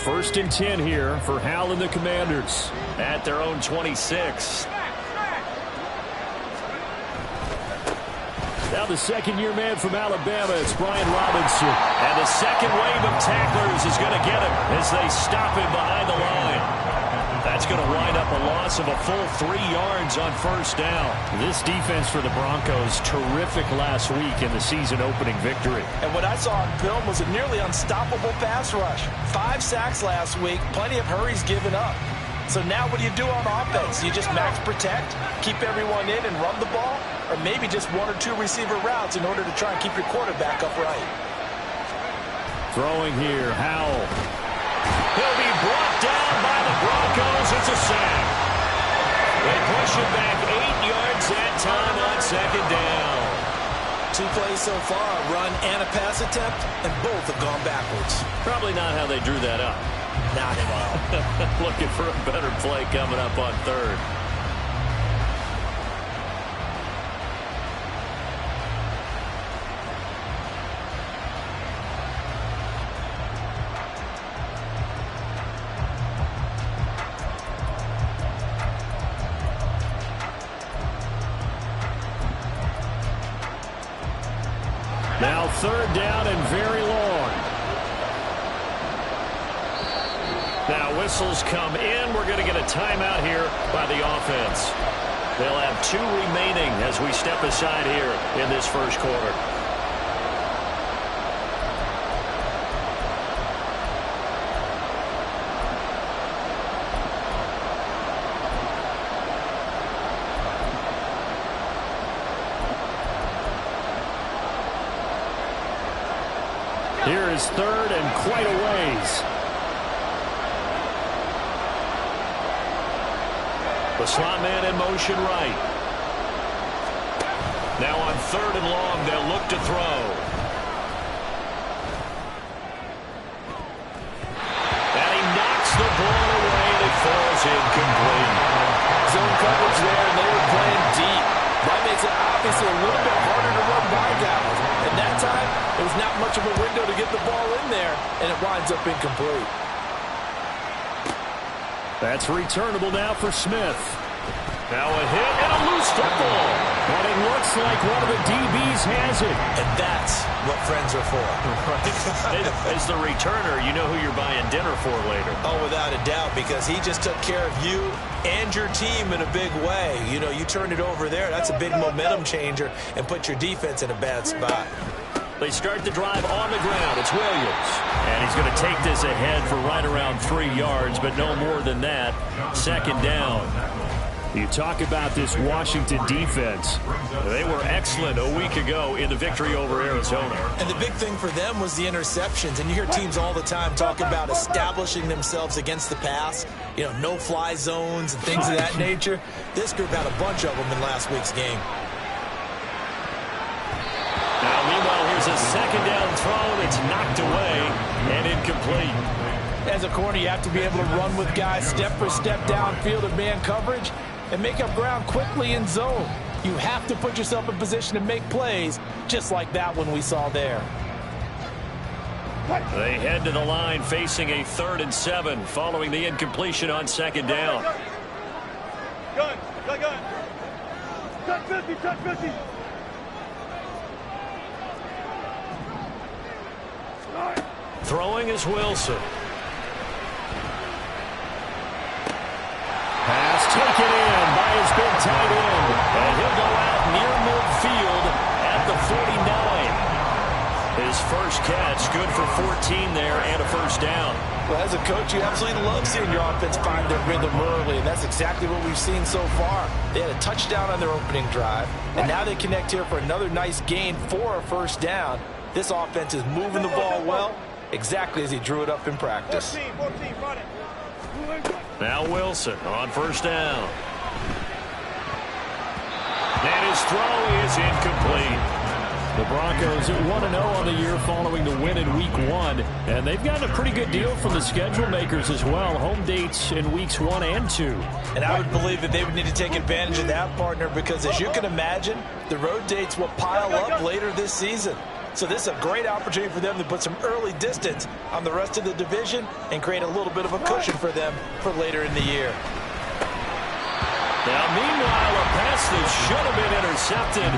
First and 10 here for Hal and the Commanders at their own 26. Now the second-year man from Alabama, it's Brian Robinson. And the second wave of tacklers is going to get him as they stop him behind the line. That's going to wind up a loss of a full 3 yards on first down. This defense for the Broncos, terrific last week in the season-opening victory. And what I saw on film was a nearly unstoppable pass rush. 5 sacks last week, plenty of hurries given up. So now what do you do on offense? You just max protect, keep everyone in and run the ball? Or maybe just 1 or 2 receiver routes in order to try and keep your quarterback upright? Throwing here, Howell. He'll be brought down by the Broncos. It's a sack. They push him back 8 yards that time on second down. 2 plays so far, a run and a pass attempt, and both have gone backwards. Probably not how they drew that up. Not at all. Looking for a better play coming up on third. Now third down and very long. Now whistles come in. We're going to get a timeout here by the offense. They'll have 2 remaining as we step aside here in this first quarter. Here is third and quite a ways. The slot man in motion right. Now on third and long, they'll look to throw. And he knocks the ball away and it falls incomplete. Zone coverage there, and they were playing deep. That makes it obviously a little bit harder to run by guys. And that time, there was not much of a window to get the ball in there, and it winds up incomplete. That's returnable now for Smith. Now a hit and a loose football. And it looks like one of the DBs has it. And that's what friends are for. As the returner, you know who you're buying dinner for later. Oh, without a doubt, because he just took care of you and your team in a big way. You know, you turned it over there. That's a big momentum changer and put your defense in a bad spot. They start the drive on the ground. It's Williams. And he's going to take this ahead for right around 3 yards, but no more than that. Second down. You talk about this Washington defense. They were excellent a week ago in the victory over Arizona. And the big thing for them was the interceptions. And you hear teams all the time talk about establishing themselves against the pass. You know, no-fly zones and things of that nature. This group had a bunch of them in last week's game. Now, meanwhile, here's a second down throw that's knocked away and incomplete. As a corner, you have to be able to run with guys step for step downfield of man coverage and make up ground quickly in zone. You have to put yourself in position to make plays, just like that one we saw there. They head to the line facing a 3rd and 7 following the incompletion on second down. Gun. Touch 50, touch 50. Throwing is Wilson. Pass taken in by his big tight end. And he'll go out near midfield at the 49. His first catch, good for 14 there and a first down. Well, as a coach, you absolutely love seeing your offense find their rhythm early, and that's exactly what we've seen so far. They had a touchdown on their opening drive, and now they connect here for another nice gain for a first down. This offense is moving the ball well, exactly as he drew it up in practice. 14, run it. Now Wilson on first down. And his throw is incomplete. The Broncos 1-0 on the year following the win in Week 1. And they've gotten a pretty good deal from the schedule makers as well. Home dates in Weeks 1 and 2. And I would believe that they would need to take advantage of that, partner, because as you can imagine, the road dates will pile up later this season. So this is a great opportunity for them to put some early distance on the rest of the division and create a little bit of a cushion for them for later in the year. Now, meanwhile, a pass that should have been intercepted,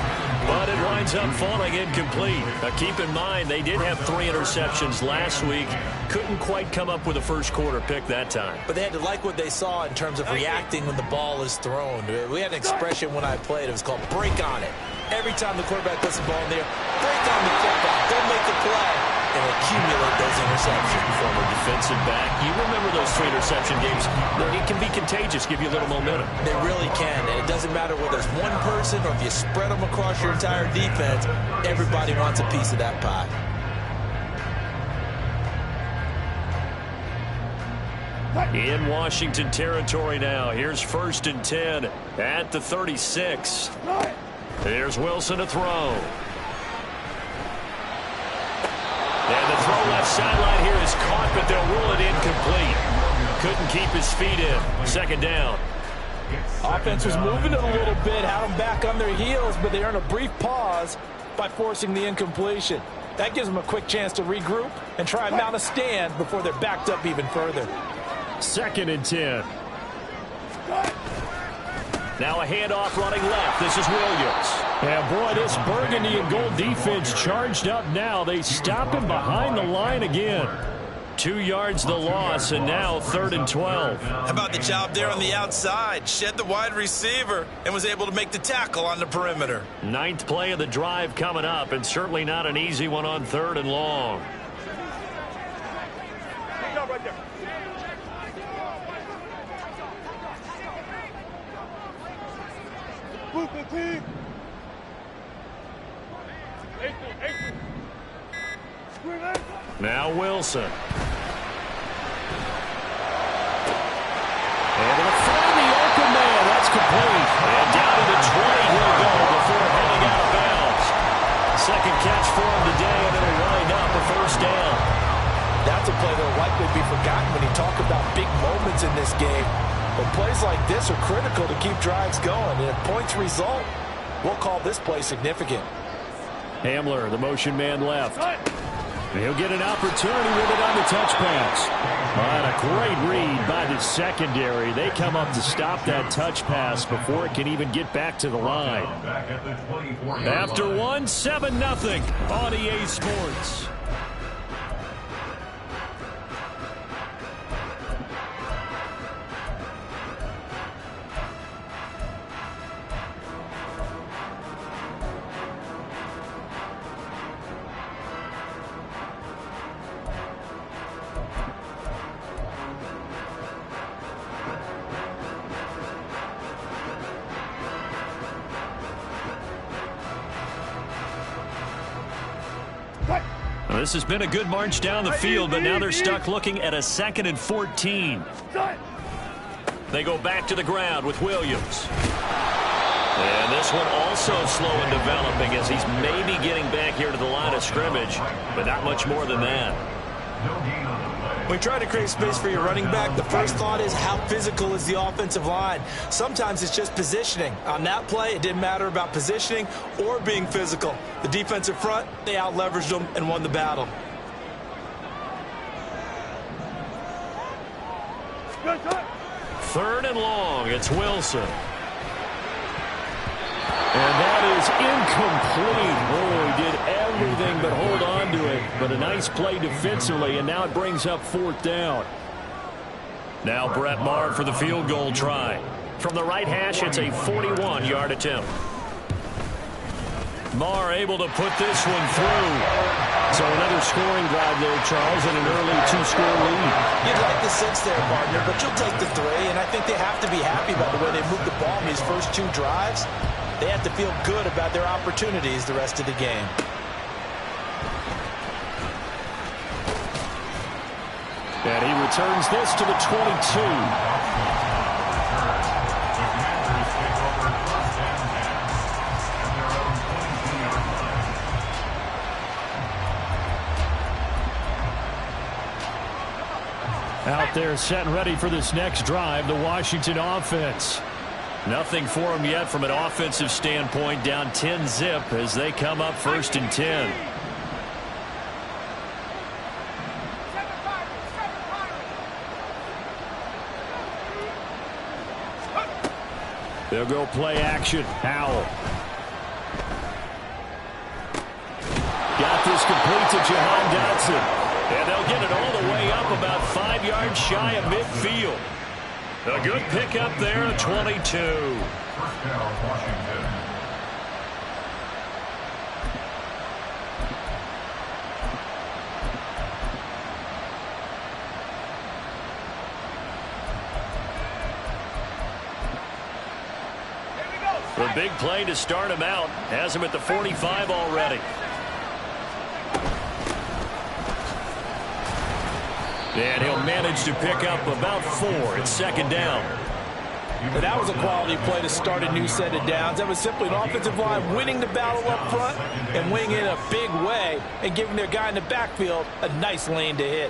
but it winds up falling incomplete. Now, keep in mind, they did have 3 interceptions last week. Couldn't quite come up with a first quarter pick that time. But they had to like what they saw in terms of reacting when the ball is thrown. We had an expression when I played. It was called break on it. Every time the quarterback puts the ball in there, break on the football. Don't make the play and accumulate those interceptions. Former defensive back. You remember those 3 interception games. It can be contagious, give you a little momentum. They really can, and it doesn't matter whether it's one person or if you spread them across your entire defense. Everybody wants a piece of that pie. In Washington territory now. Here's 1st and 10 at the 36. Here's Wilson to throw. And the throw left sideline here is caught, but they'll rule it incomplete. Couldn't keep his feet in. 2nd down. Offense was moving it a little bit, had them back on their heels, but they earned a brief pause by forcing the incompletion. That gives them a quick chance to regroup and try and mount a stand before they're backed up even further. 2nd and 10. Now a handoff running left. This is Williams. And boy, this burgundy and gold defense charged up now. They stop him behind the line again. 2 yards the loss, and now 3rd and 12. How about the job there on the outside? Shed the wide receiver and was able to make the tackle on the perimeter. 9th play of the drive coming up, and certainly not an easy one on 3rd and long. Good job right there. Move the team. Now Wilson. And they'll find the open man. That's complete. And down to the 20 he'll go before heading out of bounds. 2nd catch for him today, and it'll wind up a 1st down. That's a play that will likely be forgotten when you talk about big moments in this game. But plays like this are critical to keep drives going. And if points result, we'll call this play significant. Hamler, the motion man left. He'll get an opportunity with it on the touch pass. And a great read by the secondary. They come up to stop that touch pass before it can even get back to the line. After 1, 7-0 on EA Sports. This has been a good march down the field, but now they're stuck looking at a 2nd and 14. They go back to the ground with Williams. And this one also slow in developing as he's maybe getting back here to the line of scrimmage, but not much more than that. When you try to create space for your running back, the first thought is how physical is the offensive line. Sometimes it's just positioning. On that play, it didn't matter about positioning or being physical. The defensive front, they out-leveraged them and won the battle. Third and long, it's Wilson. And that is incomplete. Oh, he did everything but hold on to it. But a nice play defensively, and now it brings up 4th down. Now Brett Maher for the field goal try. From the right hash, it's a 41-yard attempt. Maher able to put this one through. So another scoring drive there, Charles, and an early 2-score lead. You'd like the 6 there, partner, but you'll take the 3, and I think they have to be happy about the way they moved the ball in these first 2 drives. They have to feel good about their opportunities the rest of the game. And he returns this to the 22. Out there setting ready for this next drive, the Washington offense. Nothing for them yet from an offensive standpoint. Down 10-zip as they come up 1st and 10. They'll go play action. Howell. Got this complete to Jahan Dotson. And they'll get it all the way up about 5 yards shy of midfield. A good pickup there at 22. First down, Washington. The big play to start him out. Has him at the 45 already. And he'll manage to pick up about 4. It's 2nd down. But that was a quality play to start a new set of downs. That was simply an offensive line winning the battle up front and winning it in a big way and giving their guy in the backfield a nice lane to hit.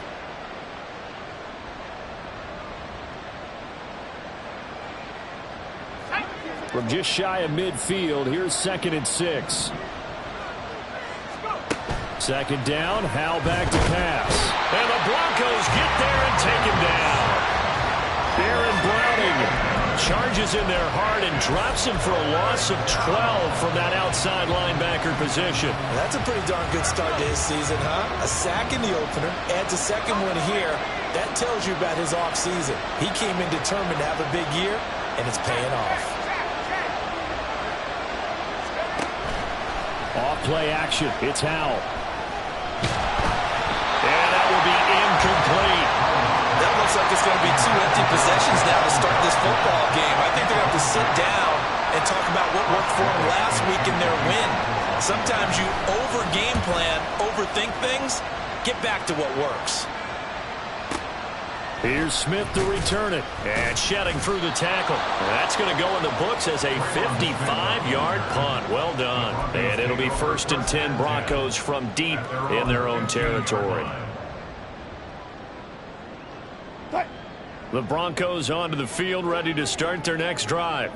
From just shy of midfield, here's 2nd and 6. 2nd down, Howell back to pass. And the Broncos get there and take him down. Aaron Browning charges in there hard and drops him for a loss of 12 from that outside linebacker position. That's a pretty darn good start to his season, huh? A sack in the opener, adds a second one here. That tells you about his offseason. He came in determined to have a big year, and it's paying off. Off play action. It's Howell. And that will be incomplete. That looks like it's going to be 2 empty possessions now to start this football game. I think they're going to have to sit down and talk about what worked for them last week in their win. Sometimes you over-game plan, overthink things. Get back to what works. Here's Smith to return it. And shedding through the tackle. That's going to go in the books as a 55-yard punt. Well done. And it'll be 1st and 10 Broncos from deep in their own territory. The Broncos onto the field, ready to start their next drive.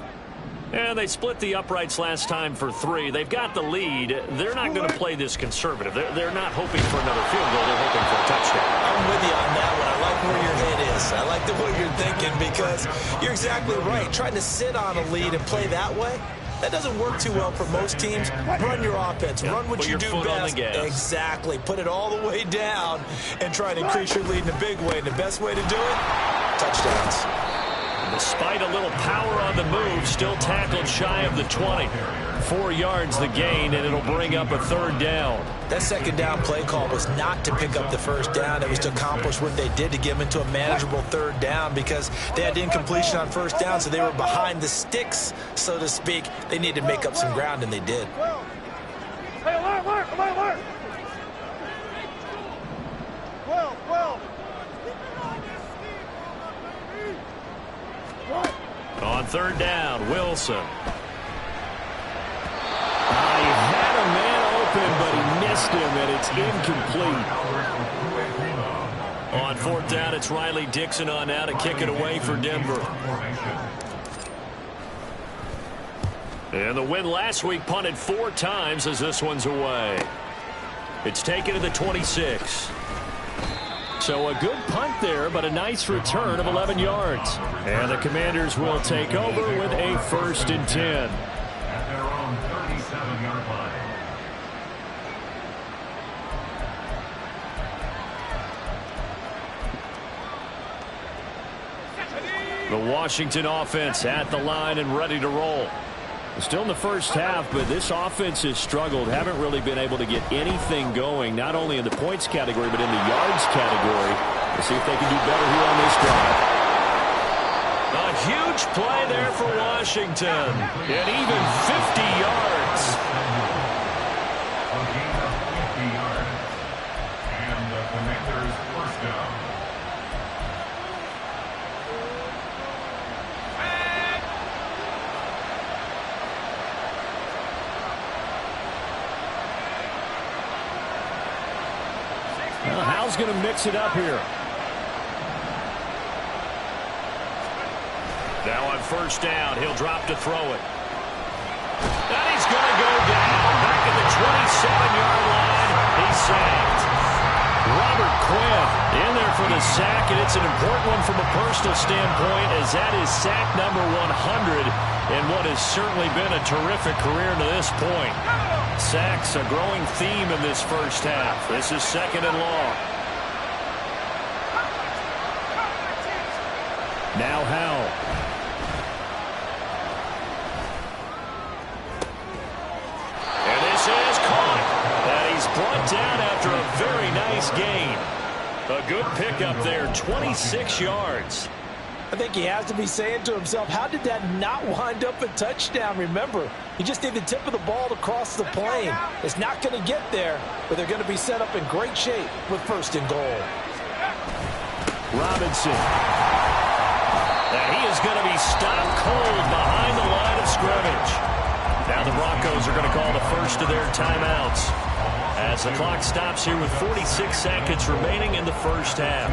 And they split the uprights last time for 3. They've got the lead. They're not going to play this conservative. They're not hoping for another field goal. They're hoping for a touchdown. I'm with you on that one. I like where your head is. I like the way you're thinking because you're exactly right. Trying to sit on a lead and play that way, that doesn't work too well for most teams. Run your offense. Run what you do best. Exactly. Put it all the way down and try to increase your lead in a big way. And the best way to do it, touchdowns. Despite a little power on the move, still tackled shy of the 20. 4 yards the gain, and it'll bring up a 3rd down. That 2nd down play call was not to pick up the 1st down. It was to accomplish what they did to get them into a manageable 3rd down because they had incompletion on 1st down, so they were behind the sticks, so to speak. They needed to make up some ground, and they did. Hey, alert! 12. On 3rd down, Wilson. He had a man open, but he missed him, and it's incomplete. On 4th down, it's Riley Dixon on now to kick it away for Denver. And the win last week punted 4 times as this one's away. It's taken to the 26. So a good punt there, but a nice return of 11 yards. And the Commanders will take over with a 1st and 10. At their own 37-yard line. The Washington offense at the line and ready to roll. Still in the first half, but this offense has struggled. Haven't really been able to get anything going, not only in the points category, but in the yards category. We'll see if they can do better here on this drive. A huge play there for Washington. And even 50 yards. A gain of 50 yards. And the Commanders' 1st down. Well, Howell's going to mix it up here. Now on first down, he'll drop to throw it. And he's going to go down. Back at the 27-yard line. He's sacked. Robert Quinn in there for the sack, and it's an important one from a personal standpoint, as that is sack number 100 in what has certainly been a terrific career to this point. Sacks, a growing theme in this first half. This is second and long. Now Howell. And this is caught. And he's brought down after a very nice gain. A good pickup there, 26 yards. I think he has to be saying to himself, how did that not wind up a touchdown? Remember, he just need the tip of the ball to cross the plane. It's not going to get there, but they're going to be set up in great shape with first and goal. Robinson. And he is going to be stopped cold behind the line of scrimmage. Now the Broncos are going to call the first of their timeouts as the clock stops here with 46 seconds remaining in the first half.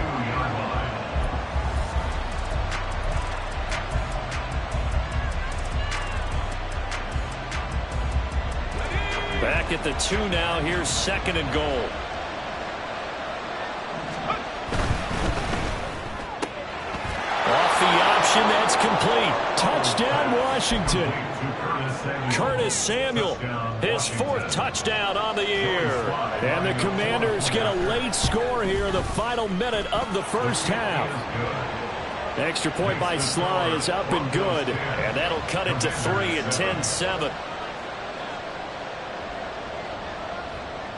Back at the 2 now. Here's second and goal. Off the option, that's complete. Touchdown, Washington. Curtis Samuel, his 4th touchdown on the year. And the Commanders get a late score here in the final minute of the first half. The extra point by Sly is up and good. And that'll cut it to 3 at 10-7.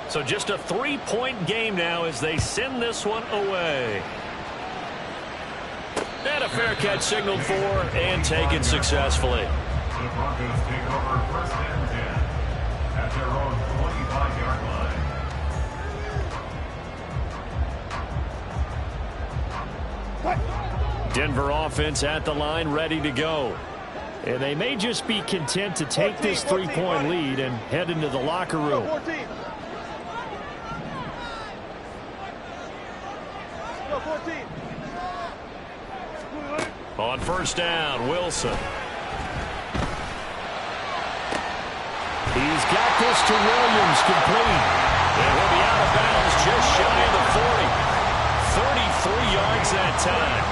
So just a 3-point game now as they send this one away. And a fair catch signaled for and taken successfully. The Broncos take over first and 10 at their own 25-yard line. Denver offense at the line, ready to go. And they may just be content to take this 3-point lead and head into the locker room. On first down, Wilson. He's got this to Williams, complete. And he'll be out of bounds just shy of the 40. 33 yards that time.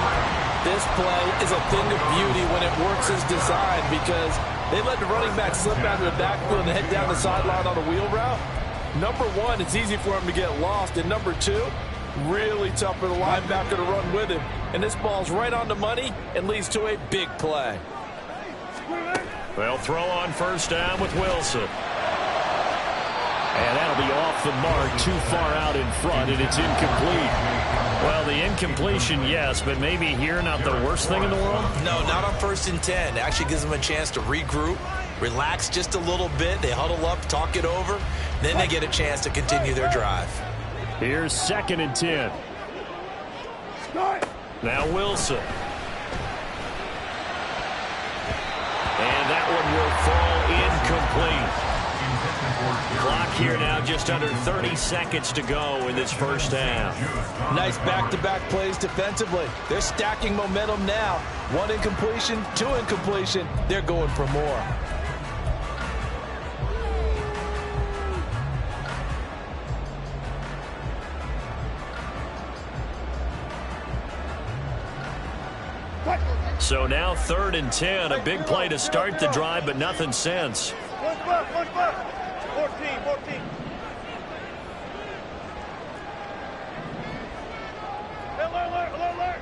This play is a thing of beauty when it works as designed, because they let the running back slip out of the backfield and head down the sideline on a wheel route. Number one, it's easy for him to get lost. And number two, really tough for the linebacker to run with him. And this ball's right on the money and leads to a big play. They'll throw on first down with Wilson. And that'll be off the mark, too far out in front, and it's incomplete. Well, the incompletion, yes, but maybe here not the worst thing in the world? No, not on first and 10. It actually gives them a chance to regroup, relax just a little bit. They huddle up, talk it over. Then they get a chance to continue their drive. Here's second and 10. Now Wilson. And that one will fall incomplete. Clock here now just under 30 seconds to go in this first half. Nice back-to-back plays defensively. They're stacking momentum now. 1 incompletion, 2 incompletion. They're going for more. So now 3rd and 10. A big play to start the drive, but nothing since. Punch back, 14. Alert.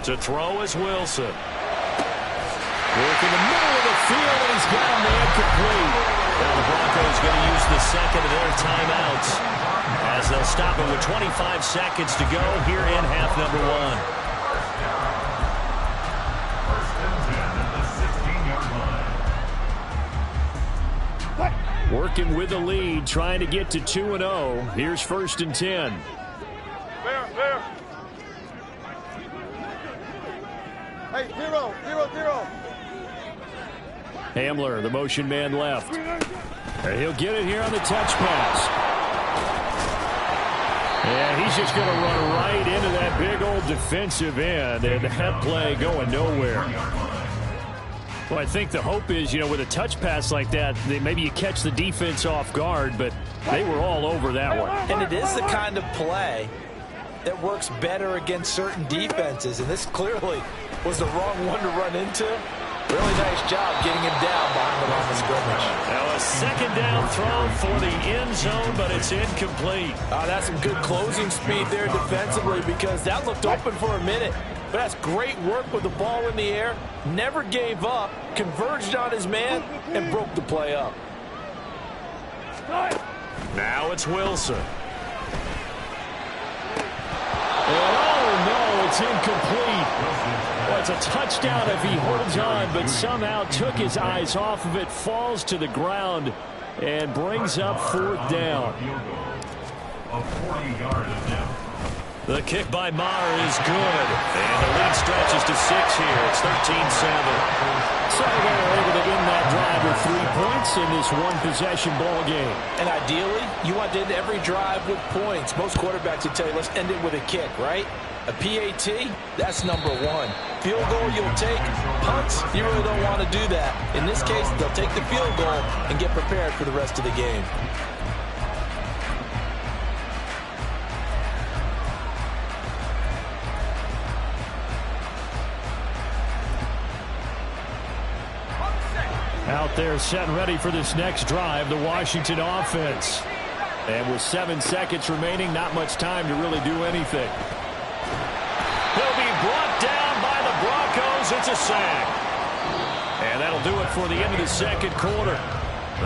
To throw is Wilson. Work in the middle of the field, and he's got him there complete. Now the Broncos going to use the second of their timeouts as they'll stop it with 25 seconds to go here in half number 1. Working with the lead, trying to get to 2-0. Here's first and 10. Fair. Hey, 0. Hamler, the motion man left. And he'll get it here on the touch pass. And he's just going to run right into that big old defensive end, and that play going nowhere. Well, I think the hope is, with a touch pass like that, maybe you catch the defense off guard, but they were all over that one. And it is the kind of play that works better against certain defenses, and this clearly was the wrong one to run into. Really nice job getting him down behind the line of scrimmage. Now a second down throw for the end zone, but it's incomplete. That's some good closing speed there defensively, because that looked open for a minute. But that's great work with the ball in the air. Never gave up, converged on his man, and broke the play up. Now it's Wilson. And oh no, it's incomplete. Well, it's a touchdown if he holds on, but somehow took his eyes off of it, falls to the ground, and brings up fourth down. The kick by Maher is good, and the lead stretches to 6 here. It's 13-7. So they're able to end that drive with 3 points in this one-possession ball game. And ideally, you want to end every drive with points. Most quarterbacks would tell you, let's end it with a kick, right? A PAT, that's number one. Field goal you'll take. Punts, you really don't want to do that. In this case, they'll take the field goal and get prepared for the rest of the game. Out there set and ready for this next drive, the Washington offense. And with 7 seconds remaining, not much time to really do anything. He'll be brought down by the Broncos. It's a sack. And that'll do it for the end of the second quarter.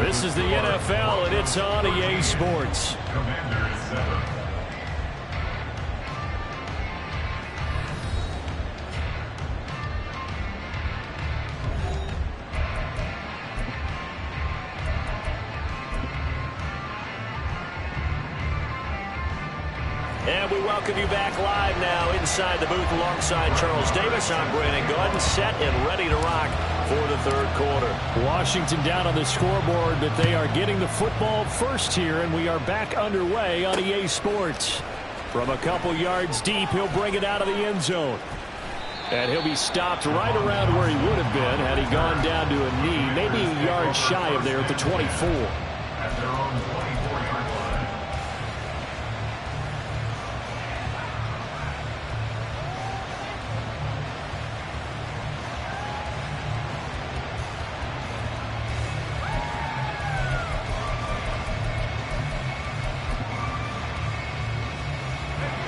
This is the NFL, and it's on EA Sports. Commanders 7. And we welcome you back live now inside the booth alongside Charles Davis. I'm Brandon Gaudin, set and ready to rock for the third quarter. Washington down on the scoreboard, but they are getting the football first here, and we are back underway on EA Sports. From a couple yards deep, he'll bring it out of the end zone. And he'll be stopped right around where he would have been had he gone down to a knee, maybe a yard shy of there at the 24. At their own 24-yard line.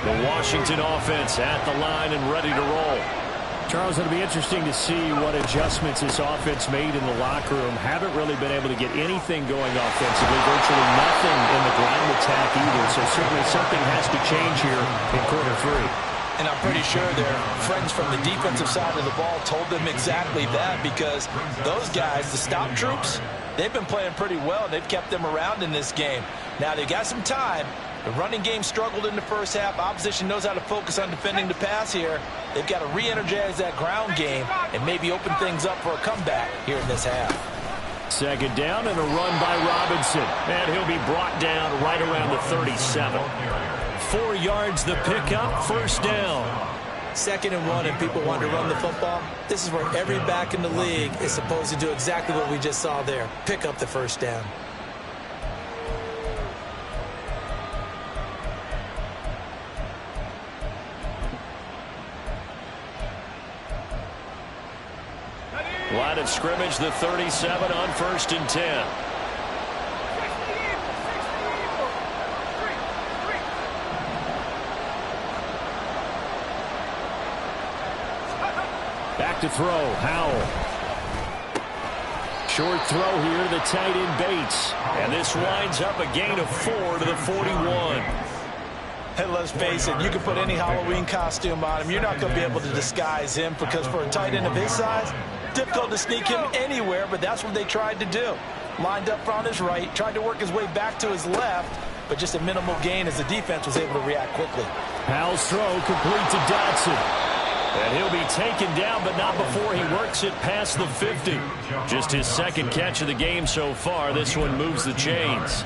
The Washington offense at the line and ready to roll. Charles, it'll be interesting to see what adjustments this offense made in the locker room. Haven't really been able to get anything going offensively, virtually nothing in the ground attack either. So certainly something has to change here in quarter 3. And I'm pretty sure their friends from the defensive side of the ball told them exactly that, because those guys, the stop troops, they've been playing pretty well. They've kept them around in this game. Now they've got some time. The running game struggled in the first half. Opposition knows how to focus on defending the pass here. They've got to re-energize that ground game and maybe open things up for a comeback here in this half. Second down and a run by Robinson. And he'll be brought down right around the 37. 4 yards the pickup, first down. 2nd and 1, and people want to run the football. This is where every back in the league is supposed to do exactly what we just saw there. Pick up the first down. Line of scrimmage, the 37 on 1st and 10. Back to throw, Howell. Short throw here to the tight end Bates. And this winds up a gain of 4 to the 41. Hey, let's face it, you can put any Halloween costume on him. You're not going to be able to disguise him, because for a tight end of his size, difficult to sneak him anywhere, but that's what they tried to do. Lined up on his right, tried to work his way back to his left, but just a minimal gain as the defense was able to react quickly. Howell's throw complete to Dotson. And he'll be taken down, but not before he works it past the 50. Just his second catch of the game so far. This one moves the chains.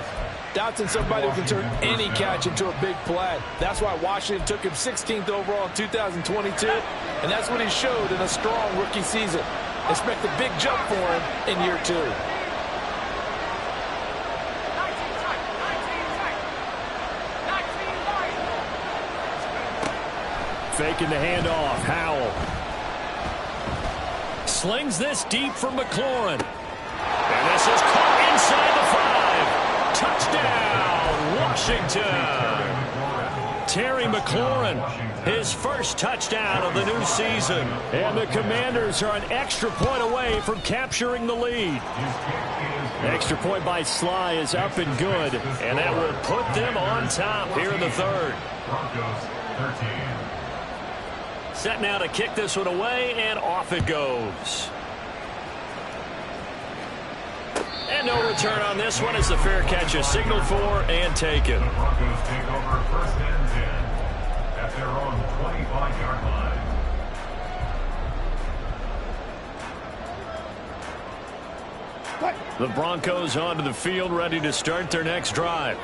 Doubt's somebody who can turn any catch into a big play. That's why Washington took him 16th overall in 2022, and that's what he showed in a strong rookie season. Expect a big jump for him in year 2. Faking the handoff. Howell slings this deep for McLaurin. And this is caught inside the 5. Touchdown, Washington. Terry McLaurin, his first touchdown of the new season. And the Commanders are an extra point away from capturing the lead. Extra point by Sly is up and good. And that will put them on top here in the 3rd. Broncos 13. Set now to kick this one away, and off it goes. And no return on this one as the fair catch is signaled for and taken. The Broncos take over 1st and 10 at their own 25-yard line. The Broncos onto the field, ready to start their next drive.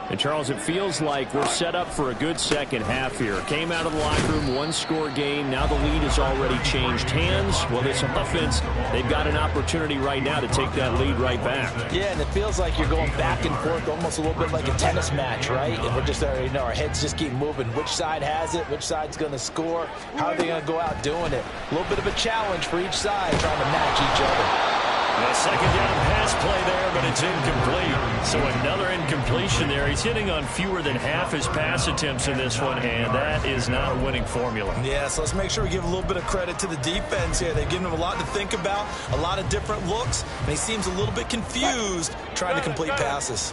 And, Charles, it feels like we're set up for a good second half here. Came out of the locker room, one-score game. Now the lead has already changed hands. Well, this offense, they've got an opportunity right now to take that lead right back. Yeah, and it feels like you're going back and forth almost a little bit like a tennis match, right? And we're just already know our heads just keep moving. Which side has it? Which side's going to score? How are they going to go out doing it? A little bit of a challenge for each side trying to match each other. A second down pass play there, but it's incomplete. So another incompletion there. He's hitting on fewer than half his pass attempts in this one, and that is not a winning formula. Yeah, so let's make sure we give a little bit of credit to the defense here. They've given him a lot to think about, a lot of different looks, and he seems a little bit confused trying to complete passes.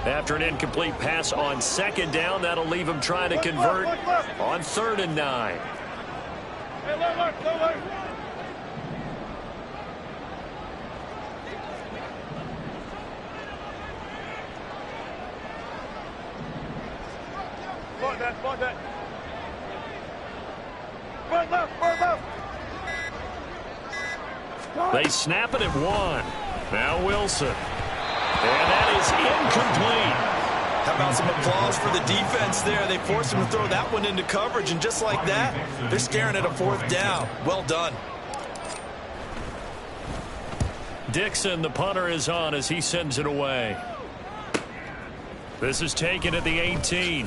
After an incomplete pass on second down, that'll leave him trying to convert on 3rd and 9. Hey, look. Spot that. Burn left. They snap it at 1. Now Wilson. And that is incomplete. How about some applause for the defense there? They forced him to throw that one into coverage, and just like that, they're staring at a 4th down. Well done. Dixon, the punter, is on as he sends it away. This is taken at the 18.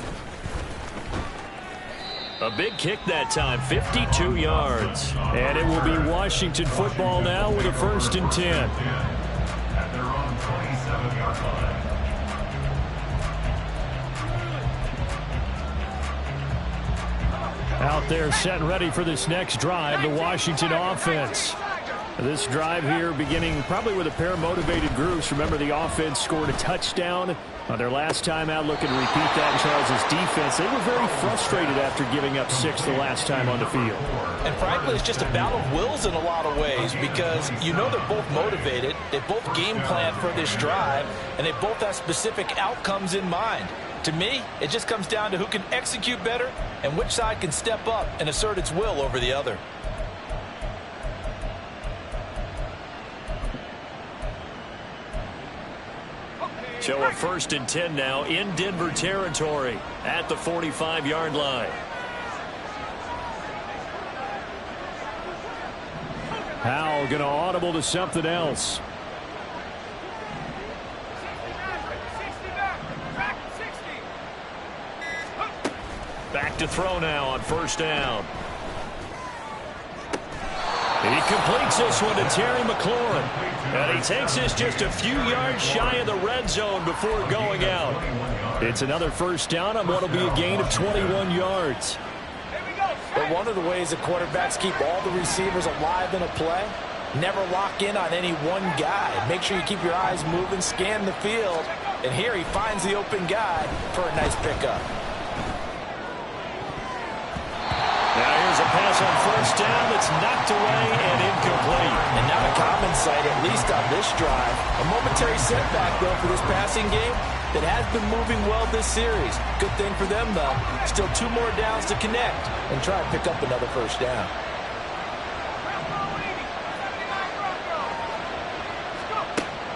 A big kick that time, 52 yards. And it will be Washington football now with a 1st and 10. At their own 27-yard line. Out there set and ready for this next drive, the Washington offense. This drive here beginning probably with a pair of motivated groups. Remember, the offense scored a touchdown on their last time out. Looking to repeat that in Charles's defense. They were very frustrated after giving up 6 the last time on the field. And frankly, it's just a battle of wills in a lot of ways because you know they're both motivated. They both game plan for this drive, and they both have specific outcomes in mind. To me, it just comes down to who can execute better and which side can step up and assert its will over the other. So a 1st and 10 now in Denver territory at the 45-yard line. Howell going to audible to something else. Back to throw now on 1st down. He completes this one to Terry McLaurin. And he takes this just a few yards shy of the red zone before going out. It's another 1st down on what will be a gain of 21 yards. But one of the ways that quarterbacks keep all the receivers alive in a play, never lock in on any one guy. Make sure you keep your eyes moving, scan the field. And here he finds the open guy for a nice pickup. Now here's a pass on 1st down that's knocked away and incomplete. And now a common sight, at least on this drive. A momentary setback, though, for this passing game that has been moving well this series. Good thing for them, though. Still 2 more downs to connect and try and pick up another 1st down.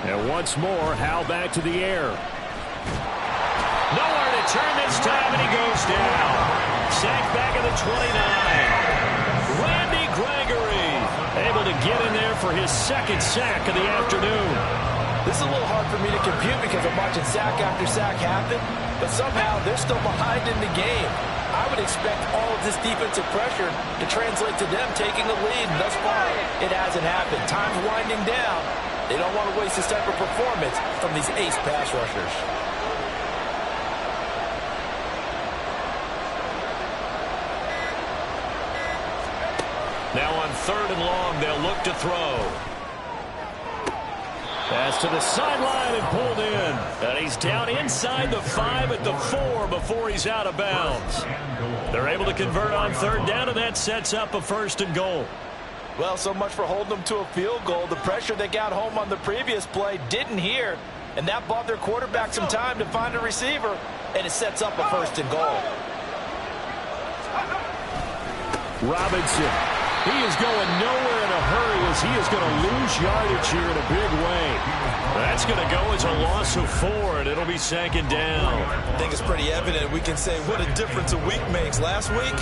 And once more, Howell back to the air. Nowhere to turn this time, and he goes down. Sacked back at the 29. Randy Gregory able to get in there for his second sack of the afternoon. This is a little hard for me to compute because I'm watching sack after sack happen, but somehow they're still behind in the game. I would expect all of this defensive pressure to translate to them taking the lead, and thus far, it hasn't happened. Time's winding down. They don't want to waste this type of performance from these ace pass rushers. Now on 3rd and long, they'll look to throw. Pass to the sideline and pulled in. And he's down inside the 5 at the 4 before he's out of bounds. They're able to convert on 3rd down, and that sets up a 1st and goal. Well, so much for holding them to a field goal. The pressure they got home on the previous play didn't hear, and that bought their quarterback some time to find a receiver, and it sets up a 1st and goal. Robinson. He is going nowhere in a hurry as he is going to lose yardage here in a big way. That's going to go as a loss of 4, and it'll be 2nd down. I think it's pretty evident. We can say what a difference a week makes. Last week,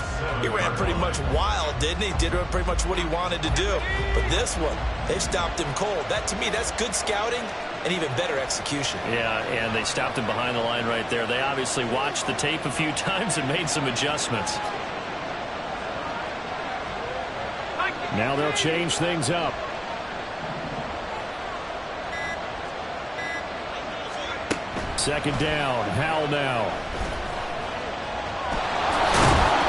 he ran pretty much wild, didn't he? Did pretty much what he wanted to do. But this one, they stopped him cold. That, to me, that's good scouting and even better execution. Yeah, and they stopped him behind the line right there. They obviously watched the tape a few times and made some adjustments. Now they'll change things up. Second down. Howell now.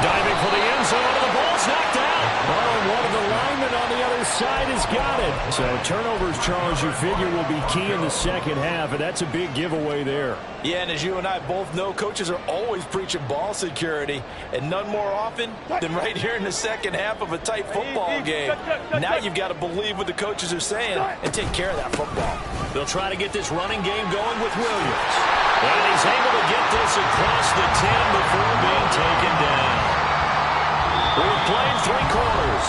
Diving for the end zone, and the ball's knocked out. Oh, and one of the linemen on the other side has got it. So turnovers, Charles, you figure will be key in the second half, and that's a big giveaway there. Yeah, and as you and I both know, coaches are always preaching ball security, and none more often than right here in the second half of a tight football game. Now you've got to believe what the coaches are saying and take care of that football. They'll try to get this running game going with Williams. And he's able to get this across the 10 before being taken down. We've played 3 quarters.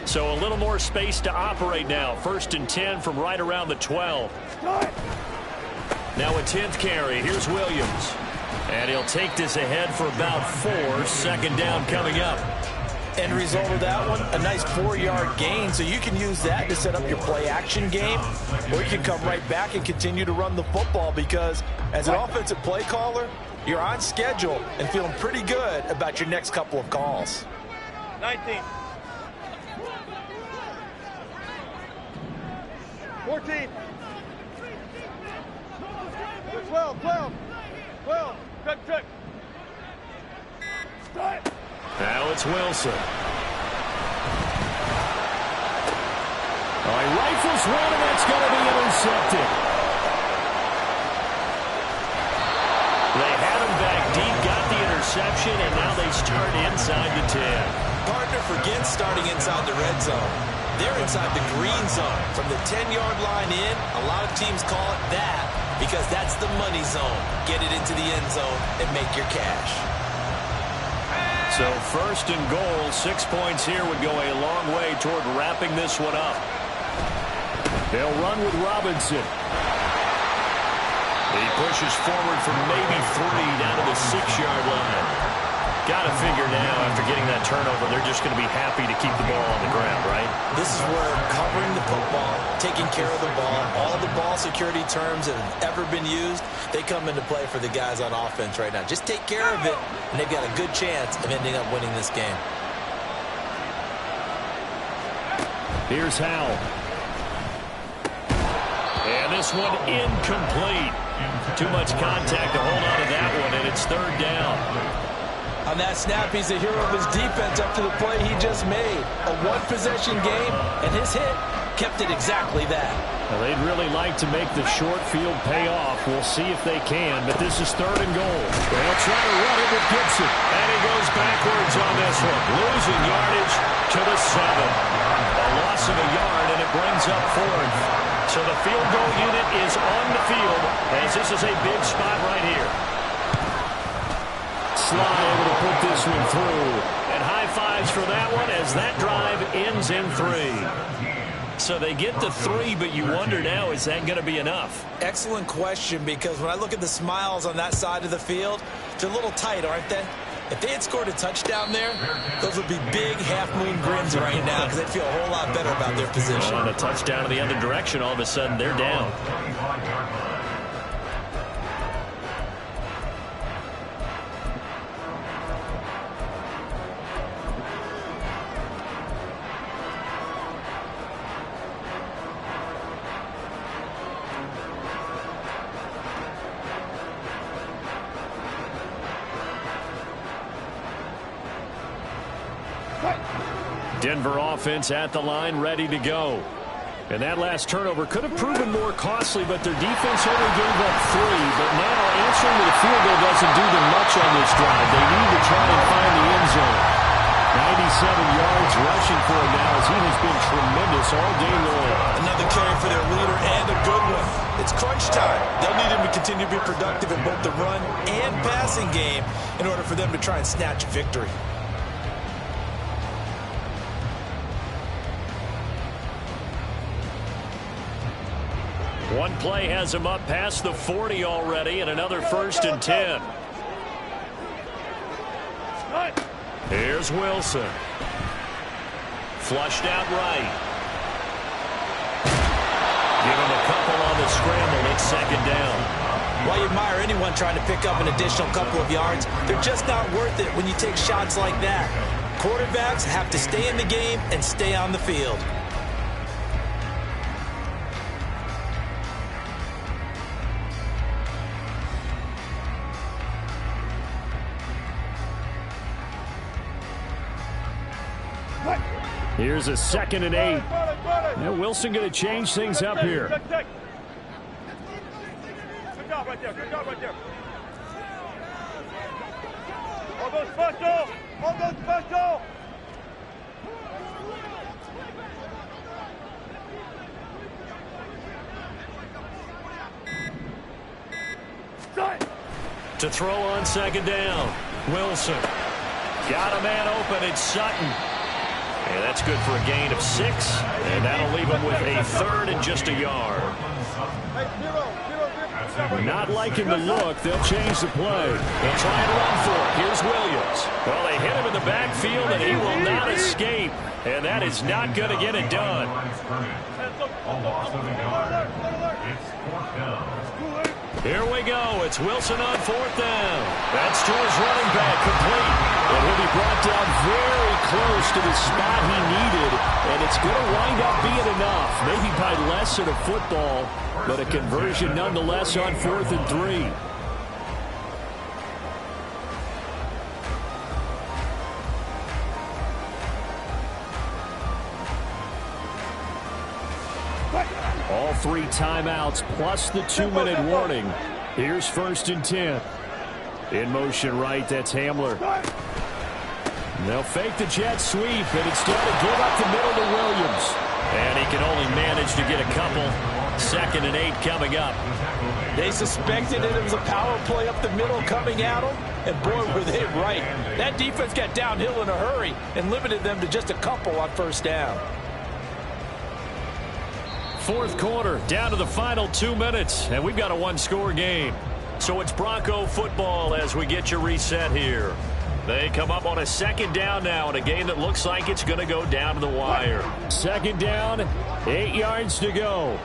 So a little more space to operate now. 1st and 10 from right around the 12. Now a 10th carry. Here's Williams. And he'll take this ahead for about 4. 2nd down coming up. End result of that one, a nice 4-yard gain. So you can use that to set up your play-action game, or you can come right back and continue to run the football because as an offensive play caller, you're on schedule and feeling pretty good about your next couple of calls. 19. 14. 12. Check. Now it's Wilson. He rifles one, and that's going to be intercepted. They had him back deep, got the interception, and now they start inside the 10. Partner, forget starting inside the red zone. They're inside the green zone. From the 10-yard line in, a lot of teams call it that because that's the money zone. Get it into the end zone and make your cash. So 1st and goal, 6 points here would go a long way toward wrapping this one up. They'll run with Robinson. He pushes forward for maybe 3 down to the 6-yard line. Got to figure now, after getting that turnover, they're just going to be happy to keep the ball on the ground, right? This is where covering the football, taking care of the ball, all the ball security terms that have ever been used, they come into play for the guys on offense right now. Just take care of it, and they've got a good chance of ending up winning this game. Here's Howell. And this one incomplete. Too much contact to hold on to that one, and it's 3rd down. On that snap, he's the hero of his defense up to the play he just made. A one-possession game, and his hit kept it exactly that. Well, they'd really like to make the short field pay off. We'll see if they can, but this is 3rd and goal. They'll try to run it with Gibson. And he goes backwards on this one, losing yardage to the 7. A loss of a yard, and it brings up 4th. So the field goal unit is on the field as this is a big spot right here. Sly able to put this one through. And high fives for that one as that drive ends in 3. So they get the 3, but you wonder now, is that going to be enough? Excellent question, because when I look at the smiles on that side of the field, they're a little tight, aren't they? If they had scored a touchdown there, those would be big half-moon grins right now because they'd feel a whole lot better about their position. On a touchdown in the other direction, all of a sudden they're down. Denver offense at the line, ready to go. And that last turnover could have proven more costly, but their defense only gave up 3. But now answering with a field goal doesn't do them much on this drive. They need to try and find the end zone. 97 yards rushing for him now as he has been tremendous all day long. Another carry for their leader and a good one. It's crunch time. They'll need him to continue to be productive in both the run and passing game in order for them to try and snatch victory. One play has him up past the 40 already, and another 1st and 10. Here's Wilson. Flushed out right. Give him a couple on the scramble. It's 2nd down. While you admire anyone trying to pick up an additional couple of yards, they're just not worth it when you take shots like that. Quarterbacks have to stay in the game and stay on the field. Here's a 2nd and 8. Now Wilson going to change things up here. Good job right there. Good job right there. All goes special. All goes special. To throw on 2nd down. Wilson. Got a man open. It's Sutton. And that's good for a gain of 6. And that'll leave him with a 3rd and just a yard. Not liking the look. They'll change the play. They'll try and run for it. Here's Williams. Well, they hit him in the backfield, and he will not escape. And that is not going to get it done. Here we go. It's Wilson on 4th down. That's to his running back, complete. And he'll be brought down very close to the spot he needed. And it's going to wind up being enough. Maybe by less than a football, but a conversion nonetheless on 4th and 3. All 3 timeouts plus the 2-minute warning. Here's 1st and 10. In motion right, that's Hamler. They'll fake the jet sweep and instead give up the middle to Williams. And he can only manage to get a couple. 2nd and 8 coming up. They suspected it was a power play up the middle coming at them, and boy, were they right. That defense got downhill in a hurry and limited them to just a couple on 1st down. 4th quarter, down to the final 2 minutes, and we've got a 1-score game. So it's Bronco football as we get you reset here. They come up on a 2nd down now in a game that looks like it's going to go down to the wire. 2nd down, 8 yards to go.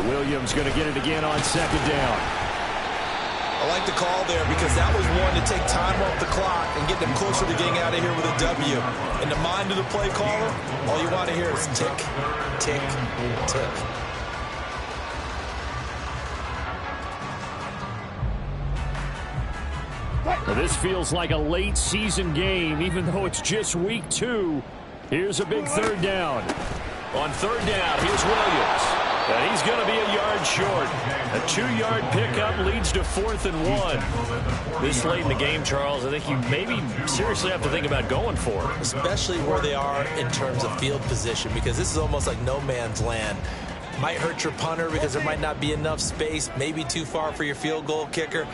Williams going to get it again on 2nd down. I like the call there because that was one to take time off the clock and get them closer to getting out of here with a W. In the mind of the play caller, all you want to hear is tick, tick, tick. Well, this feels like a late season game, even though it's just week 2. Here's a big 3rd down. On 3rd down, here's Williams. And he's going to be a yard short. A 2-yard pickup leads to 4th and 1. This late in the game, Charles, I think you maybe seriously have to think about going for it. Especially where they are in terms of field position, because this is almost like no man's land. Might hurt your punter because there might not be enough space, maybe too far for your field goal kicker.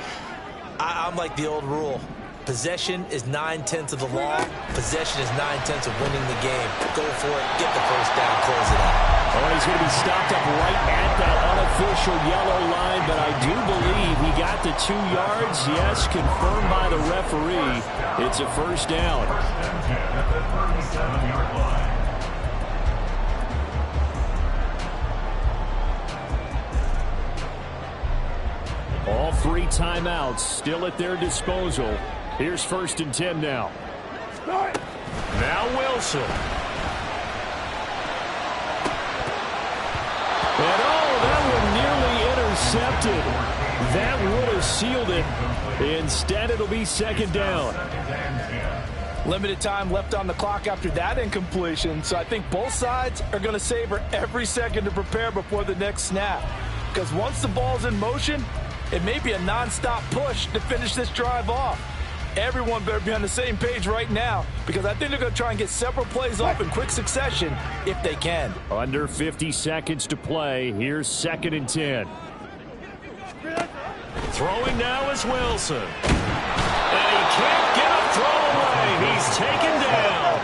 I'm like the old rule. Possession is 9/10 of the law. Possession is 9/10 of winning the game. Go for it. Get the first down. Close it out. Oh, he's going to be stopped up right at that unofficial yellow line, but I do believe he got the 2 yards. Yes, confirmed by the referee. It's a first down. All 3 timeouts still at their disposal. Here's 1st and 10 now. Now Wilson. And that one nearly intercepted. That would have sealed it. Instead, it'll be 2nd down. Limited time left on the clock after that incompletion, so I think both sides are going to savor every second to prepare before the next snap. Because once the ball's in motion, it may be a non-stop push to finish this drive off. Everyone better be on the same page right now, because I think they're going to try and get several plays off in quick succession if they can. Under 50 seconds to play. Here's 2nd and 10. Throwing now is Wilson. And he can't get a throw away. He's taken down.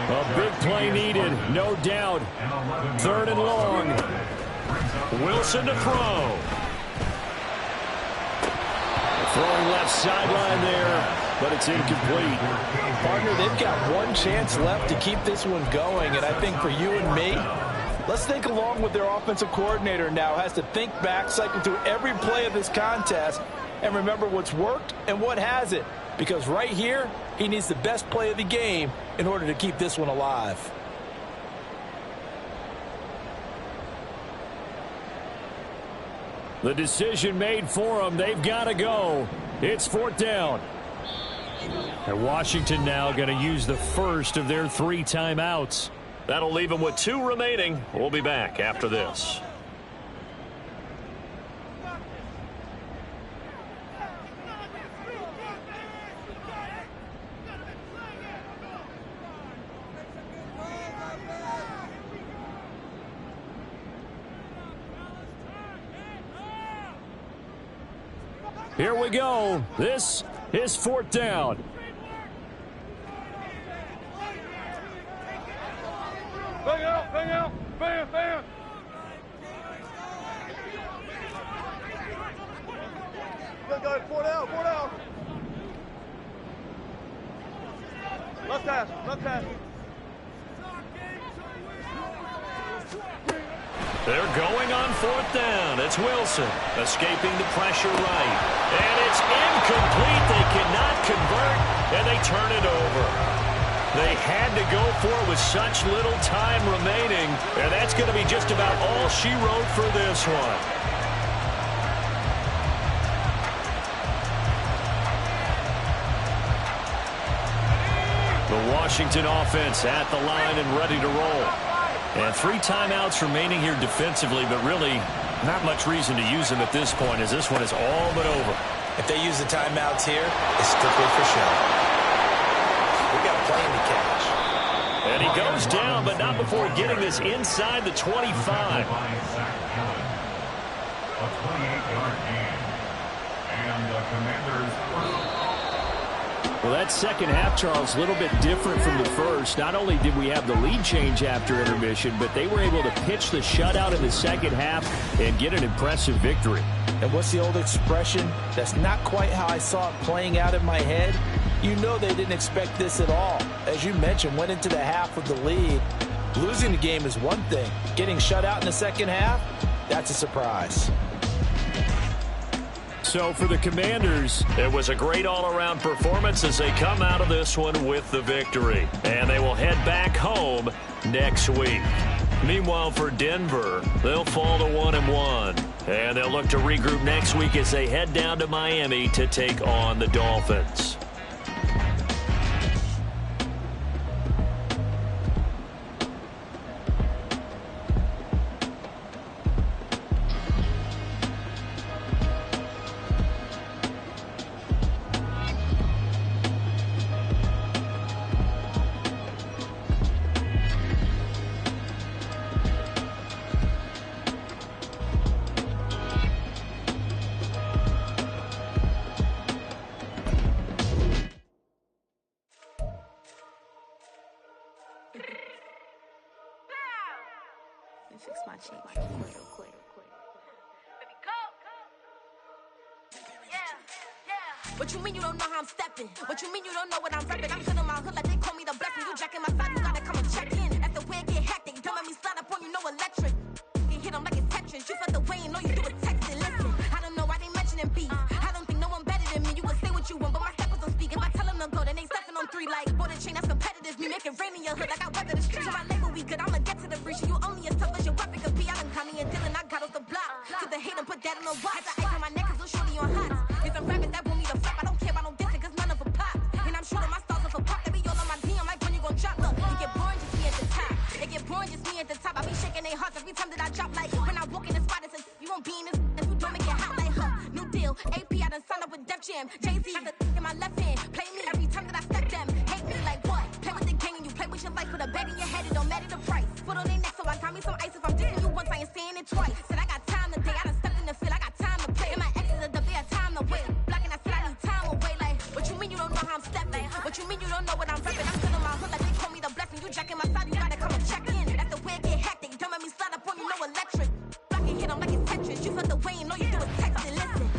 A big play needed, no doubt. 3rd and long. Wilson to throw. Throwing left sideline there, but it's incomplete. Partner, they've got one chance left to keep this one going, and I think for you and me, let's think along with their offensive coordinator now. Has to think back, cycle through every play of this contest, and remember what's worked and what hasn't. Because right here, he needs the best play of the game in order to keep this one alive. The decision made for them. They've got to go. It's 4th down. And Washington now going to use the first of their 3 timeouts. That'll leave them with 2 remaining. We'll be back after this. Here we go. This is 4th down. Bang out, bang out, bang, bang. Good guy, 4 down, 4 down. Left hash, left hash. They're going on 4th down. It's Wilson escaping the pressure right. And it's incomplete. They cannot convert, and they turn it over. They had to go for it with such little time remaining, and that's going to be just about all she wrote for this one. The Washington offense at the line and ready to roll. And 3 timeouts remaining here defensively, but really not much reason to use them at this point, as this one is all but over. If they use the timeouts here, it's strictly for show. We got a plane to catch. And he goes down, but not before getting this inside the 25. A 28-yard gain. And the Commanders. Well, that second half, Charles, a little bit different from the first. Not only did we have the lead change after intermission, but they were able to pitch the shutout in the second half and get an impressive victory. And what's the old expression? That's not quite how I saw it playing out in my head. You know they didn't expect this at all. As you mentioned, went into the half with the lead. Losing the game is one thing. Getting shut out in the second half, that's a surprise. So for the Commanders, it was a great all-around performance as they come out of this one with the victory. And they will head back home next week. Meanwhile, for Denver, they'll fall to 1-1. And they'll look to regroup next week as they head down to Miami to take on the Dolphins. What you mean you don't know how I'm stepping? What you mean you don't know what I'm repping? I'm good on my hood like they call me the blessing. You jacking my side, you gotta come and check in. That's the way it get hectic. Don't let me slide up on you, no electric. You hit them like it's Tetris. You felt the way and all you do is text it. Listen, I don't know why they mentioning beef. I don't think no one better than me. You can say what you want, but my steppers don't speak. If I tell them to go, then they stepping on 3 like border chain. That's competitive. Me make it rain in your hood like I weather the streets. My label we good. I'ma get to the breach. You only as tough as your weapon could be. I done Connie and Dylan. I got off the block. To the hate and put that on the watch. Had the ice on my neck 'cause it's shorty on hot. There's some rappers that want me to flop. I don't care about no dissing 'cause none of them pop. And I'm shooting my stars off a pop. They be all on my DM like when you gon' drop. Look, it get boring just me at the top. It get boring just me at the top. I be shaking their hearts every time that I drop. Like when I walk in the spot, it says you won't be in this. And you don't make it hot like her. New deal. AP, I done signed up with Def Jam. Jay-Z got the in my left hand. Play me every time that I step them. Hate me like what? Play with the gang and you play with your life. Put a bag in your head, it don't matter the price. Foot on their neck, so I got me some ice. If I'm dissing you once, I ain't saying it twice. Said I got time today. I done stepped in the field. I got time to play. And my exes are the bare time to wait. Blocking, I said I need time away. Like, what you mean you don't know how I'm stepping? What you mean you don't know what I'm repping? I'm still in my hood like they call me the blessing. You jacking my side, you gotta come and check in. That's the way it get hectic. Don't let me slide up on you, no electric. Blocking, hit them like it's Tetris. You felt the way and all you do is text it. Listen.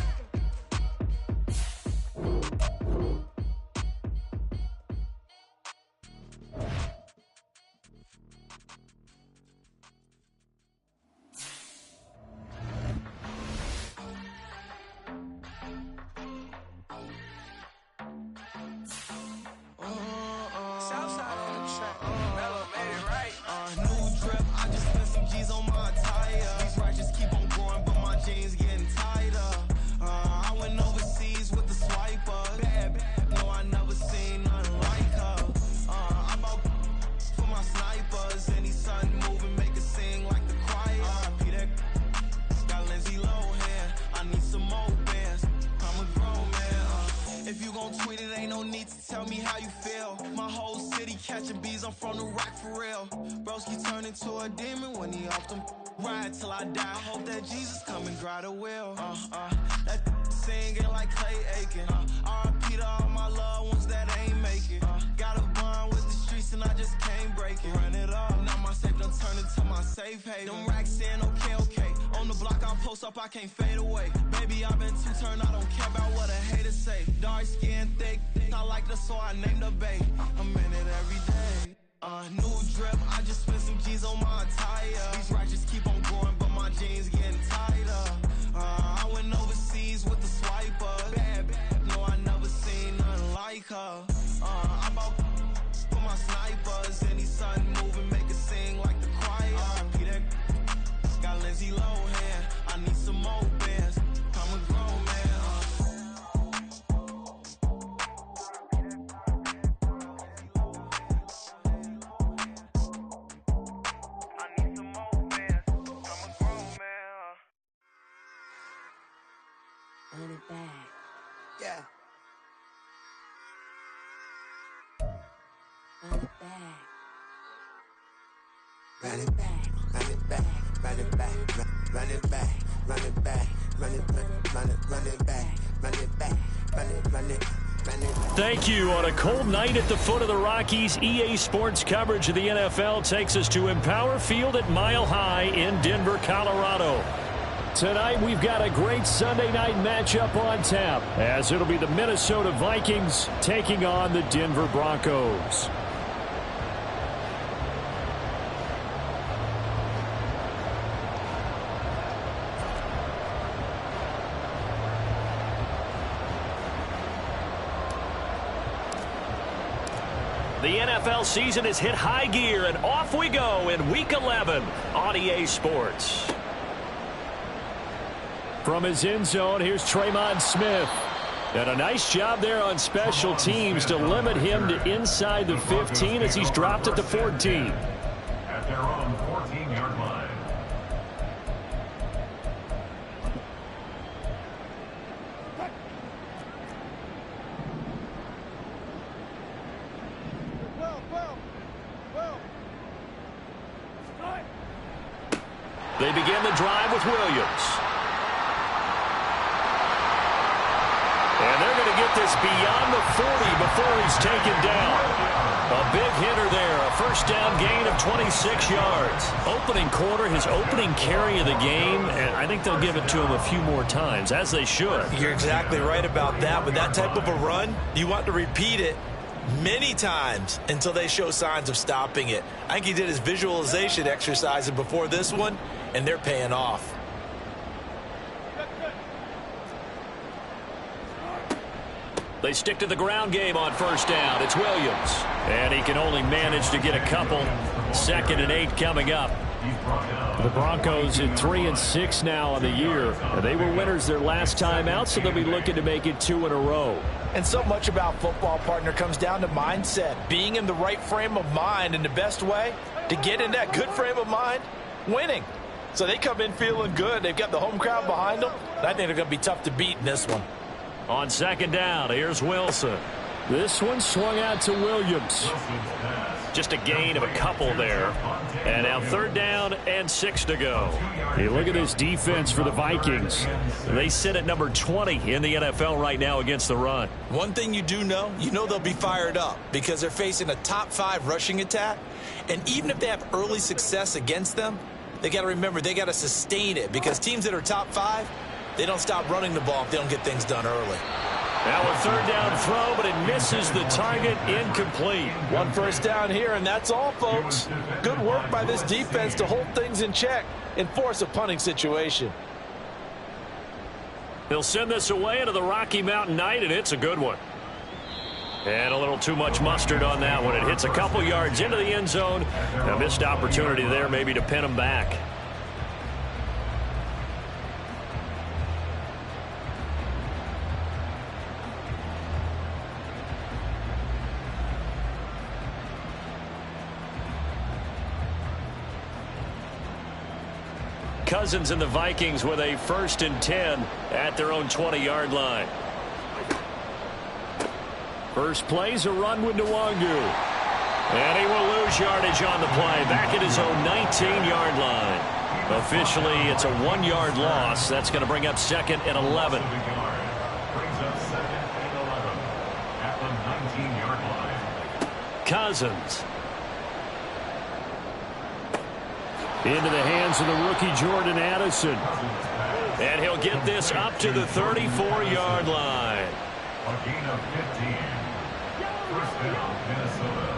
I can't fade away. Baby, I've been too turned, I don't care about what a hater say. Dark skin, thick, I like the so I named the bae. I'm in it every day. New drip, I just spent some G's on my attire. These righteous keep on going, but my jeans getting tighter. I went overseas with the swiper. Bad, no, I never seen nothing like her. I bought for my snipers. Any sun moving, make it sing like the choir. Peter got Lindsay Lohan. I need some more bands. I'm a grown man. I need some more bands. I'm a grown man. Run it back. Yeah. Run it back. Run it back. Run it back. Run it back. Run it back. Run it back, run it back, run it back, run it back, run it, run it, run it. Thank you. On a cold night at the foot of the Rockies, EA Sports coverage of the NFL takes us to Empower Field at Mile High in Denver, Colorado. Tonight, we've got a great Sunday night matchup on tap, as it'll be the Minnesota Vikings taking on the Denver Broncos. The NFL season has hit high gear, and off we go in Week 11 on EA Sports. From his end zone, here's Tremon Smith. And a nice job there on special teams to limit him to inside the 15 as he's dropped at the 14. At their own 14-yard line. They begin the drive with Williams. And they're going to get this beyond the 40 before he's taken down. A big hitter there, a first down gain of 26 yards. Opening quarter, his opening carry of the game, and I think they'll give it to him a few more times, as they should. You're exactly right about that. With that type of a run, you want to repeat it many times until they show signs of stopping it. I think he did his visualization exercises before this one, and they're paying off. They stick to the ground game on first down. It's Williams. And he can only manage to get a couple. 2nd and 8 coming up. The Broncos at 3-6 now on the year. They were winners their last time out, so they'll be looking to make it 2 in a row. And so much about football, partner, comes down to mindset. Being in the right frame of mind, and the best way to get in that good frame of mind, winning. So they come in feeling good. They've got the home crowd behind them. And I think they're going to be tough to beat in this one. On 2nd down, here's Wilson. This one swung out to Williams. Just a gain of a couple there. And now 3rd down and 6 to go. Hey, look at this defense for the Vikings. They sit at number 20 in the NFL right now against the run. One thing you do know, they'll be fired up because they're facing a top 5 rushing attack. And even if they have early success against them, they got to remember they got to sustain it, because teams that are top 5, they don't stop running the ball if they don't get things done early. Now a 3rd down throw, but it misses the target, incomplete. 1 first down here, and that's all, folks. Good work by this defense to hold things in check and force a punting situation. He'll send this away into the Rocky Mountain night, and it's a good one. And a little too much mustard on that one. It hits a couple yards into the end zone. A missed opportunity there maybe to pin him back. Cousins and the Vikings with a 1st and 10 at their own 20-yard line. First play's a run with Nwangu. And he will lose yardage on the play, back at his own 19-yard line. Officially, it's a 1-yard loss. That's going to bring up 2nd and 11. Brings up 2nd and 11 at the 19-yard line. Cousins. Into the hands of the rookie Jordan Addison. And he'll get this up to the 34-yard line. A gain of 15. First down, Minnesota.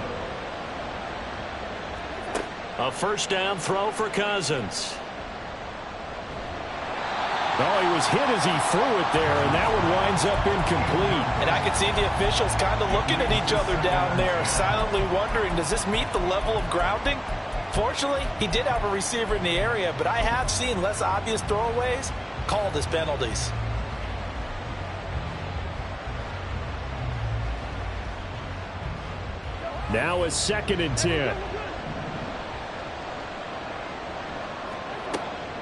A 1st down throw for Cousins. Oh, he was hit as he threw it there, and that one winds up incomplete. And I can see the officials kind of looking at each other down there, silently wondering, does this meet the level of grounding? Fortunately, he did have a receiver in the area, but I have seen less obvious throwaways called as penalties. Now a 2nd and 10.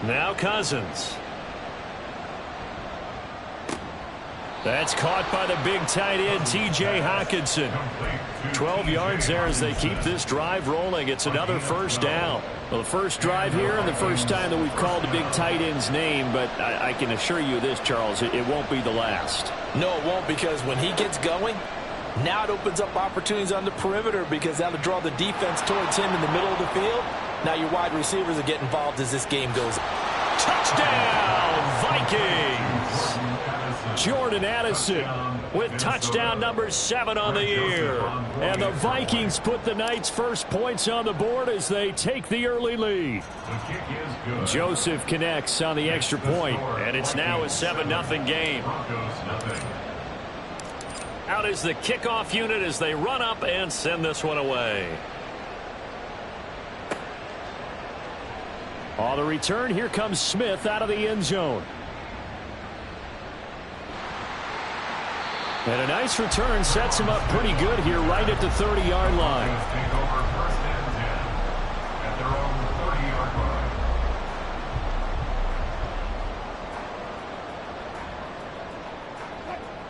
Now Cousins. That's caught by the big tight end, T.J. Hockenson. 12 yards there as they keep this drive rolling. It's another 1st down. Well, the first drive here and the first time that we've called the big tight end's name, but I can assure you this, Charles, it won't be the last. No, it won't, because when he gets going, now it opens up opportunities on the perimeter, because that'll draw the defense towards him in the middle of the field. Now your wide receivers will get involved as this game goes. Touchdown, Vikings! Jordan Addison with touchdown number 7 on the year. And the Vikings put the Knights' first points on the board as they take the early lead. The kick is good. Joseph connects on the extra point. And it's now a 7-0 game. Broncos nothing. Out is the kickoff unit as they run up and send this one away. On the return, here comes Smith out of the end zone. And a nice return sets him up pretty good here right at the 30-yard line. Take over 1st and 10 at their own 30-yard line.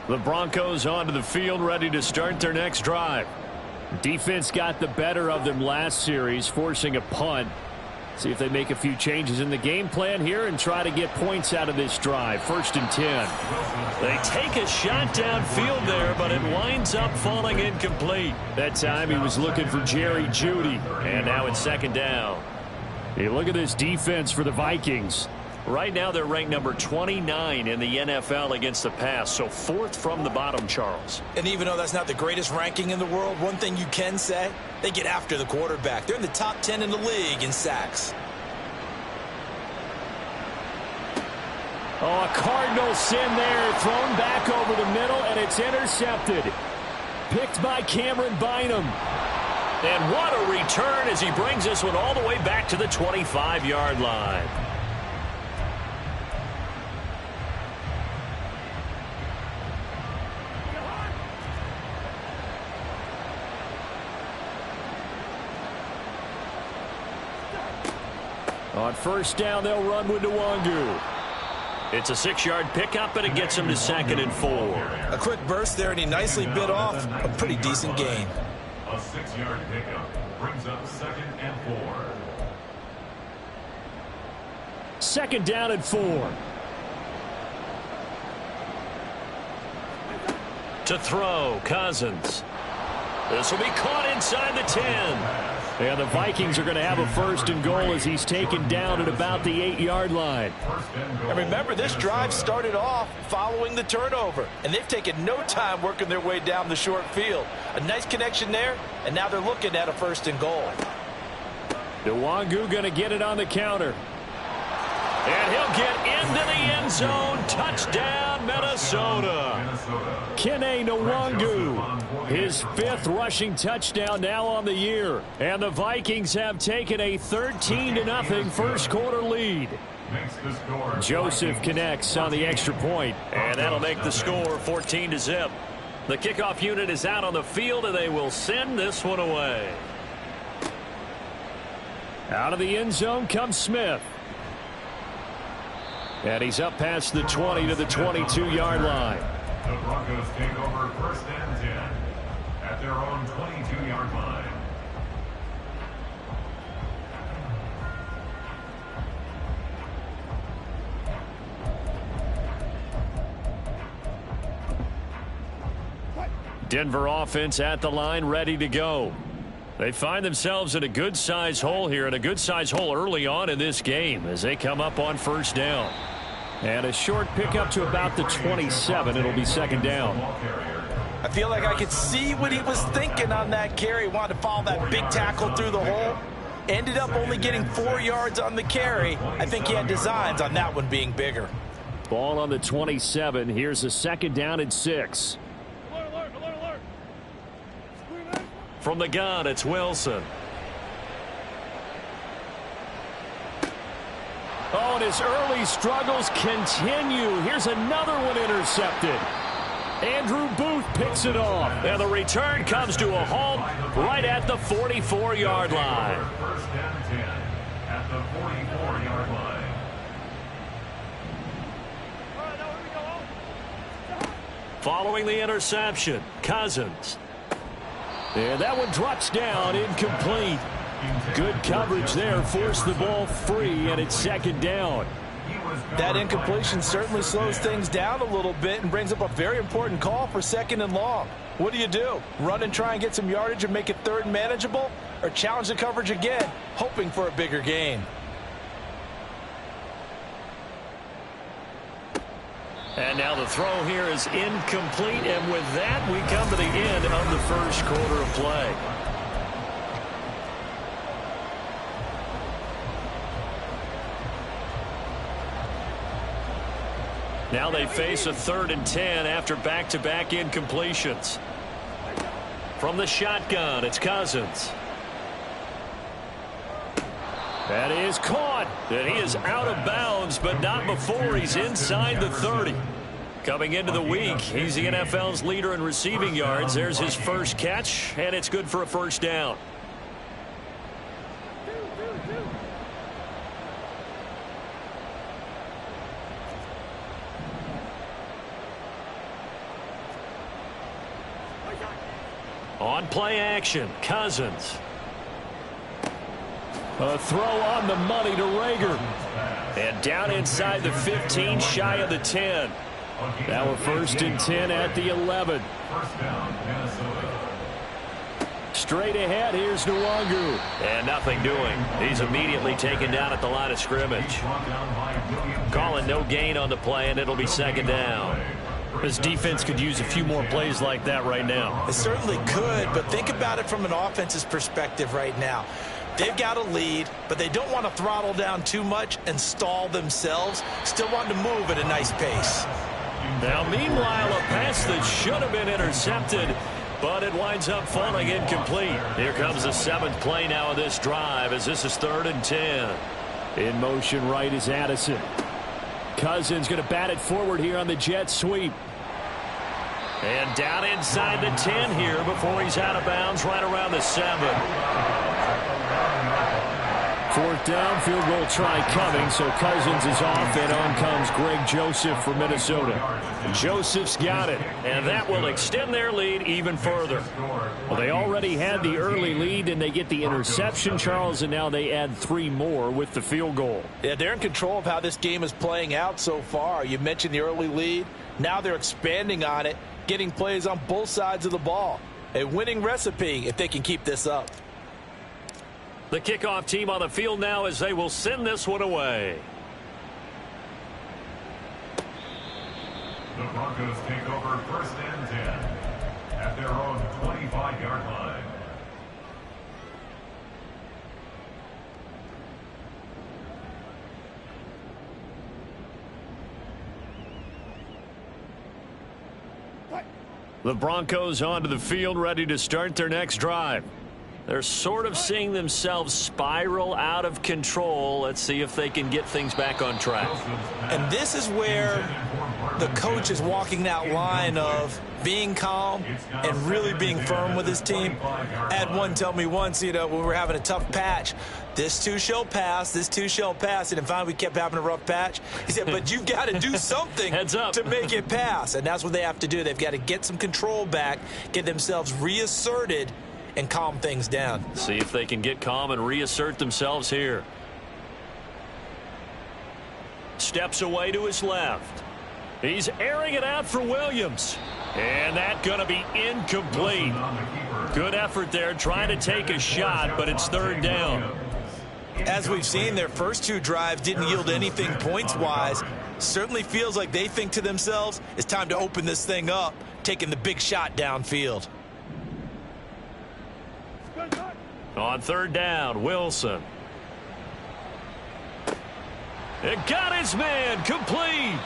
The Broncos onto the field, ready to start their next drive. Defense got the better of them last series, forcing a punt. See if they make a few changes in the game plan here and try to get points out of this drive. 1st and 10. They take a shot downfield there, but it winds up falling incomplete. That time he was looking for Jerry Jeudy. And now it's 2nd down. Hey, look at this defense for the Vikings. Right now they're ranked number 29 in the NFL against the pass, so 4th from the bottom, Charles. And even though that's not the greatest ranking in the world, one thing you can say, they get after the quarterback. They're in the top 10 in the league in sacks. Oh, a Cardinal sin there, thrown back over the middle, and it's intercepted. Picked by Cameron Bynum. And what a return as he brings this one all the way back to the 25-yard line. On 1st down, they'll run with Nwangu. It's a 6-yard pickup, and it gets him to 2nd and 4. A quick burst there, and he nicely bit off a pretty decent gain. A 6-yard pickup brings up 2nd and 4. 2nd down and 4. To throw, Cousins. This will be caught inside the 10. And the Vikings are going to have a 1st and goal as he's taken down at about the 8-yard line. And remember, this drive started off following the turnover, and they've taken no time working their way down the short field. A nice connection there, and now they're looking at a 1st and goal. Nwangu going to get it on the counter. And he'll get into the end zone. Touchdown, Minnesota. Kene Nwangu, his 5th rushing touchdown now on the year. And the Vikings have taken a 13-0 first quarter lead. Joseph connects on the extra point. And that'll make the score 14-0. The kickoff unit is out on the field, and they will send this one away. Out of the end zone comes Smith. And he's up past the 20 to the 22-yard line. The Broncos take over 1st and 10 at their own 22-yard line. Denver offense at the line, ready to go. They find themselves in a good-sized hole here, and a good-sized hole early on in this game as they come up on 1st down. And a short pickup to about the 27. It'll be 2nd down. I feel like I could see what he was thinking on that carry. Wanted to follow that big tackle through the hole. Ended up only getting 4 yards on the carry. I think he had designs on that one being bigger. Ball on the 27. Here's a 2nd down and 6. Alert. From the gun, it's Wilson. Oh, and his early struggles continue. Here's another one intercepted. Andrew Booth picks it off. And the return comes to a halt right at the 44-yard line. 1st and 10 at the 44-yard line. Following the interception, Cousins. And that one drops down, incomplete. Good coverage there, forced the ball free, and it's 2nd down. That incompletion certainly slows things down a little bit and brings up a very important call for 2nd and long. What do? Run and try and get some yardage and make it 3rd and manageable? Or challenge the coverage again, hoping for a bigger gain? And now the throw here is incomplete, and with that, we come to the end of the first quarter of play. Now they face a 3rd and 10 after back-to-back incompletions. From the shotgun, it's Cousins. That is caught. And he is out of bounds, but not before he's inside the 30. Coming into the week, he's the NFL's leader in receiving yards. There's his first catch, and it's good for a 1st down. On play action, Cousins. A throw on the money to Rager. And down inside the 15, shy of the 10. Now a 1st and 10 at the 11. First down, Minnesota. Straight ahead, here's Nwangu. And nothing doing. He's immediately taken down at the line of scrimmage. Calling no gain on the play, and it'll be 2nd down. This defense could use a few more plays like that right now. It certainly could, but think about it from an offense's perspective right now. They've got a lead, but they don't want to throttle down too much and stall themselves. Still want to move at a nice pace. Now, meanwhile, a pass that should have been intercepted, but it winds up falling incomplete. Here comes the 7th play now of this drive, as this is 3rd and 10. In motion right is Addison. Cousins going to bat it forward here on the jet sweep. And down inside the 10 here before he's out of bounds right around the 7. 4th down, field goal try coming, so Cousins is off, and on comes Greg Joseph from Minnesota. Joseph's got it, and that will extend their lead even further. Well, they already had the early lead, and they get the interception, Charles, and now they add 3 more with the field goal. Yeah, they're in control of how this game is playing out so far. You mentioned the early lead. Now they're expanding on it, getting plays on both sides of the ball. A winning recipe if they can keep this up. The kickoff team on the field now as they will send this one away. The Broncos take over 1st and 10 at their own 25-yard line. The Broncos onto the field, ready to start their next drive. They're sort of seeing themselves spiral out of control. Let's see if they can get things back on track. And this is where the coach is walking that line of being calm and really being firm with his team. I had one tell me once, when we were having a tough patch, this too shall pass, this too shall pass. And finally we kept having a rough patch. He said, but you've got to do something to make it pass. And that's what they have to do. They've got to get some control back, get themselves reasserted, and calm things down. See if they can get calm and reassert themselves here. Steps away to his left. He's airing it out for Williams. And that's going to be incomplete. Good effort there trying to take a shot, but it's 3rd down. As we've seen, their first 2 drives didn't yield anything points-wise. Certainly feels like they think to themselves, it's time to open this thing up, taking the big shot downfield. On 3rd down, Wilson. It got his man, complete.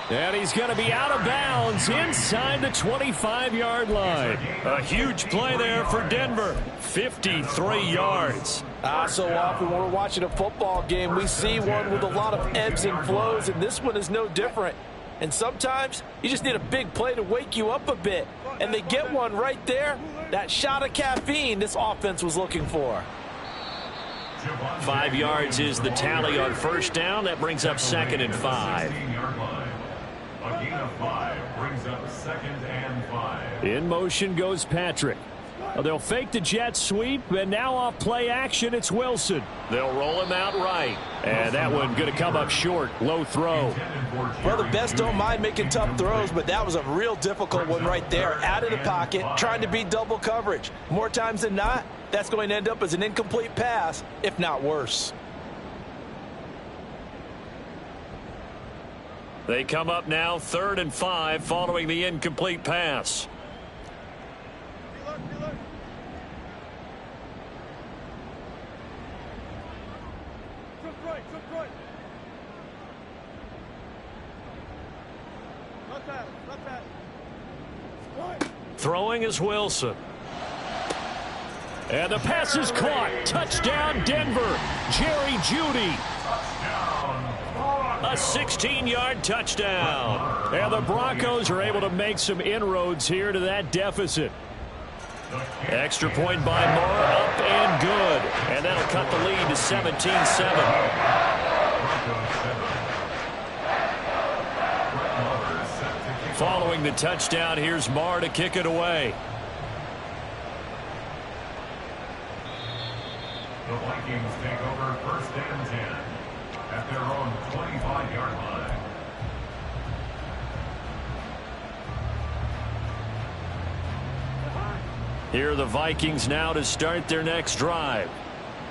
And he's going to be out of bounds inside the 25-yard line. A huge play there for Denver. 53 yards. So often when we're watching a football game, we see one with a lot of ebbs and flows, and this one is no different. And sometimes you just need a big play to wake you up a bit. And they get one right there. That shot of caffeine this offense was looking for. 5 yards is the tally on 1st down. That brings up 2nd and 5. A gain of 5 brings up 2nd and 5. In motion goes Patrick. They'll fake the jet sweep, and now off play action, it's Wilson. They'll roll him out right. And that one going to come up short. Low throw. Well, the best don't mind making tough throws, but that was a real difficult one right there. Out of the pocket, trying to beat double coverage. More times than not, that's going to end up as an incomplete pass, if not worse. They come up now 3rd and 5 following the incomplete pass. Throwing is Wilson. And the pass is caught. Touchdown, Denver. Jerry Jeudy. A 16-yard touchdown. And the Broncos are able to make some inroads here to that deficit. Extra point by Moore, up and good. And that'll cut the lead to 17-7. Following the touchdown, here's Marr to kick it away. The Vikings take over 1st and 10 at their own 25-yard line. Here are the Vikings now to start their next drive.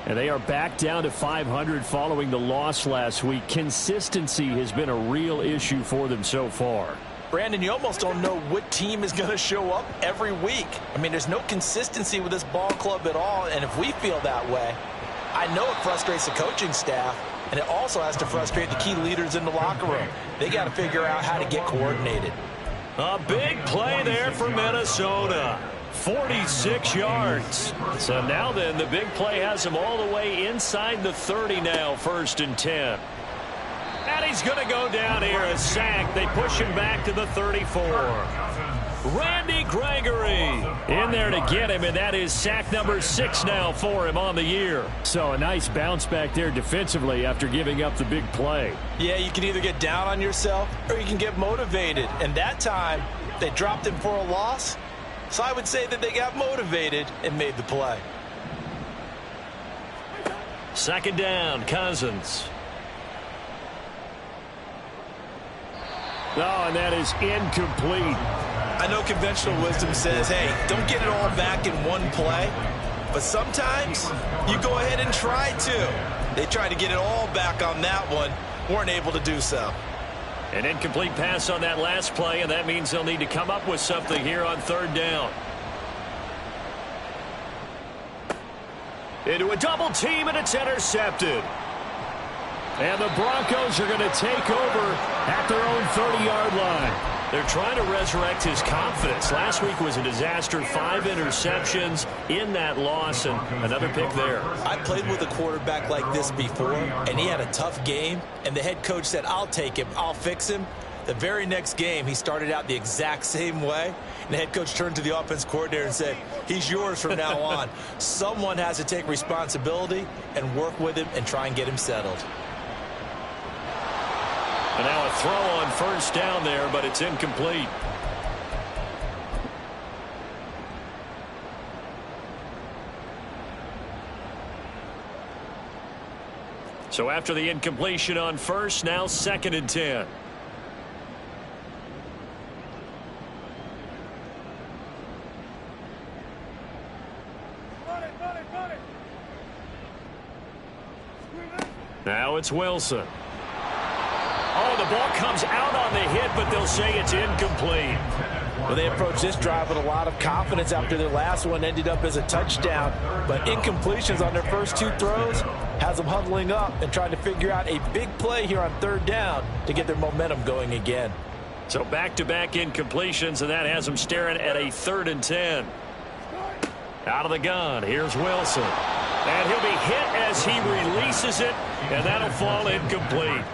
And they are back down to 500 following the loss last week. Consistency has been a real issue for them so far. Brandon, you almost don't know what team is going to show up every week. I mean, there's no consistency with this ball club at all, and if we feel that way, I know it frustrates the coaching staff, and it also has to frustrate the key leaders in the locker room. They got to figure out how to get coordinated. A big play there for Minnesota. 46 yards. So now then, the big play has him all the way inside the 30 now, 1st and 10. And he's going to go down here, a sack. They push him back to the 34. Randy Gregory in there to get him, and that is sack number 6 now for him on the year. So a nice bounce back there defensively after giving up the big play. Yeah, you can either get down on yourself or you can get motivated. And that time, they dropped him for a loss. So I would say that they got motivated and made the play. 2nd down, Cousins. Oh, and that is incomplete. I know conventional wisdom says, hey, don't get it all back in one play. But sometimes you go ahead and try to. They tried to get it all back on that one. Weren't able to do so. An incomplete pass on that last play, and that means they'll need to come up with something here on 3rd down. Into a double team, and it's intercepted. And the Broncos are going to take over at their own 30-yard line. They're trying to resurrect his confidence. Last week was a disaster. 5 interceptions in that loss, and another pick there. I played with a quarterback like this before, and he had a tough game, and the head coach said, I'll take him, I'll fix him. The very next game, he started out the exact same way, and the head coach turned to the offense coordinator and said, he's yours from now on. Someone has to take responsibility and work with him and try and get him settled. And now a throw on 1st down there, but it's incomplete. So after the incompletion on 1st, now 2nd and 10. Now it's Wilson. Oh, the ball comes out on the hit, but they'll say it's incomplete. Well, they approached this drive with a lot of confidence after their last one ended up as a touchdown. But incompletions on their first 2 throws has them huddling up and trying to figure out a big play here on 3rd down to get their momentum going again. So back-to-back incompletions, and that has them staring at a 3rd and 10. Out of the gun, here's Wilson. And he'll be hit as he releases it, and that'll fall incomplete.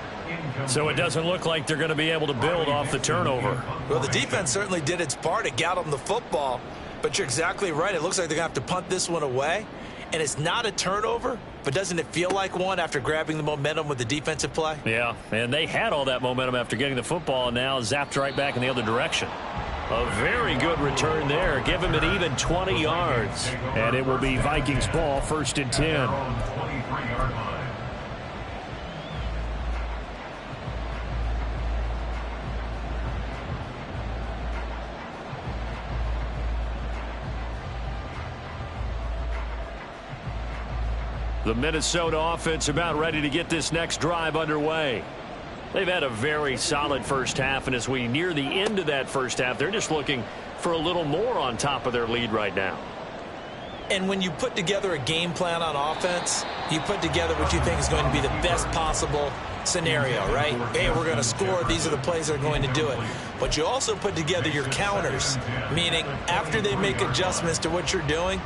So it doesn't look like they're going to be able to build off the turnover. Well, the defense certainly did its part to get them the football. But you're exactly right. It looks like they're going to have to punt this one away. And it's not a turnover, but doesn't it feel like one after grabbing the momentum with the defensive play? Yeah, and they had all that momentum after getting the football, and now zapped right back in the other direction. A very good return there. Give him an even 20 yards. And it will be Vikings ball, 1st and 10. The Minnesota offense about ready to get this next drive underway. They've had a very solid first half, and as we near the end of that first half, they're just looking for a little more on top of their lead right now. And when you put together a game plan on offense, you put together what you think is going to be the best possible scenario, right? Hey, we're going to score. These are the plays that are going to do it. But you also put together your counters, meaning after they make adjustments to what you're doing,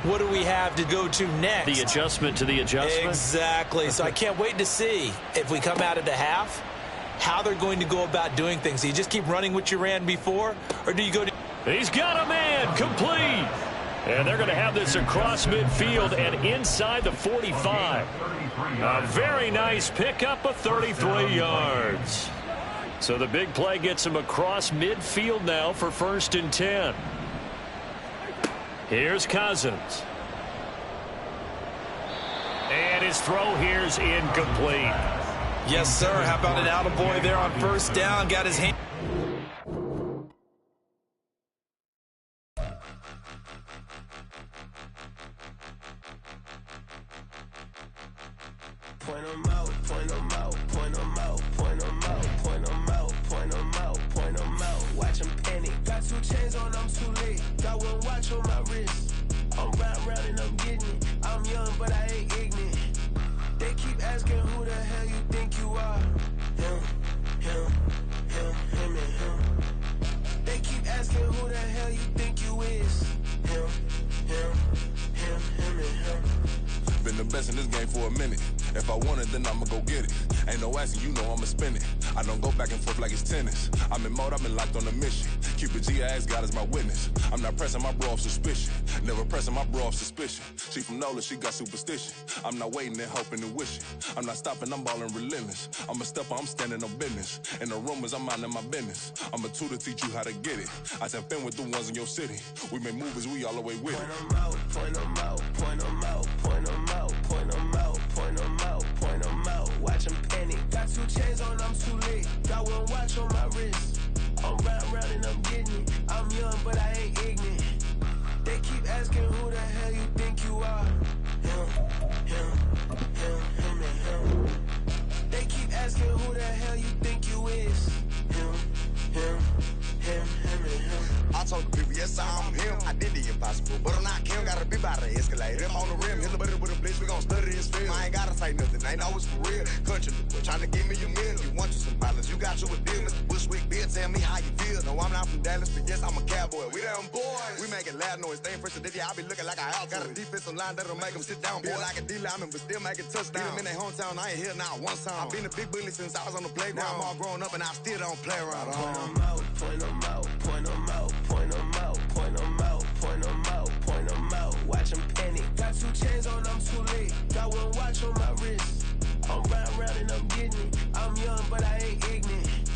what do we have to go to next? The adjustment to the adjustment? Exactly. So I can't wait to see if we come out of the half, how they're going to go about doing things. Do you just keep running what you ran before, or do you go to... He's got a man, complete. And they're going to have this across midfield and inside the 45. A very nice pickup of 33 yards. So the big play gets him across midfield now for 1st and 10. Here's Cousins. And his throw here's incomplete. Yes, sir. How about an attaboy there on first down? Got his hand. Point 'em out, point 'em out, point 'em out, point 'em out, point 'em out, point 'em out, point 'em out. Watch 'em panic. Got 2 chains on, I'm too late. Got 1 watch on my wrist. I'm round and I'm getting it. I'm young, but I ain't ignorant. They keep asking who the hell you think you are. Him, and him. They keep asking who the hell you think you is. Him, and him. Been the best in this game for a minute. If I want it, then I'ma go get it. Ain't no asking, you know I'ma spin it. I don't go back and forth like it's tennis. I'm in mode, I've been locked on a mission. Cupid G, I ask God as my witness. I'm not pressing my bro off suspicion. Never pressing my bro off suspicion. She from NOLA, she got superstition. I'm not waiting and hoping and wishing. I'm not stopping, I'm balling relentless. I'm a stepper, I'm standing on business. In the rumors, I'm minding my business. I'm a tutor, teach you how to get it. I tap in with the ones in your city. We make movies, we all the way with it. Point 'em out, point 'em out, point 'em out, point 'em out, point 'em out, point 'em out, point 'em out. Watch 'em panic. Got 2 chains on, I'm too late. Got 1 watch on my wrist. I'm round and I'm getting it. I'm young, but I ain't ignorant. They keep asking who the hell you think you are. Him, and him. They keep asking who the hell you think you is. Him, and him. I told the people, yes, I'm him. I did the impossible, but I'm not Kim. Gotta be by the escalator. Him on the rim, hit the butter with a blitz. We gon' study his film. I ain't gotta say nothing, ain't always for real. Country, trying to give me a meal. You want you some violence, you got you a deal. Mr. Bushwick, Bill, tell me how you feel. No, I'm not from Dallas, but yes, I'm a cowboy. We them boys. We making loud noise. Staying fresh today, I be looking like a house. Got a defensive line that'll make them sit down. Feel like a D-lineman, but still making touchdowns. Beat them in their hometown, I ain't here now one time. I've been a big bully since I was on the playground. Now I'm all grown up and I still don't play around. Point 'em out, point 'em out, point 'em out, point 'em out, point 'em out, point 'em out, point 'em out. Watch 'em panic. Got 2 chains on, I'm too late. Got 1 watch on my wrist. I'm round and I'm getting it. I'm young, but I ain't ignorant.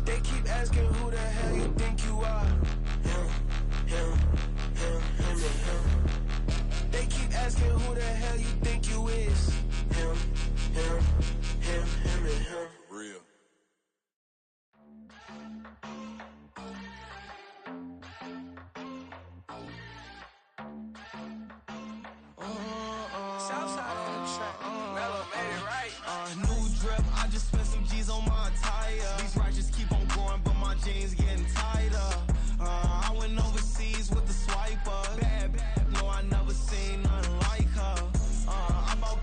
They keep asking who the hell you think you are. Him, and him. They keep asking who the hell you think you is. Him, and him. Real. New drip, I just spent some G's on my attire. These righteous keep on going, but my jeans getting tighter. I went overseas with the swiper. Bad, no, I never seen nothing like her. I bought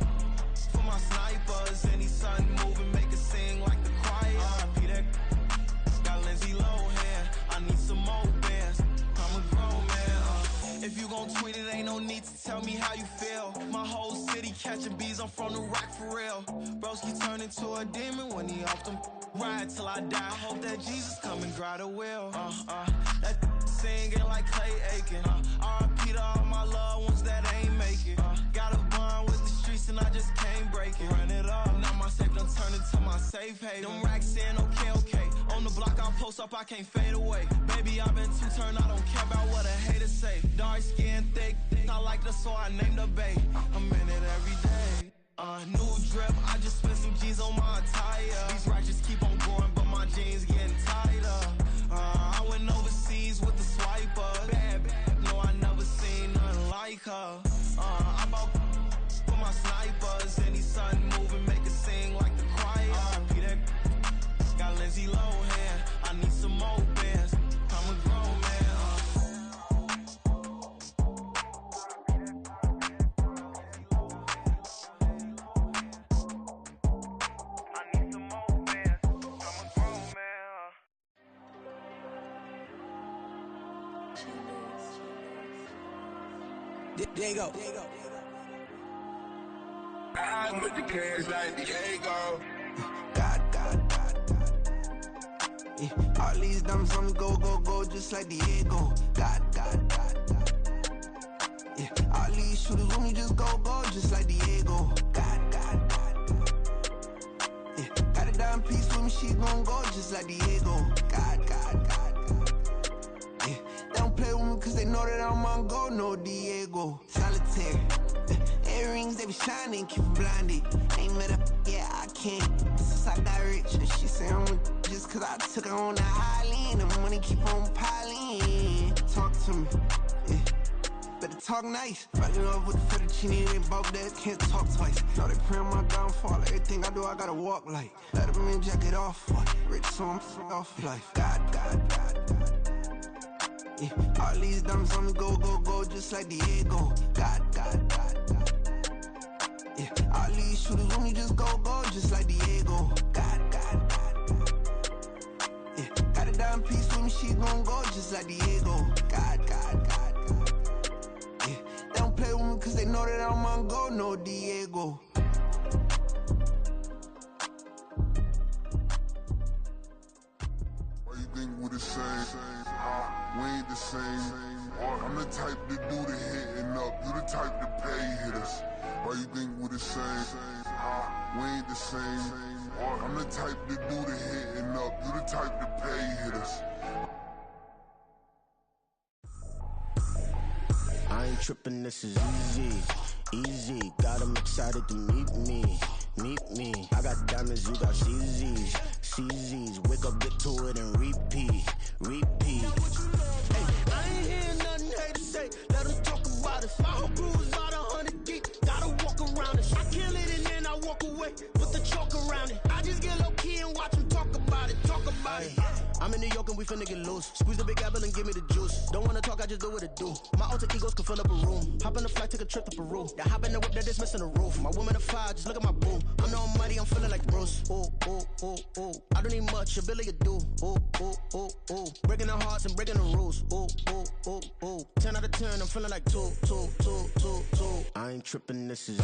for my snipers. Any son moving, make it sing like the choir. Peter got Lindsay Lohan. I need some more bands. I'm a grown man. If you gon' tweet it, ain't no need to tell me how you feel. My whole city catching bees, I'm from the rock for real. Broski turn into a demon when he off them. Ride till I die. I hope that Jesus come and dry the wheel. That singing like Clay Aiken. R.I.P. to all my loved ones that ain't make it. Got a bond with the streets and I just can't break it. Run it up, now my safe done turned into my safe haven. Them racks in, okay. On the block I post up, I can't fade away. Baby, I've been too turned, I don't care about what a hater say. Dark skin, thick, I like the so I named the bae. I'm in it every day. New drip, I just spent some G's on my attire. These righteous keep on going, but my jeans getting tighter. I went overseas with the swiper. Bad, no, I never seen nothing like her. I bought for my snipers. Any son moving, make it sing like the choir. Peter got Lindsay Lohan. I need some more bands. I'm a grown man. Diego. I with the cash like Diego. God. Yeah. All these diamonds on me go, just like Diego. God. Yeah. All these shooters with me just go, just like Diego. God. Yeah. Got a dime piece with me, she gon' go just like Diego. God. Yeah. They don't play with me cause they know that I'm on go, no Diego. Solitaire. Earrings they be shining, keep blinded. Ain't met up, yeah, I can't. Since I got rich, and she say I'm just cause I took her on the island. The money keep on piling. Talk to me, yeah. Better talk nice. Fucking up with the fettuccine, they both dead, can't talk twice. Know they pray on my downfall. Everything I do, I gotta walk like. Let them in, jacket off. Rich, so I'm off life. God. Yeah. All these diamonds on me go, just like Diego. God. Yeah. All these shooters on me just go, just like Diego. God. Yeah. Got a diamond piece with me, she gon' go just like Diego. God. Yeah. They don't play with me cause they know that I'm on go, no Diego. Why you think we the same? We ain't the same. I'm the type to do the hitting up. You the type to pay hitters. Why you think we the same? We ain't the same. I'm the type to do the hitting up. You the type to pay hitters. I ain't tripping, this is easy. Got them excited to meet me. I got diamonds, you got CZs. Wake up, get to it and repeat. Hey, I ain't hearing nothing haters say. Let them talk about us. My whole crew is about 100 deep. Gotta walk around us. I kill it and then I walk away. Put the chalk around it. I just get low key and watch them talk about it. I'm in New York and we finna get loose. Squeeze the big apple and give me the juice. Don't wanna talk, I just do what it do. My alter egos can fill up a room. Hop on the flight, take a trip to Peru. That hop in the whip that is missing the roof. My woman a fire, just look at my boo. I'm the almighty, I'm feeling like Bruce. Ooh. I don't need much, ability to do. Ooh. Breaking the hearts and breaking the rules. Ooh. 10 out of 10, I'm feeling like two. I ain't tripping, this is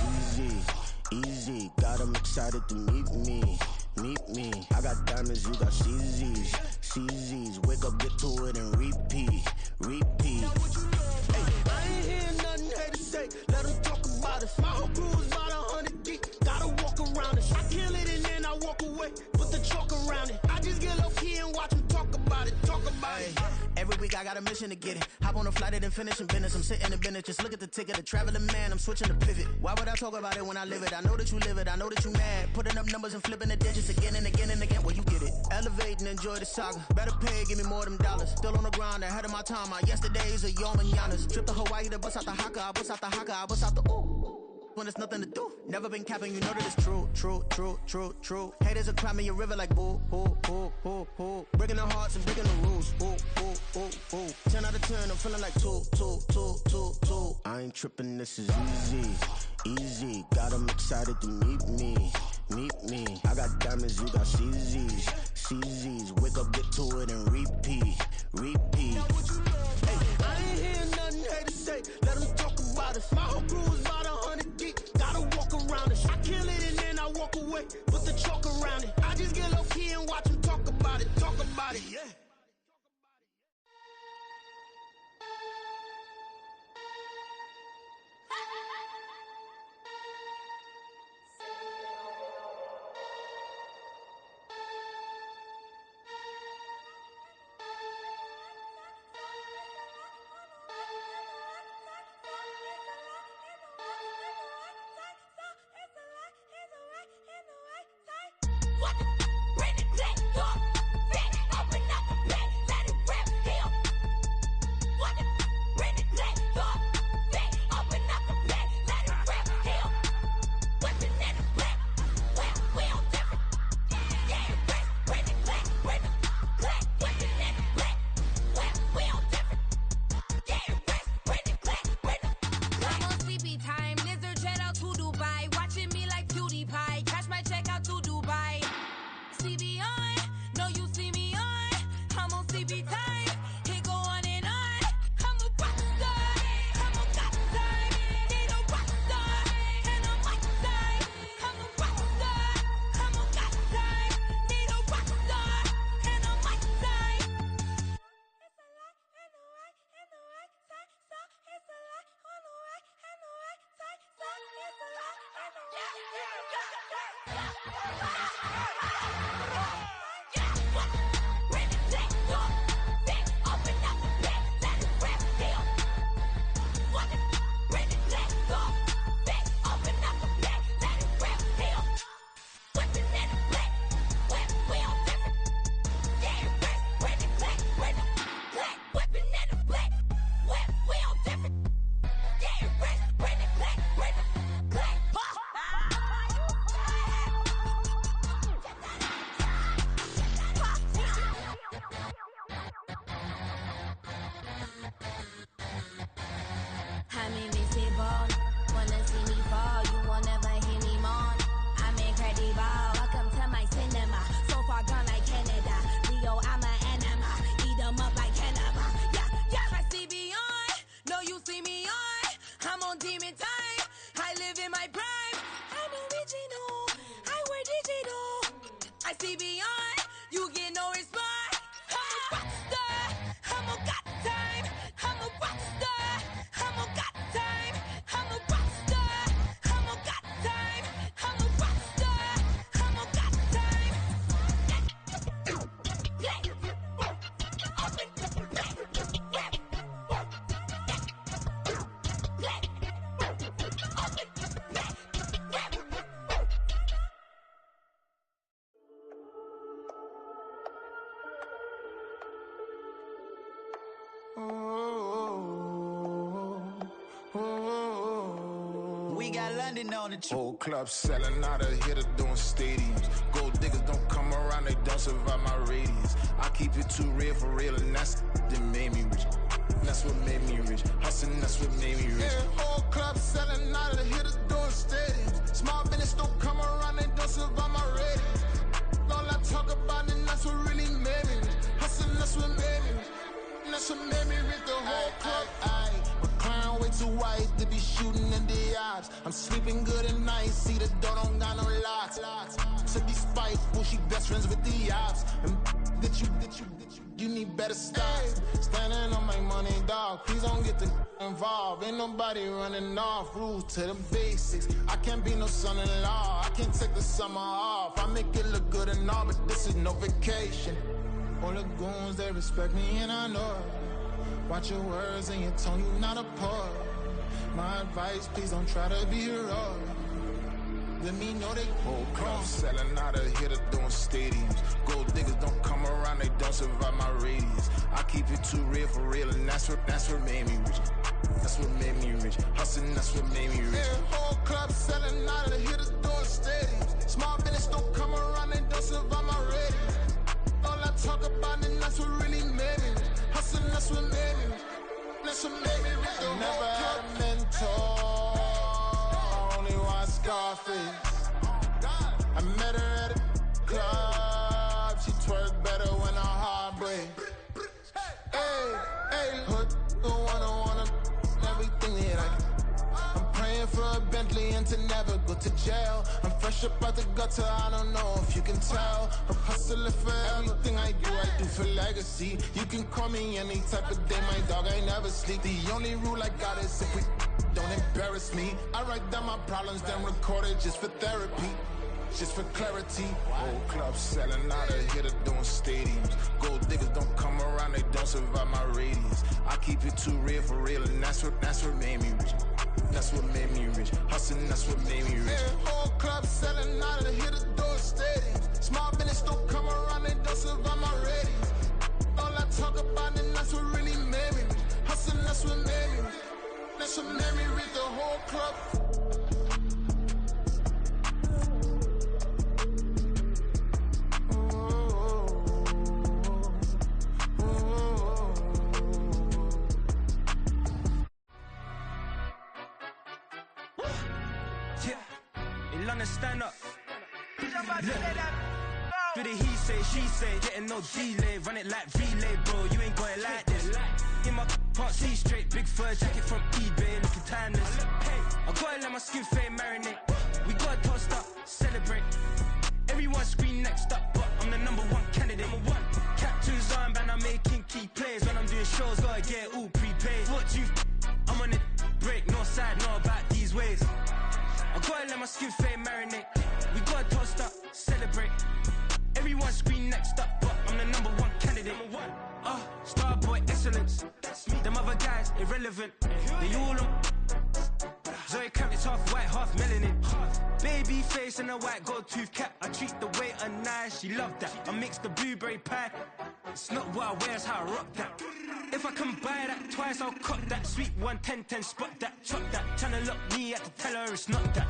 easy. Got them excited to meet me. I got diamonds, you got CZs. Wake up, get to it and repeat. Hey, I ain't hearing nothing haters say. Let them talk about us. My whole crew is about 100 deep. Gotta walk around us. I kill it and then I walk away. Put the chalk around it. I just get low key and watch them talk about it. Every week I got a mission to get it. Hop on a flight and finish in business. I'm sitting in business, just look at the ticket. A traveling man, I'm switching to pivot. Why would I talk about it when I live it? I know that you live it, I know that you mad. Putting up numbers and flipping the digits again and again. Well, you get it. Elevate and enjoy the saga. Better pay, give me more of them dollars. Still on the grind, ahead of my time. My yesterdays are your mananas. Trip to Hawaii to bust out the haka. I bust out the haka. I bust out the ooh. When there's nothing to do. Never been capping, you know that it's true. Haters are climbing your river like boo. Breaking the hearts and breaking the rules. Ooh. 10 out of 10, I'm feeling like two. I ain't tripping, this is easy. Got them excited to meet me. I got diamonds, you got CZs. Wake up, get to it and repeat. Hey, I ain't hearing nothing haters say. Let them talk about us. My whole crew is about 100 deep. Gotta walk around us. I kill it and then I walk away. Put the chalk around it. I just get low key and watch them talk about it. Yeah. live in my prime. I'm original, I wear digital. I see beyond, you get no response. I'm a rock star, I'm a got time. I'm a rock star, I'm a got time. I'm a rock star, I'm a got time. I'm a rock star, I'm a got time. We got London on the Whole club selling out of hitter doing stadiums. Gold diggers don't come around, they don't survive my radius. I keep it too real for real, and that's that made me rich. That's what made me rich. Hustling, that's what made me rich. Yeah, whole club selling out of hitters doing stadiums. Small business don't come around, they don't survive my radius. All I talk about, and that's what really made me rich. Hustling, that's what made me rich. And that's what made me rich. The whole club. My crown way too white to be shooting in the odds. I'm sleeping good at night, see the door don't got no locks. To be spiteful, she best friends with the ops. And you need better stop. Standing on my money, dog. Please don't get the involved. Ain't nobody running off. Rules to the basics. I can't be no son-in-law. I can't take the summer off. I make it look good and all, but this is no vacation. All the goons, they respect me and I know it. Watch your words and your tone, you not a poet. My advice, please don't try to be heroic. Let me know they whole club selling out of hitter doing stadiums. Gold diggers don't come around, they don't survive my radius. I keep it too real for real, and that's what made me rich. That's what made me rich. Hustling, that's what made me rich. Yeah, whole club selling out of hitters doing stadiums. Small business don't come around, they don't survive my radius. All I talk about, and that's what really made me rich. Hustling, that's what made me rich. That's what made me rich. I never had a mentor. Only one Scarface. I met her at a club. She twerk better when her heart breaks. Hey, hood, wanna everything that I can. I'm praying for a Bentley and to never go to jail. I'm fresh up out the gutter, I don't know if you can tell. I'm hustling for everything I do for legacy. You can call me any type of day, my dog, I never sleep. The only rule I got is if we don't embarrass me. I write down my problems, then record it just for therapy. Just for clarity. Whole club selling out of hitter doing stadiums. Gold diggers don't come around, they don't survive my radius. I keep it too real for real, and that's what made me rich. That's what made me rich. Hustling, that's what made me rich. Yeah, whole club selling out of hitter doing stadiums. Small business don't come around, they don't survive my radius. All I talk about, and that's what really made me rich. Hustling, that's what made me rich. That's what made me rich. The whole club. Stand up. Look. Do the he say, she say, getting no delay, run it like relay, bro. You ain't going like this. In my can't see straight, big fur jacket from eBay, looking timeless. I gotta let my skin fade marinate. We gotta toast up, celebrate. Everyone scream next up, but I'm the number one candidate. Captain's armband, I'm making key plays. When I'm doing shows, gotta get it all prepaid. What you? I'm on it, break, no side, no about these ways. I gotta let my skin fade marinate. We gotta toast up, celebrate. Everyone scream next up, but I'm the number one candidate. Starboy excellence. Them other guys irrelevant. They all on. Zoe Camp is half white, half melanin. Baby face and a white gold tooth cap. I treat the waiter nice, she love that. I mix the blueberry pie. It's not what I wear, it's how I rock that. If I can buy that twice, I'll cop that. Sweet 110, spot that, chop that. Tryna lock me at the tell her it's not that.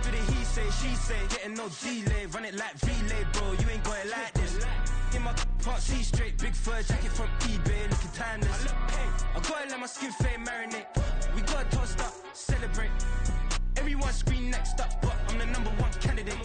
Do the he say, she say, getting no delay, run it like relay, bro. You ain't going like this. In my can't see straight, big fur jacket from eBay, looking timeless. I gotta let my skin fade marinate. We gotta toast up, celebrate. Everyone scream next up, but I'm the number one candidate.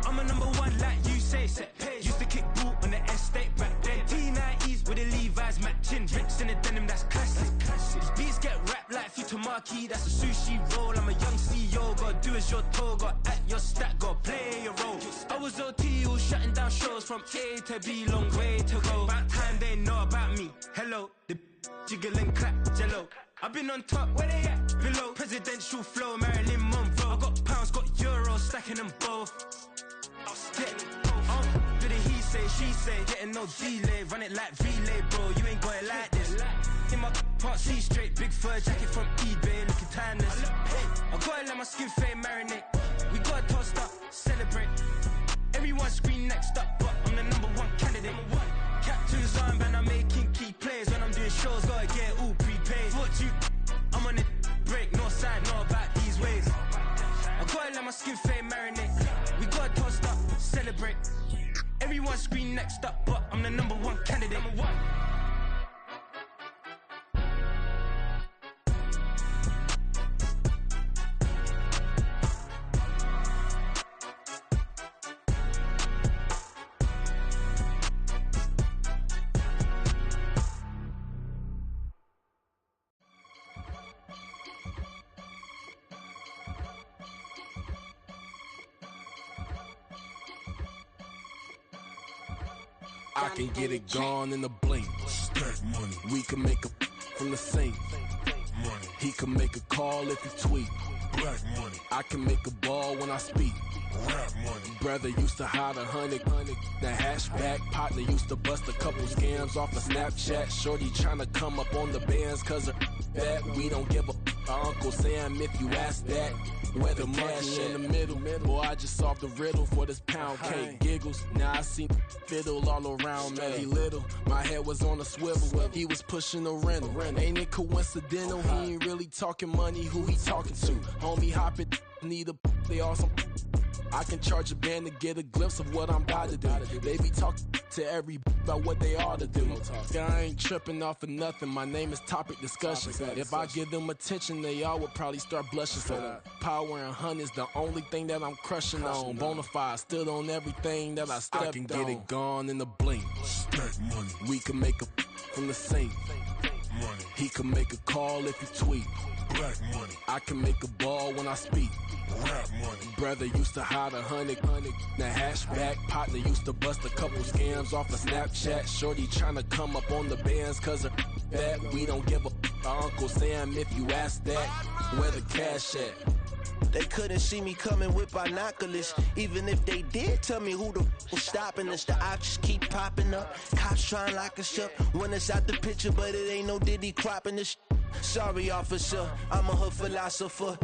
I'm a number one like you say, set page. Used to kick boot on the estate back then. T90s with the Levi's matching. Rips in the denim, that's classic. These beats get wrapped like Futamaki. key, that's a sushi roll. I'm a young CEO, gotta do as you're told, gotta act your stat, gotta play your role. I was OT, all shutting down shows from A to B, long way to go. About time they know about me. Hello, the jiggle and clap, jello. I've been on top, where they at? Below, presidential flow, Marilyn Monroe. I got pounds, got euros, stacking them both. Do the he say, she say, getting no delay, run it like relay, bro. You ain't got it like this. In my part C straight, big fur jacket from eBay, looking timeless. I gotta let my skin fade marinate. We gotta toast up, celebrate. Everyone scream next up, but I'm the #1 candidate. Captain's armband, I'm making key plays. When I'm doing shows, gotta get it all prepaid. What you, I'm on it, break, no sign, know about these ways. I gotta let my skin fade marinate. We gotta toast up, celebrate. Everyone scream next up, but I'm the #1 candidate. I can get it gone in a blink. Stack money. We can make a from the sink. Money. He can make a call if he tweet. Black money. I can make a ball when I speak. Rap money. Brother used to hide 100. The hashback partner used to bust a couple scams off of Snapchat. Shorty tryna come up on the bands cause of that. We don't give a Uncle Sam if you ask that. Where the cash in the middle. Boy, I just solved the riddle for this pound cake. Giggles, now I see fiddle all around me. Little, my head was on a swivel. He was pushing a rental. Ain't it coincidental? He ain't really talking money. Who he talking to? Homie hopping, need a they awesome. I can charge a band to get a glimpse of what I'm about to do. They be talking to every about what they ought to do. I ain't tripping off of nothing. My name is Topic Discussion. If I give them attention, they all would probably start blushing. So power and hunt is the only thing that I'm crushing on. Bonafide stood on everything that I stepped on. I can get it gone in a blink. Stack money. We can make a from the sink. Money. He can make a call if he tweet. Black money. I can make a ball when I speak. Rap money. Brother used to hide 100. The hashback partner used to bust a couple scams off of Snapchat. Shorty tryna come up on the bands cause of that. We don't give a Uncle Sam if you ask that. Where the cash at? They couldn't see me coming with binoculars. Even if they did, tell me who the was stopping us. The options keep popping up. Cops trying to lock us up. When it's out the picture, but it ain't no Diddy cropping this. Sorry, officer, I'm a hood philosopher.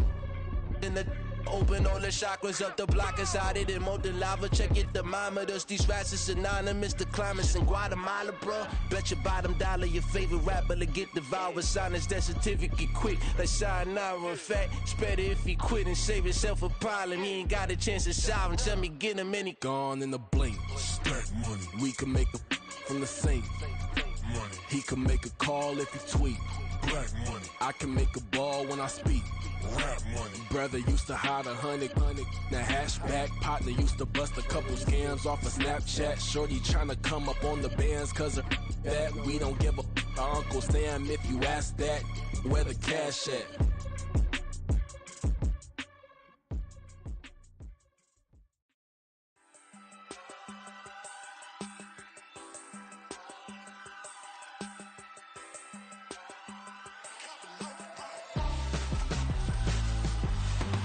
In the open all the chakras up the block inside it and molten lava. Check your thermometers. These rats is synonymous to climates in Guatemala, bro. Bet your bottom dollar your favorite rapper to get devoured. Sign his death certificate quick. Like sayonara. In fact, it's better if he quit and save himself a problem. He ain't got a chance to solve him. Tell me get him any gone in a blink. Stack money. We can make a from the sink. Money. He can make a call if he tweet. Black money. I can make a ball when I speak. Rap money. Brother used to hide 100. The hashback partner used to bust a couple scams off of Snapchat. Shorty tryna come up on the bands cause of that. We don't give a Uncle Sam if you ask that. Where the cash at?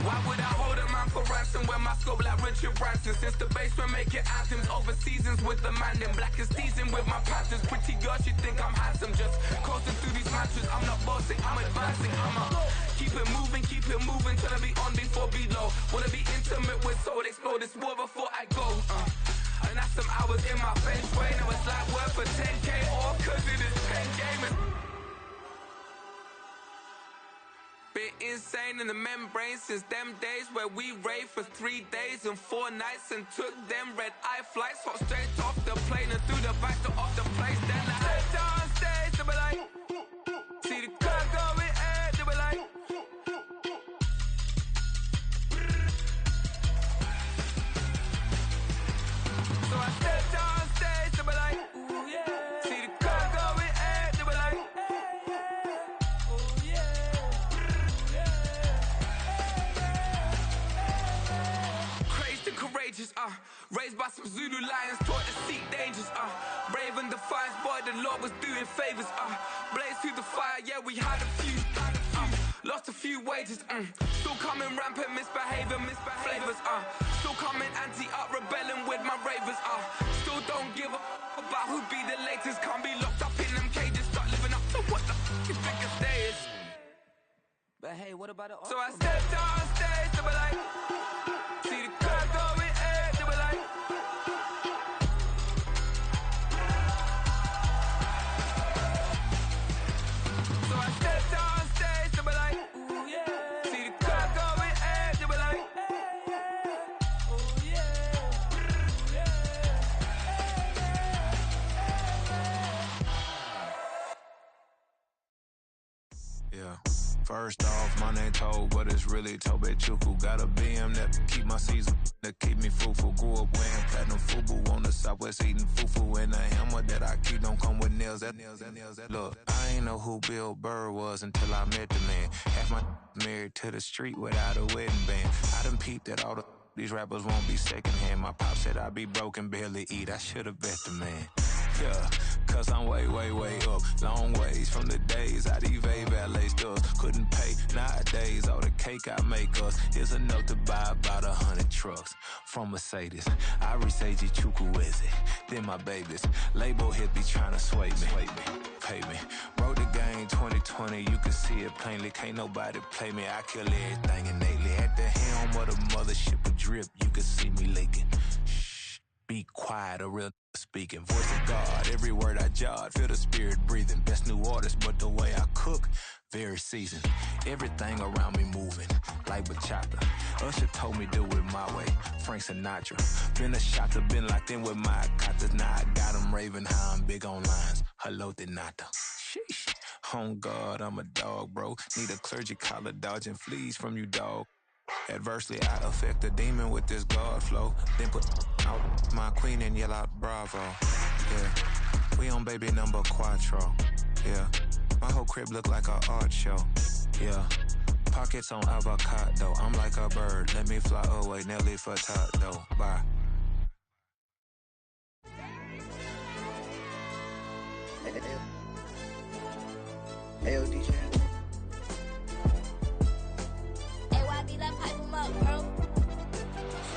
Why would I hold a man for ransom when my scope like Richard Branson? Since the basement making anthems over seasons with the man in black is teasing with my patterns. Pretty girl, she think I'm handsome. Just coasting through these matches. I'm not bossing, I'm advancing. I'ma keep it moving, tryna be on before below. Wanna be intimate with soul, explore this war before I go. And that's some hours in my feng shui. Now it's like work for 10K or cause it is pen gaming. Bit insane in the membrane since them days where we raved for 3 days and 4 nights and took them red eye flights. Hot straight off the plane and through the back door of the place. Then I stepped on stage, they were like, see the crowd going air, they were like, so I stepped on stage, they were like, ooh yeah, see the crowd going air, they were like, oh yeah. Raised by some Zulu lions, taught to seek dangers, brave and defiance, boy, the Lord was doing favors, blaze through the fire, yeah, we had a few, lost a few wages, still coming rampant, misbehaving, flavors, still coming anti-up, rebelling with my ravers, still don't give a about who be the latest, can't be locked up in them cages, start living up to what the is biggest day is. But hey, what about it? So I stepped on stage, they were like, see the crowd going air, they were like, so I stepped on stage, they were like, ooh yeah, see the crowd going air, they were like, oh Yeah. First off, my name Toad, but it's really Tobe Chuku. Got a BM that keep my season, that keep me fruitful. Grew up wearing platinum FUBU on the Southwest eating fufu. And the hammer that I keep don't come with nails. Look, I ain't know who Bill Burr was until I met the man. Half my married to the street without a wedding band. I done peeped that all these rappers won't be secondhand. My pop said I'd be broke and barely eat. I should've bet the man. Yeah, cause I'm way, way, way up. Long ways from the days I eBay valet stores. Couldn't pay nowadays. All the cake I make us is enough to buy about 100 trucks. From Mercedes, I resage Chukwueze. Then my babies, label hit be trying to sway me. Pay me. Wrote the game 2020, you can see it plainly. Can't nobody play me. I kill everything innately. At the helm of the mothership of drip, you can see me leaking. Shh, be quiet, a real speaking. Voice of God, every word I jot, feel the spirit breathing. Best new artist, but the way I cook, very seasoned. Everything around me moving, like bachata. Usher told me do it my way, Frank Sinatra. Been a shotter, been locked in with my katas. Now I got them raving how I'm big on lines. Hello, Denata. Sheesh. On God, I'm a dog, bro. Need a clergy collar, dodging fleas from you, dog. Adversely, I affect the demon with this God flow. Then put out my queen and yell out bravo. Yeah, we on baby number quattro. Yeah, my whole crib look like a art show. Yeah, pockets on avocado. I'm like a bird, let me fly away. Nelly Furtado. Bye. Hey, DJ.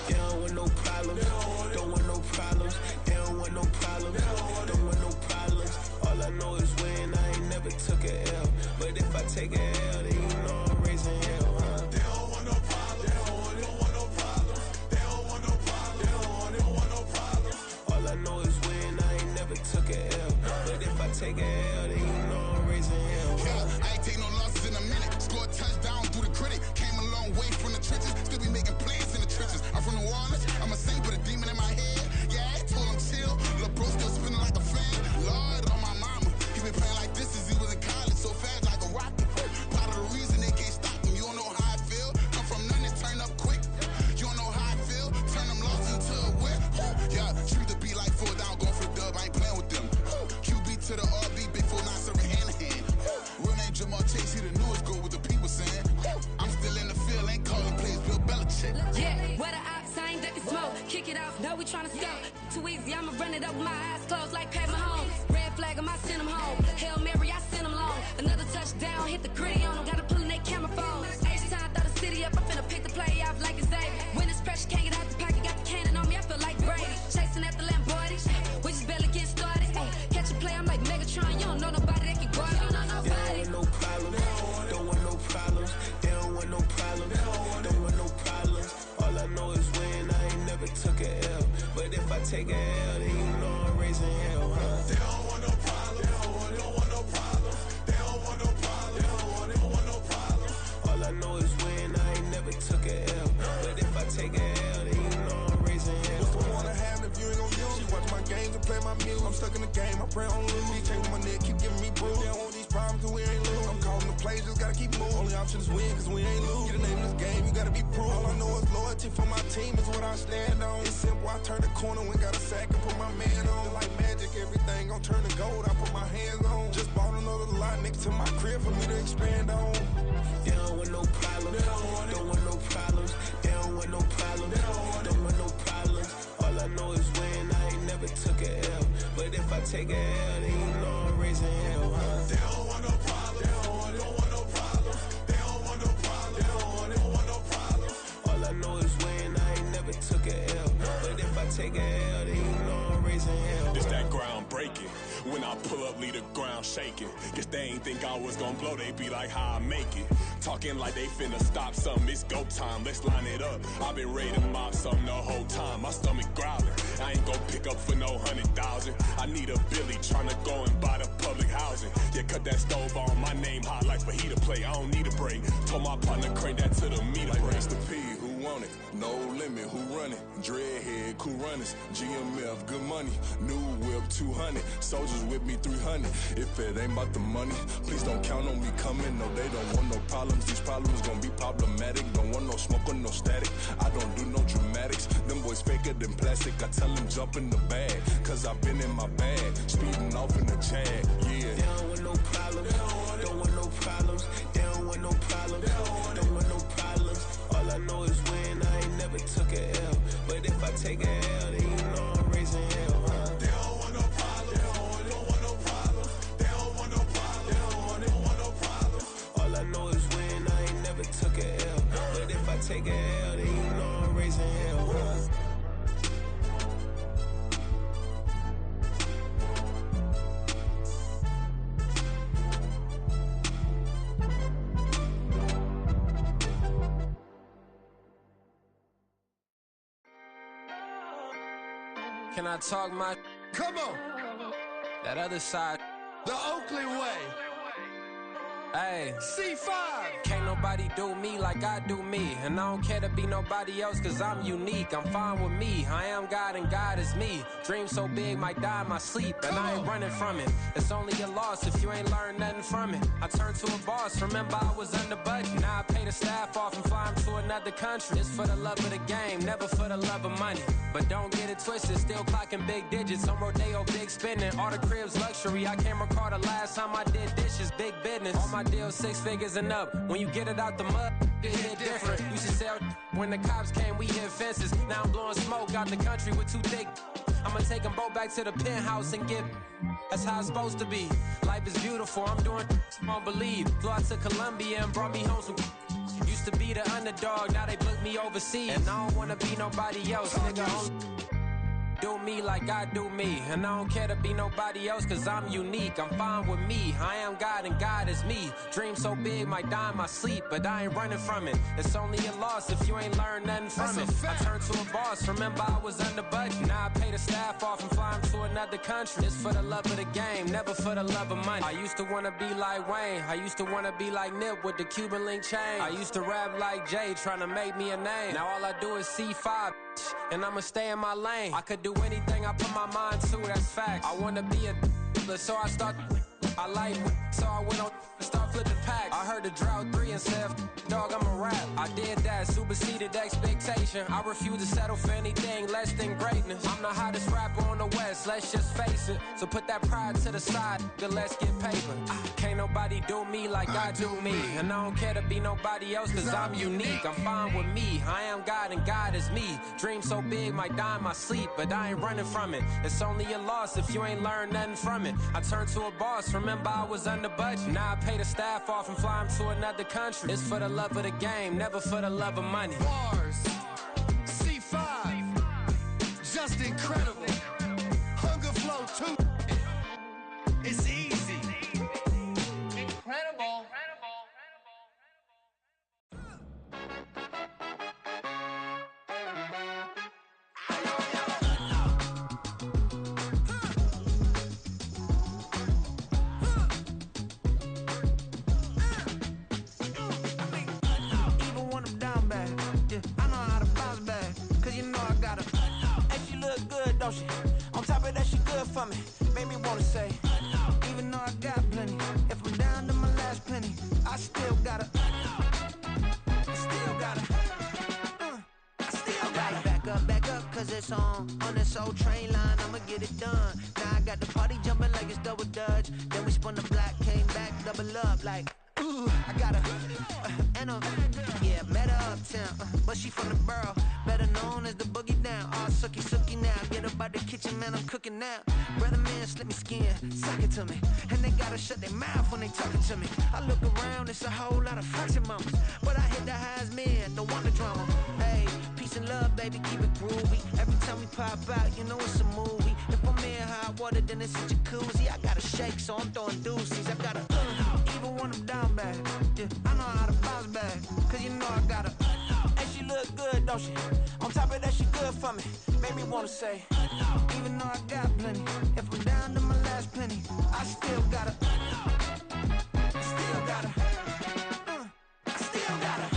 They don't want no problems, don't want no problems. They don't want no problems, don't want no problems. All I know is when I ain't never took a L. But if I take a L, then you know I'm raising hell, huh? They don't want no problems, they don't want no problems. They don't want no problems, they don't want no problems. All I know is when I ain't never took a L. But if I take a L, then you know I'm raising hell, huh? Yeah, I ain't take no losses in a minute. Scored touchdown through the critic. Came a long way from the trenches. Still be making plays in the trenches. I'm from New Orleans. I'm a saint with a demon in my head. Yeah, I told him chill. Lil' bro still spinning like a fan. Lord on my mama. He been playing like this since he was in college. So fast like a rocket. Part of the reason they can't stop him. You don't know how I feel. Come from nothing, turn up quick. You don't know how I feel. Turn them losses into a whip. Yeah, treat the beat like 4 down. Going for the dub. I ain't playing with them. QB to the RB. Big 4 not serving hand to hand. Real name Jamal Chase. He the newest goal with the people saying. I'm still in the field. Ain't calling plays. Bill Belichick. Yeah, where the ops, I ain't ducking smoke. Kick it off, no, we tryna scout. Too easy, I'ma run it up with my eyes closed like Pat Mahomes. Red flag, I might send him home. Hail Mary, I send him long. Another touchdown, hit the gritty on him. Gotta pull in their camera phones. H-time, throw the city up. I'm finna pick the play off like it's David. When it's pressure, can't get out the pocket. Got the cannon on me, I feel like Brady. Chasing after Lamborghini. We just barely get started. Catch a play, I'm like Megatron. You don't know nobody that can guard it. You know nobody. They don't want no problems, don't want no problems. They don't want no problems, don't want no problems. All I know is when I ain't never took a L. But if I take a L, then you know I'm raising hell, huh? They don't want no problems, they don't want no problems. They don't want no problems, they don't want no problems. All I know is when I ain't never took a L. But if I take a L, then you know I'm raising hell. What's the point of having if you ain't gon' use? She watch my games and play my music. I'm stuck in the game, I pray on lose. He changing my neck, keep giving me bruise. They don't want these problems cause we ain't lose. I'm calling the plays, just gotta keep moving. Only option is win cause we ain't lose. Get a name in this game, you gotta be proof. All I know is loyalty for my team is what I stand on. It's simple, I turn the corner when got a sack and put my man on. Like magic, everything gon' turn to gold, I put my hands on. Just bought another lot next to my crib for me to expand on. They don't want no problems, don't want no problems. They don't want no problems, don't want no problems. take a L, then you know I'm raising hell, huh? They don't want no problems. They don't want no problems. They don't want no problems. They don't want no problems. All I know is win, I ain't never took a L. But if I take a L, then you know I'm raising hell. This that ground breaking. When I pull up, leave the ground shaking. Guess they ain't think I was gonna blow, they be like, how I make it. Talking like they finna stop something, it's go time, let's line it up. I've been ready to mob something the whole time, my stomach growling. I ain't gon' pick up for no 100,000. I need a Billy tryna go and buy the public housing. Yeah, cut that stove on, my name hot like fajita plate. I don't need a break. Told my partner crank that to the meter break. Mr. P, who want it? No limit, who run it? Dreadhead, cool runners, GMF, good money. New whip, 200. Soldiers with me, 300. If it ain't about the money, please don't count on me coming. No, they don't want no problems. These problems gon' be problematic. Don't want no smoke or no static. I don't do no dramatics. Them boys faker than plastic. I tell them jump in the bag, cause I've been in my bag. Speeding off in the Jag, yeah. They don't want no problems. Don't want no problems. They don't want no problems. Don't want no problems. All I know is win, I ain't never took a L. But if I take a L, then you know I'm raising hell, huh? They don't want no problems. They don't want no problems. They don't want no problems. They don't want no problems. All I know is win, I ain't never took a L. But if I take a L, then you know I'm raising hell, huh? Can I talk my? Come on. That other side. The Oakley way. Hey. C5. Can't nobody do me like I do me. And I don't care to be nobody else cause I'm unique. I'm fine with me. I am God and God is me. Dream so big might die in my sleep. And I ain't running from it. It's only a loss if you ain't learned nothing from it. I turned to a boss. Remember I was under budget. Now I pay the staff off and fly them to another country. It's for the love of the game, never for the love of money. But don't get it twisted. Still clocking big digits. On Rodeo, big spending. All the cribs luxury. I can't recall the last time I did dishes. Big business. All my deals 6 figures and up. When you get it out the mud, it hit different. Used to sell when the cops came, we hit fences. Now I'm blowing smoke out the country with too thick. I'ma take them both back to the penthouse and get. That's how it's supposed to be. Life is beautiful. I'm doing won't believe. Flew out to Colombia and brought me home some. Used to be the underdog, now they book me overseas. And I don't wanna be nobody else, nigga. Do me like I do me. And I don't care to be nobody else cause I'm unique. I'm fine with me. I am God and God is me. Dream so big might die in my sleep. But I ain't running from it. It's only a loss if you ain't learned nothing from it. I turned to a boss. Remember I was under budget. Now I pay the staff off and fly them to another country. It's for the love of the game, never for the love of money. I used to wanna be like Wayne. I used to wanna be like Nip with the Cuban link chain. I used to rap like Jay trying to make me a name. Now all I do is C5 and I'ma stay in my lane. I could do anything I put my mind to, that's fact. I wanna be a so I start. I like so I went on and start flipping packs. I heard the drought 3 and said, dog, I'm a rap. I did that, superseded expectation. I refuse to settle for anything less than greatness. I'm the hottest rapper on the West, let's just face it. So put that pride to the side, then let's get paper. Can't nobody do me like I do me. And I don't care to be nobody else cause I'm unique. I'm fine with me, I am God and God is me. Dream so big might die in my sleep, but I ain't running from it. It's only a loss if you ain't learned nothing from it. I turned to a boss, remember I was under budget. Now I pay the staff off and fly them to another country. It's for the love of the game, never for the love of money. Bars. C5. Just incredible. Hunger Flow 2. It's easy. Incredible. Don't she? On top of that, she good for me. Made me wanna say, even though I got plenty, if I'm down to my last penny, I still gotta, back up, cause it's on this old train line, I'ma get it done. Now I got the party jumping like it's double dutch. Then we spun the block, came back, double up like, ooh, I got a, and a, yeah, met her uptown, but she from the borough, better known as the boogie down. All sucky now, get up out the kitchen, man, I'm cooking now. Brother man flesh, let me skin, suck it to me. And they gotta shut their mouth when they talking to me. I look around, it's a whole lot of flexing mamas, but I hit the highest men, don't want the drama. Hey, peace and love, baby, keep it groovy. Every time we pop out, you know it's a movie. If I'm in hot water, then it's a jacuzzi. I gotta shake, so I'm throwing deuces. I gotta even when I'm down bad. Yeah, I know how to bounce back, cause you know I gotta. And she look good, don't she? On top of that, she good for me. Made me wanna say, even though I got plenty, if I'm down to my last penny, I still gotta. Still gotta. I still gotta.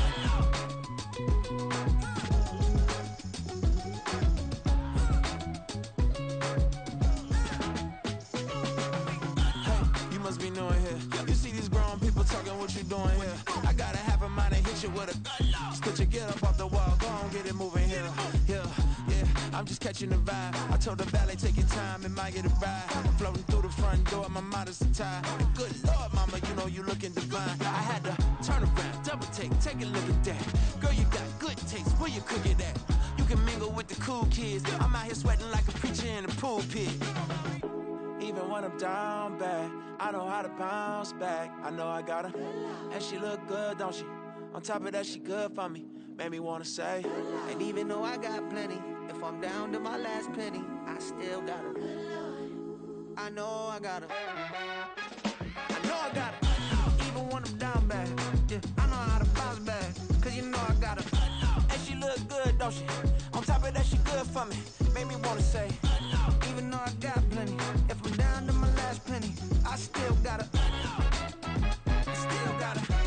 hey, you must be new in here. You see these grown people talking, what you doing here? I gotta have a mind and hit you with a. Could you get up off the wall, go on, get it moving here. Yeah, I'm just catching the vibe. I told the valet, take your time, it might get a ride. I'm floating through the front door, my modest attire. Good Lord, mama, you know you looking divine. I had to turn around, double take a look at that. Girl, you got good taste, where you cook it at? You can mingle with the cool kids. I'm out here sweating like a preacher in a pulpit. Even when I'm down bad, I know how to bounce back. I know I got her, and she look good, don't she? On top of that, she good for me. Made me wanna say, and even though I got plenty, if I'm down to my last penny, I still gotta. I know I gotta. I know I gotta. Even when I'm down bad, yeah, I know how to bounce back, cause you know I gotta. And she look good, don't she? On top of that, she good for me. Made me wanna say, even though I got plenty, if I'm down to my last penny, I still gotta. I still gotta.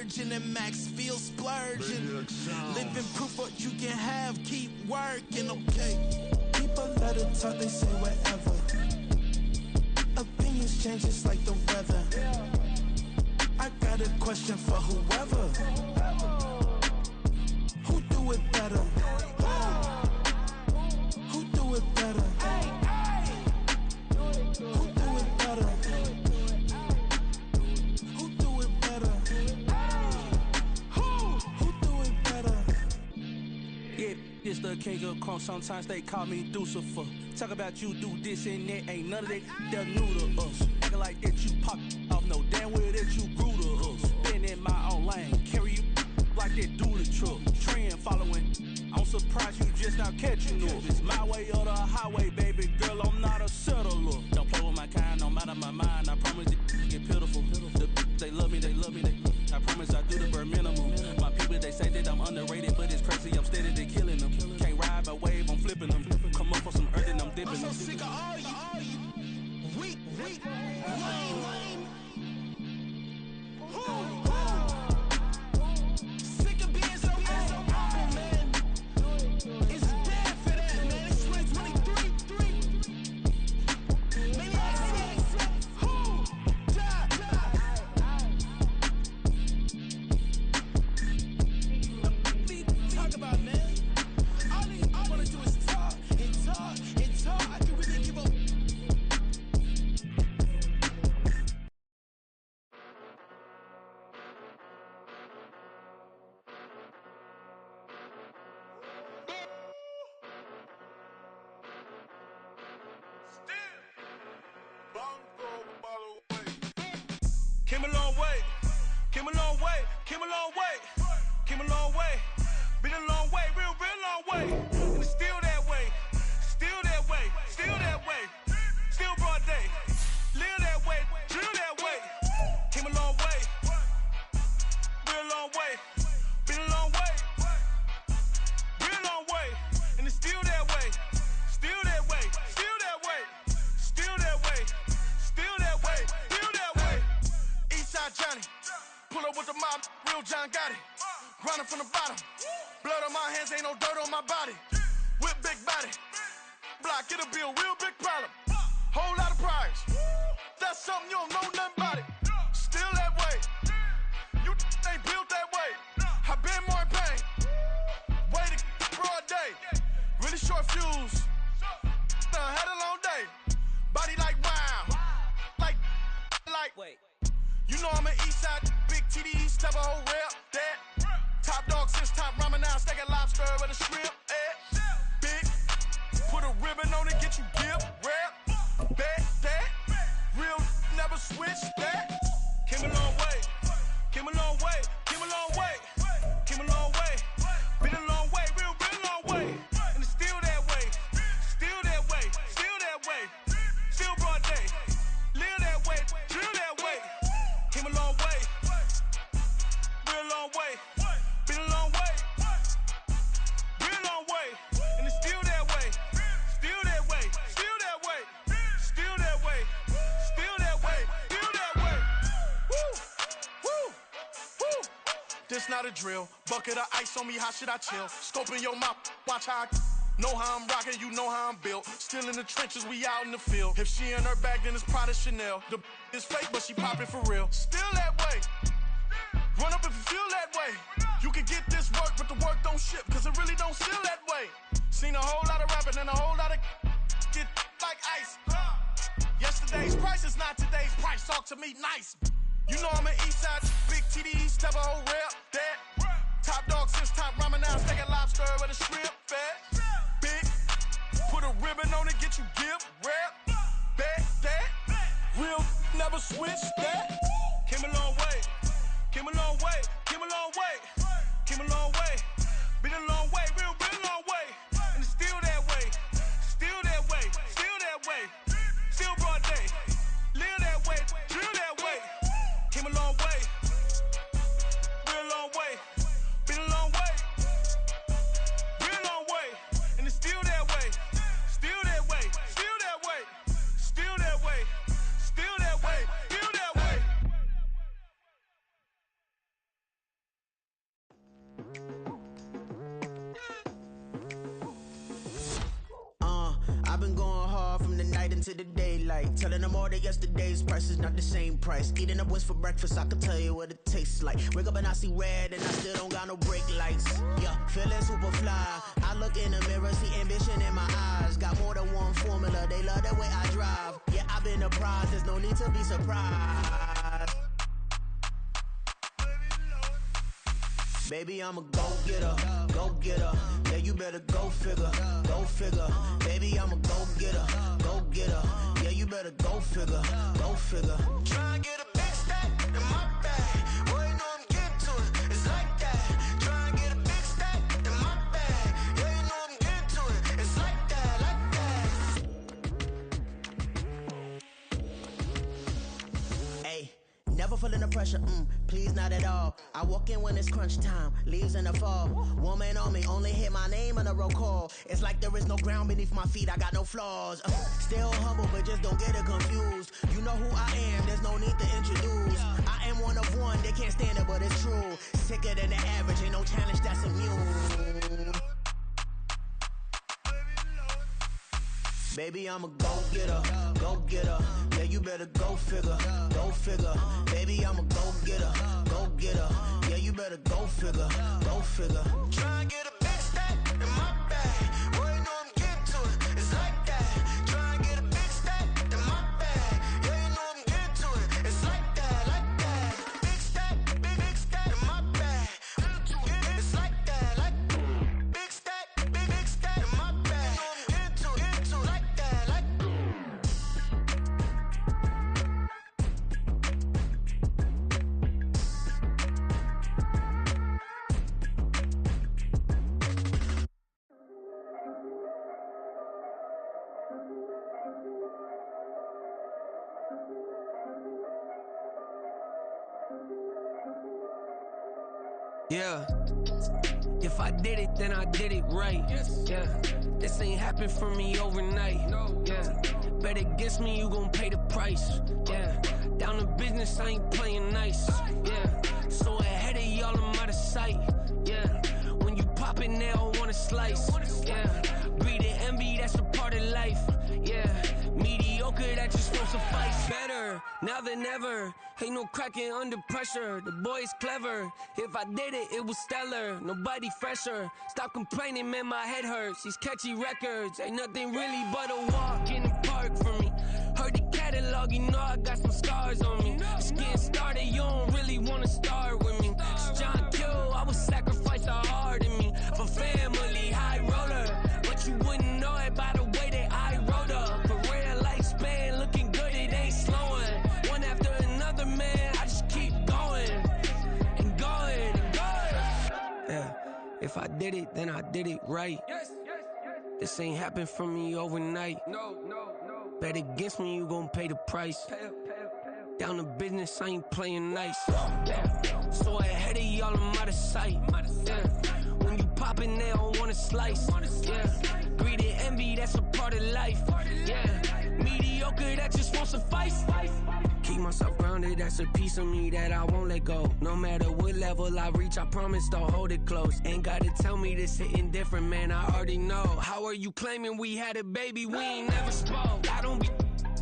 virgin and Max feel splurging. Living proof what you can have, keep working, okay. People let it talk, they say whatever. Opinions change just like the weather. I got a question for whoever. Who do it better? Who do it better? Who do it better? Who do it better? Who do it better? Yeah, it's the king of crunk. Sometimes they call me Lucifer. Talk about you do this and that. Ain't none of that they're new to us. Acting like that you pop off. No damn well that you grew to us. Been in my own lane. Carry you like that do the truck. Trend following. I'm surprised you just now catching up. It's my way or the highway, baby girl. I'm not a settler. Don't play with my kind, no matter my mind. I promise it get pitiful. They love me, they love me, they love me. I promise I do the bare minimum. My people, they say that I'm underrated, but it's crazy. I'm steady, they killing them. Can't ride my wave, I'm flipping them. Come up for some earth and I'm dipping them. I'm so sick of all you. Weak, lame. Sick of being so open, man. It's dead for that, man. It's 2023. Maniacs. Who? Talk about, man. All I wanna do is talk and talk and talk. I can really give up. Came a long way, came a long way, came a long way, came a long way, been a long way, real long way, and it's still that way, still that way, still that way, still broad day, live that way, drill that way, came a long way, real long way, been a long way, real long way, and it's still that way, still that way, still that way, still that way, still that way, still that way. Eastside Johnny, pull up with the mob, real John Gotw. Grinding from the bottom, blood on my hands, ain't no dirt on my body. Whip big body, block, get a bill, real big problem. Whole lot of prize, that's something you don't know nothing about it. Still that way, you ain't built that way. I been more in pain, way to broad day. Really short fuse, had a long day. Body like wow, like. Wait. You know I'm an Eastside, big TD, step a whole rep, that. Top dog since top ramen now, steak a lobster with a shrimp, big, put a ribbon on it, get you dip, rap, that, real, never switch, that. Came a long way, came a long way, came a long way, came a long way, been a long way, real long way, and it's still that way, still that way, still that way, still broad day, live that way, drill that way. Came a long way, real long way, been a long way, real long way, and it's still that way, still that way, still that way, still that way, still that way, still that way. Woo. This not a drill, bucket of ice on me, how should I chill? Scope in your mouth, watch how I know how I'm rocking, you know how I'm built. Still in the trenches, we out in the field. If she in her bag, then it's Prada Chanel. The is fake, but she poppin' for real. Still that way. Run up if you feel that way. You can get this work, but the work don't ship, cause it really don't feel that way. Seen a whole lot of rapping and a whole lot of get like ice. Yesterday's price is not today's price. Talk to me nice. You know I'm an Eastside, big TD, step a whole rep, that. Top dog since top ramen now, steak a lobster with a shrimp, fat. Big, put a ribbon on it, get you dip, rap, that, real, never switch, that. Came a long way, came a long way, came a long way, came a long way, been a long way, real long way, and it's still that way, still that way, still that way, still broad day, live that way, drill that way, came a long way, real long way, been a long way, real long way, and it's still that way, still that way, still that way, still that way, still that way, still that way. into the daylight. Telling them all that yesterday's price is not the same price. Eating up wings for breakfast, I can tell you what it tastes like. Wake up and I see red and I still don't got no brake lights. Yeah, feeling super fly. I look in the mirror, see ambition in my eyes. Got more than one formula, they love the way I drive. Yeah, I've been apprised, there's no need to be surprised. Baby, I'm a go-getter, go-getter. Yeah, you better go figure, go figure. Baby, I'm a go-getter, go-getter. Yeah, you better go figure, go figure. Try and get a big stack in my bag. Boy, you know I'm getting to it. It's like that. Try and get a big stack in my bag. Yeah, you know I'm getting to it. It's like that, like that. Hey, never feeling the pressure, please not at all. I walk in when it's crunch time, leaves in the fall. Woman on me, only hit my name on a roll call. It's like there is no ground beneath my feet, I got no flaws. Still humble, but just don't get it confused. You know who I am, there's no need to introduce. I am one of one, they can't stand it, but it's true. Sicker than the average, ain't no challenge that's immune. Baby, I'm a go-getter, go-getter. Yeah, you better go figure, go figure. Baby, I'm a go-getter, go-getter. Yeah, you better go figure, go figure. Try and get a big stack in my bag. Boy, you know I'm getting to it. It's like that. Try and get a big stack in my bag. Yeah, you know I'm getting to it. It's like that, like that. Big stack, big stack in my bag. It's like that, like big stack, big stack in my bag. You know I'm getting to it, like that, like. Yeah. If I did it, then I did it right. Yeah. This ain't happened for me overnight. Yeah. Bet against me, you gon' pay the price. Yeah. Down to business, I ain't playing nice. Yeah. So ahead of y'all, I'm out of sight. Yeah. When you pop it, they don't wanna slice. Yeah. Greed and envy, that's a part of life. Yeah. Mediocre, that just won't suffice. Better now than ever. Ain't no cracking under pressure. The boy's clever. If I did it, it was stellar. Nobody fresher. Stop complaining, man, my head hurts. These catchy records ain't nothing really but a walk in the park for me. Heard the catalog, you know I got some scars on me. Just getting started, you don't really wanna start with me. It's John Q, I would sacrifice a heart in me for family, high roller. But you wouldn't know it by the way that I wrote up. A real lifespan, looking good, it ain't slowing. One after another, man, I just keep going and going and going. Yeah, if I did it, then I did it right. This ain't happened for me overnight. Bet against me, you gon' pay the price. Down to business, I ain't playing nice. Yeah. So ahead of y'all, I'm out of sight. Yeah. When you poppin', they don't wanna slice. Yeah. Greed and envy, that's a part of life. Yeah. Mediocre, that just won't suffice. Keep myself grounded, that's a piece of me that I won't let go. No matter what level I reach, I promise to hold it close. Ain't gotta tell me this hitting different, man, I already know. How are you claiming we had a baby, we ain't never spoke? I don't be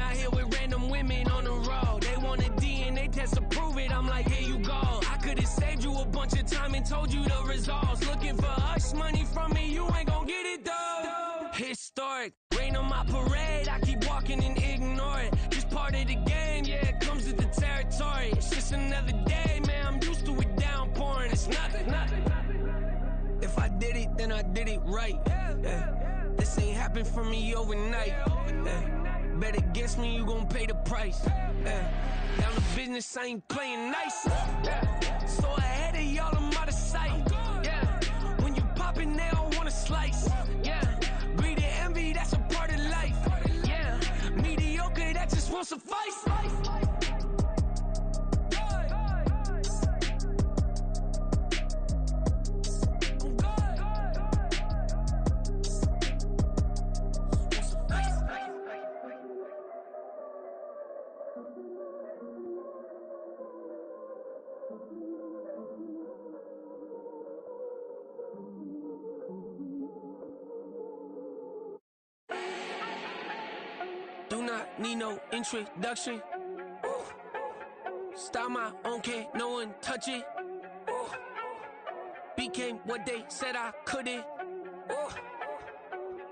out here with random women on the road. They want a DNA test to prove it, I'm like, here you go. I could've saved you a bunch of time and told you the results. Looking for hush money from me, you ain't gon' get it though. Historic, rain on my parade, I keep walking and ignore it. Just part of the game, yeah, it comes with the territory. It's just another day, man, I'm used to it downpouring. It's nothing. If I did it, then I did it right. Yeah. This ain't happened for me overnight. Yeah. Bet against me, you gon' pay the price. Yeah. Down to business, I ain't playing nice. Yeah. So ahead of y'all, I'm out of sight. Yeah. When you poppin', they don't wanna slice. Yeah. Greed and envy, that's a part of life. Yeah. Mediocre, that just won't suffice. need no introduction. Ooh. Style my own, can't no one touch it. Ooh. Became what they said I couldn't. Ooh.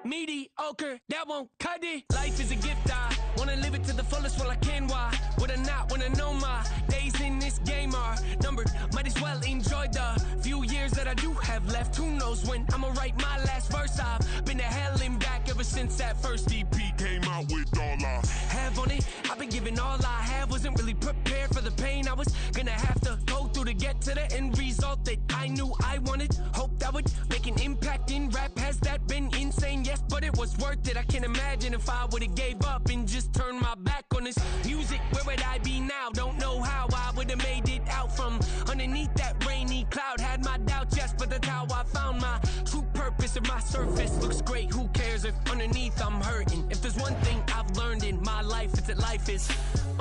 Mediocre, that won't cut it. Life is a gift, I wanna live it to the fullest while I can. Why would I not wanna know my days in this game are numbered? Might as well enjoy the few years that I do have left. Who knows when I'ma write my last verse? I've been to hell and back ever since that first EP came out with all I have on it. I've been giving all I have, wasn't really prepared for the pain I was gonna have to go through to get to the end result that I knew I wanted. Hoped I would make an impact in rap. Has that been insane? Yes, but it was worth it. I can't imagine if I would've gave up and just turned my back on this music. Where would I be now? Don't know how I would've made it out from underneath that rainy cloud. Had my doubts, yes, but that's how I found my true purpose. If my surface looks great, who cares if underneath I'm hurting? If there's one thing I've learned in my life, it's that life is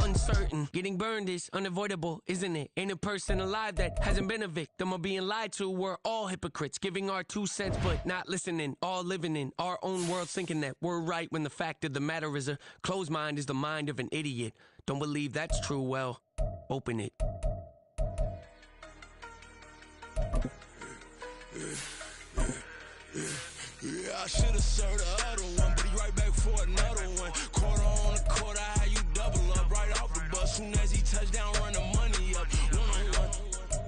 uncertain. Getting burned is unavoidable, isn't it? Ain't a person alive that hasn't been a victim of being lied to. We're all hypocrites, giving our 2 cents but not listening. All living in our own world, thinking that we're right when the fact of the matter is a closed mind is the mind of an idiot. Don't believe that's true? Well, open it. Yeah, I should've served the other one, but he right back for another one. Quarter on the quarter, how you double up right off the bus. Soon as he touch down, run the money up. One-on-one.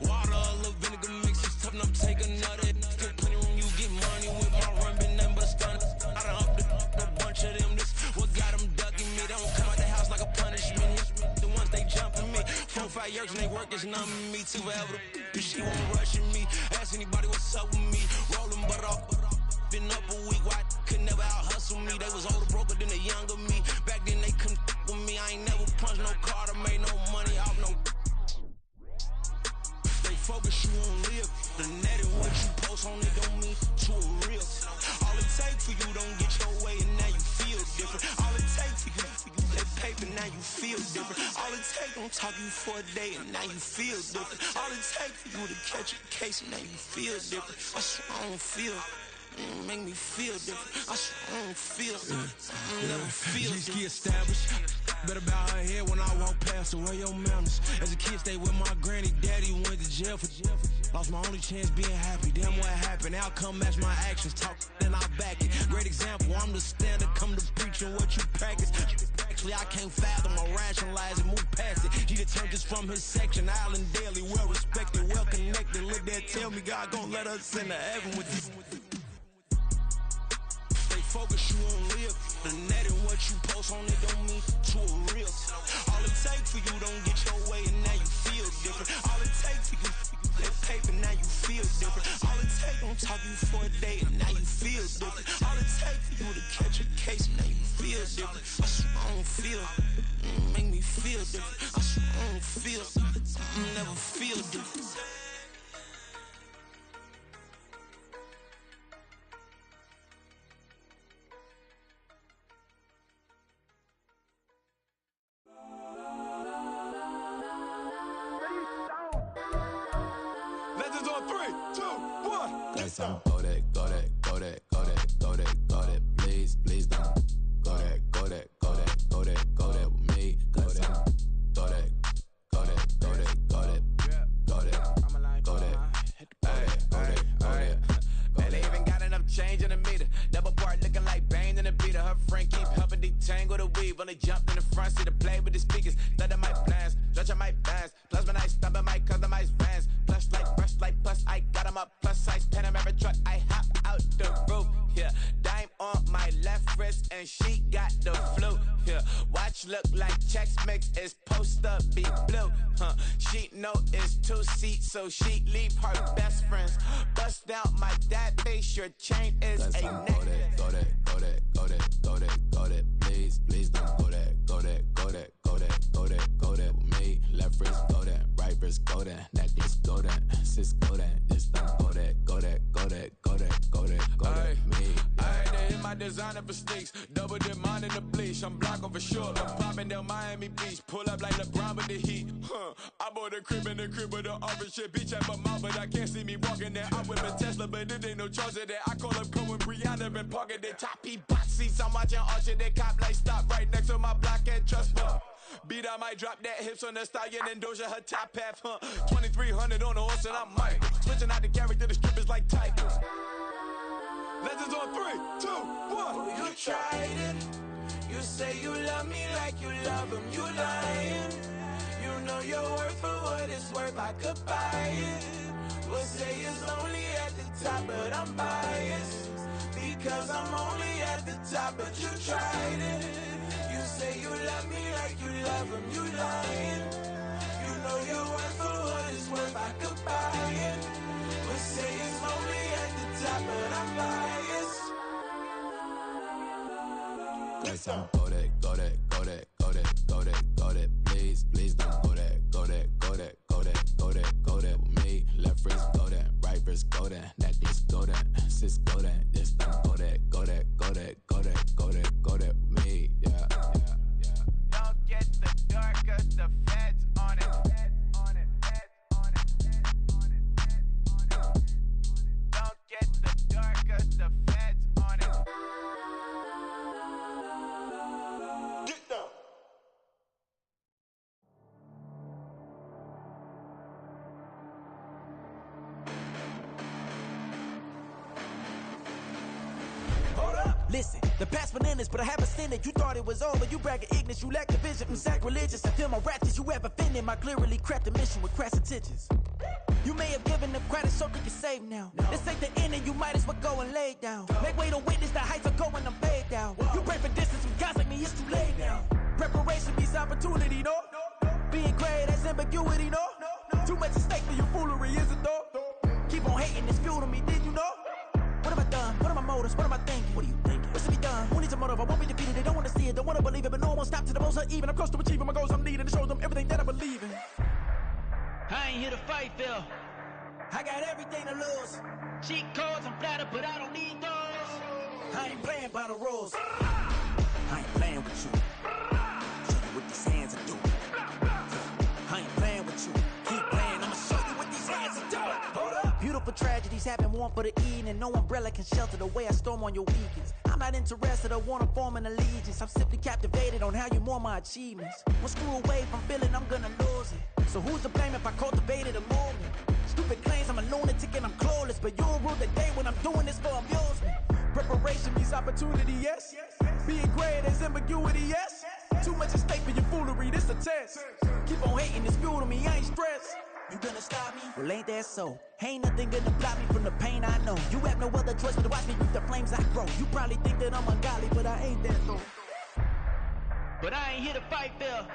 Water, a little vinegar mix, it's tough enough to take another. Still plenty room, you get money with my run, been nothing but a stun. I done upped a bunch of them, this what got them ducking me. They don't come out the house like a punishment. The ones they jumping me. 4 or 5 years and they work is numbing me. Too forever, she won't rushing me. Ask anybody what's up with me. Rolling butter off. Been up a week, why could never out hustle me? They was older, broker than the younger me. Back then they couldn't with me. I ain't never punched no card or made no money off no. They focus you on live. The net and what you post on it don't mean to a real. All it takes for you don't get your way and now you feel different. All it takes for you that paper, now you feel different. All it takes don't talk you for a day and now you feel different. All it takes for you to catch a case and now you feel different. I swear I don't feel. Make me feel different. I swear I don't feel. I never feel different. Get established. Better bow her head when I walk past her. Where your manners? As a kid, stayed with my granny. Daddy went to jail for jail. Lost my only chance being happy. Damn, what happened? Outcome match my actions. Talk then I back it. Great example. I'm the standard. Come to preaching what you practice. Actually, I can't fathom or rationalize and move past it. He turned this from his section. Island daily, well respected, well connected. Look there, tell me God gon' let us into heaven with this. Focus you on live. The net and what you post on it don't mean to a real. All it takes for you don't get your way and now you feel different. All it takes for you that paper, now you feel different. All it takes don't talk you for a day and now you feel different. All it takes for you to catch a case and now you feel different. I swear I don't feel. Make me feel different. I swear I don't feel. I never feel different. Some go that, go that, go that, go that, go that, go that, please, please don't go that, go that, go that, go that, go that with me, go that, go that, go that, go that, go that, go that, go that, go that. Man, they even got enough change in the meter. Double part looking like Bane in the beater. Her friend keep helping detangle the weave. When they jumped in the front seat to play with the speakers. Thought I might blast, judge I might dance. Plus when I stop at my customized vans. Plush like brush like plus I got them up. Plus size Panamera truck. I hop out the roof. Yeah, dime on my left wrist and she got the flu. Yeah, watch look like Chex Mix is post up be blue. She know it's 2 seats so she leave her best friends. Bust out my dad face. Your chain is a neck. Go that, go that, go that, go that, go that, please, please don't go that, go that, go that, go that, go that, go that with me. Left wrist go that, right wrist go that, necklace go that, sis go that, this don't go that, go that, go that, go that, go that, go that, me. I had to hit my designer for sneaks, double dip mine in the bleach. I'm blocking for sure. I'm popping down Miami Beach, pull up like LeBron with the heat. I bought a crib in the crib with the office shit. Bitch at my mouth, but I can't see me walking there. I whip a Tesla, but it ain't no charge of that. I call up Cohen, Brianna, been parking the top box seats. I'm watching all shit. They cop like stop right next to my block and trust me. Beat, I might drop that hips on the stallion and Doja her top half, 2300 on the horse and I'm Mike. Switching out the character, the strippers like tigers. Legends on 3, 2, 1. You tried it. You say you love me like you love him. You lying. You know your worth for what it's worth. I could buy it. We'll say it's only at the top, but I'm biased because I'm only at the top. But you tried it. You say you love me like you love him. You lying. You know your worth for what it's worth. I could buy it. We'll say it's only at the top, but I'm biased. Guess I'm go that, go that, go that, go that, go that, go that. Please, please don't go that, go that, go that, go that, go that, go that with me. Left wrist go that, right wrist go that, necklace go that, sis go that. This time go that, go that, go that, go that, go that, go that with me. Yeah, yeah, yeah. Don't get the dark 'cause the feds on it. Don't get the dark 'cause the feds on it. Get down. Hold up, listen, the past bananas, but I haven't seen it. You thought it was over, you bragging ignorance, you lack the vision from sacrilegious. I feel my ratchets, you have offended my clearly crafted mission with crass intentions. You may have given them credit so they can save now. This ain't the end and you might as well go and lay down. Make way to witness the heights are going, I'm paid down. You pray for distance from guys like me, it's too late now. Preparation means opportunity, no? Being great has ambiguity, no? Too much at stake for your foolery, is it though? Keep on hating, it's fuel to me, did you know? What have I done? What are my motives? What am I thinking? What are you thinking? What's to be done? Who needs a motive? I won't be defeated. They don't want to see it, don't want to believe it, but no one won't stop to the most even. I'm close to achieving my goals I'm leading to show them everything that I believe in. I ain't here to fight, Phil. I got everything to lose. Cheat codes, I'm flattered, but I don't need those. I ain't playing by the rules. I ain't playing with you. Show you what these hands are doing. I ain't playing with you. Keep playing, I'ma show you what these hands are doing. Hold up. Beautiful tragedies happen, one for the evening. No umbrella can shelter the way I storm on your weekends. I'm not interested or wanna form an allegiance. I'm simply captivated on how you mourn my achievements. One screw away from feeling I'm gonna lose it. So who's to blame if I cultivated a movement? Stupid claims I'm a lunatic and I'm clueless, but you'll rule the day when I'm doing this for amusement. Preparation means opportunity, yes. Being great is ambiguity, yes. Too much at stake for your foolery, this a test. Keep on hating, it's fuel to me, I ain't stressed. You gonna stop me? Well, ain't that so? Ain't nothing gonna block me from the pain I know. You have no other choice but to watch me reap the flames I grow. You probably think that I'm ungodly, but I ain't that though. But I ain't here to fight, Phil.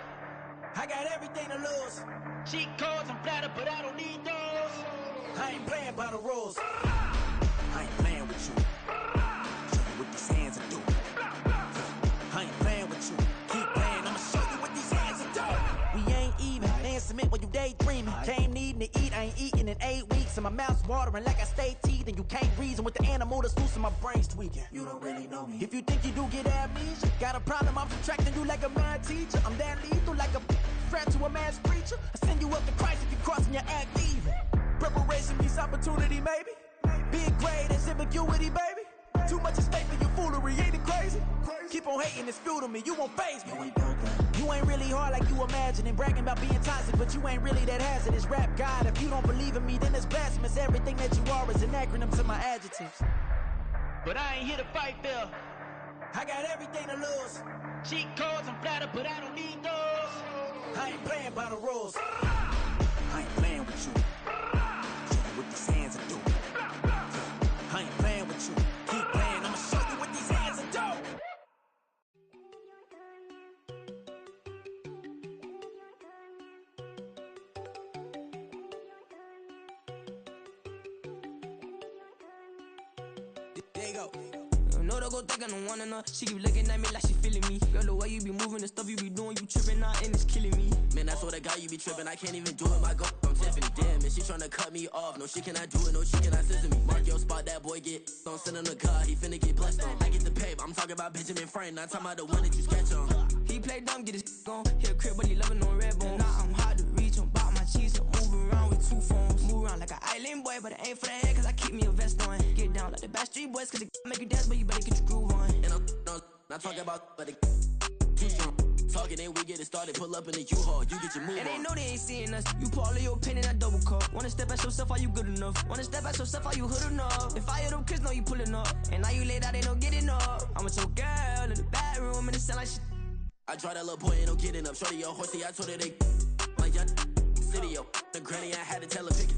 I got everything to lose. Cheat codes, I'm flattered, but I don't need those. I ain't playing by the rules. I ain't playing with you. Show you what these hands are doing. I ain't playing with you. Keep playing, I'ma show you what these hands are doing. We ain't even. Man, submit when you daydreaming. Came needing to eat, I ain't eating in 8 weeks. And my mouth's watering like I stay teeth. And you can't reason with the animal that's loose and my brain's tweaking. You don't really know me. If you think you do get amnesia, got a problem, I'm subtracting you like a mad teacher. I'm that lethal like a threat to a mass preacher. I send you up to Christ if you crossing your act evil. Preparation means opportunity, maybe. Being great is ambiguity, baby. Too much at stake for your foolery, ain't it crazy? Keep on hating, it's fuel to me, you won't faze me. You ain't really hard like you imagining. Bragging about being toxic, but you ain't really that hazardous. Rap God, if you don't believe in me, then it's blasphemous. Everything that you are is an acronym to my adjectives. But I ain't here to fight, Phil. I got everything to lose. Cheat codes, I'm flattered, but I don't need those. I ain't playing by the rules. I ain't playing with you. Show you what these hands are doing. I ain't playing with you. Keep playing, I'ma show you what these hands are doing. There you go. No, don't go think I don't wanna know. She keep looking at me like she feeling me. Girl, the way you be moving, the stuff you be doing, you tripping out and it's killing me. Man, that's what I got, you be tripping. I can't even do it, my go. I'm Tiffany. Damn, and she tryna cut me off. No, she cannot do it, no, she cannot scissor me. Mark your spot, that boy get. Don't send him to God, he finna get blessed on. I get the pay, I'm talking about Benjamin Franklin, not talking about the one that you sketch on. He play dumb, get his on. He a crib, but he loving on red bone. Now I'm hard to reach, I'm about my two phones. Move around like an island boy, but it ain't for the head, cause I keep me a vest on. Get down like the Backstreet Boys, cause it make you dance, but you better get your groove on. And I'm not talking about, but it too strong. Talking, then we get it started. Pull up in the U-Haul, you get your move and on. they know they ain't seeing us. You pull all of your pen in that double cup. Wanna step at yourself, are you good enough? Wanna step at yourself, are you hood enough? If I hear them kids know you pulling up, and now you laid out, they don't get enough. I'm with your girl in the bedroom, and it sound like shit. I tried that little boy, ain't no getting up. Shorty, your horsey, I told her they my young city, yo. The granny, I had to tell her pick it.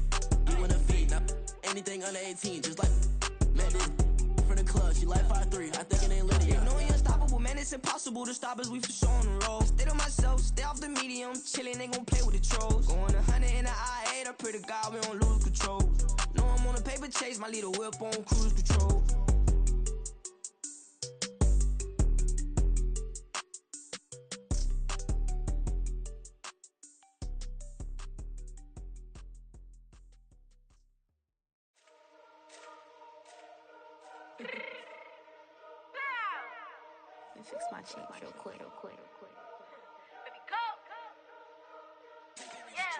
You in the feed, now anything under 18, just like met this from the club. She like 5'3", I think it ain't Lydia. You know you're unstoppable, man, it's impossible to stop us, we for sure on the road. Stay to myself, stay off the medium, chillin', they gon' play with the trolls. Going 100 in the I-8, I pray to God we don't lose control. Know I'm on a paper chase, my little whip on cruise control. Let me fix my cheeks real quick. Baby, go. Yeah.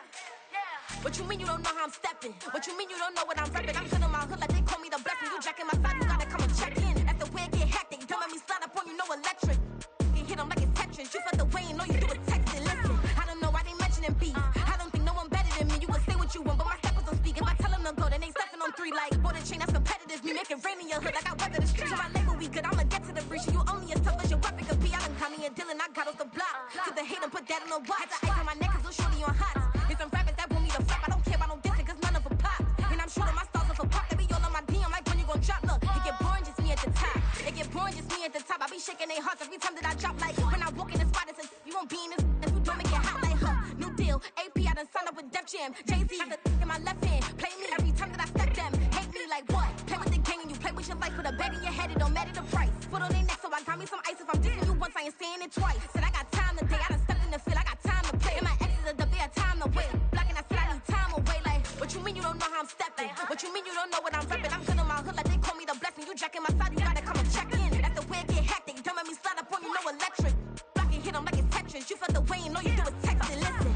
What you mean you don't know how I'm stepping? What you mean you don't know what I'm repping? I'm good in my hood like they call me the blessing. You jacking my side, you gotta come and check in. After the way it get hectic, don't make me slide up on you, no electric. You hit them like it's Tetris. You felt the way and know you do it texting. Listen, I don't know why they mentioning beef. I don't think no one better than me. You can say what you want, but my steppers don't speak. If I tell them to go, then they stepping on 3 like bought a chain that's competitive. Me make it rain in your hood like I weather the streets. My label we good, I'ma get to the breach. You only as tough as your weapon could be. I done call me a Dylan, I got off the block. To the hate and put that on the watch. Had the ice on my neck cause little shorty on hot. There's some rappers that want me to flop. I don't care about no dissing cause none of them pop. And I'm shooting my stars off a pop. They be all on my DM like when you gon' drop. Look, it get boring just me at the top. It get boring just me at the top. I be shaking their hearts every time that I drop. Like when I walk in the spot, it says you won't be in this if you don't make it hot like her. New deal, AP, I done signed up with Def Jam. Jay-Z, got the in my left hand. Play me every time that I step them. Hate me like what? Play with the gang and you play with your life. Put a bag in your head, it don't matter the price. Foot on their neck, so I got me some ice. If I'm dissing you once, I ain't saying it twice. Said I got time today, I done stepped in the field, I got time to play. And my exes are up, they had time to wait. Blocking, I said I need time away. Like, what you mean you don't know how I'm stepping? What you mean you don't know what I'm repping? I'm good in my hood like they call me the blessing. You jacking my side, you gotta come and check in. That's the way it get hectic. Don't make me slide up on you, no electric. Blocking, hit them like it's Tetris. You felt the way and know you do it texting. Listen.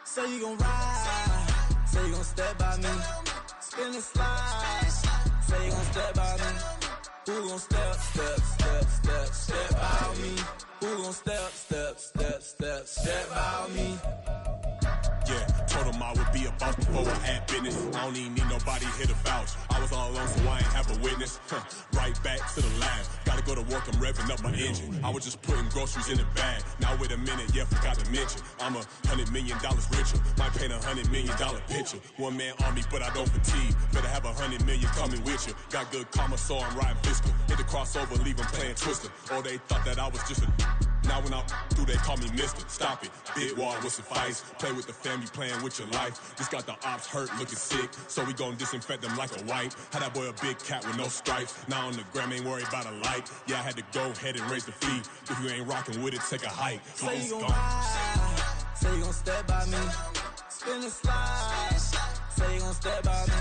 Say you gon' ride, say you gon' step by me, spin and slide, say you gon' step by me. Who gon' step by me? Who gon' step by me? Yeah, told him I would be a boss before I had business. I don't even need nobody here to vouch. I was all alone, so I ain't have a witness. Right back to the lab. Gotta go to work, I'm revving up my engine. I was just putting groceries in the bag. Now wait a minute, yeah, forgot to mention. I'm $100 million richer. Might paint $100 million picture. One man army, but I don't fatigue. Better have 100 million coming with you. Got good karma, so I'm riding fiscal. Hit the crossover, leave them playing Twister. Or they thought that I was just a... Now when I do, they call me Mister. Stop it. Big wall with suffice. Play with the family, playing with your life. Just got the ops hurt, looking sick. So we gon' disinfect them like a wipe. Had that boy a big cat with no stripes. Now on the gram, ain't worried about a light. Yeah, I had to go ahead and raise the fee. If you ain't rocking with it, take a hike. Say you gon' ride, say you gon' step by me, spin and slide. Say you gon' step by me.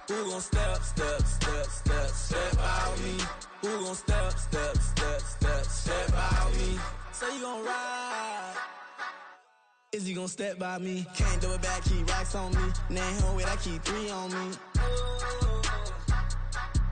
Who gon' step by me? Who gon' step by me? Say you gon' ride. Is he gon' step by me? Can't do it back, keep racks on me. Name him with, I keep 3 on me.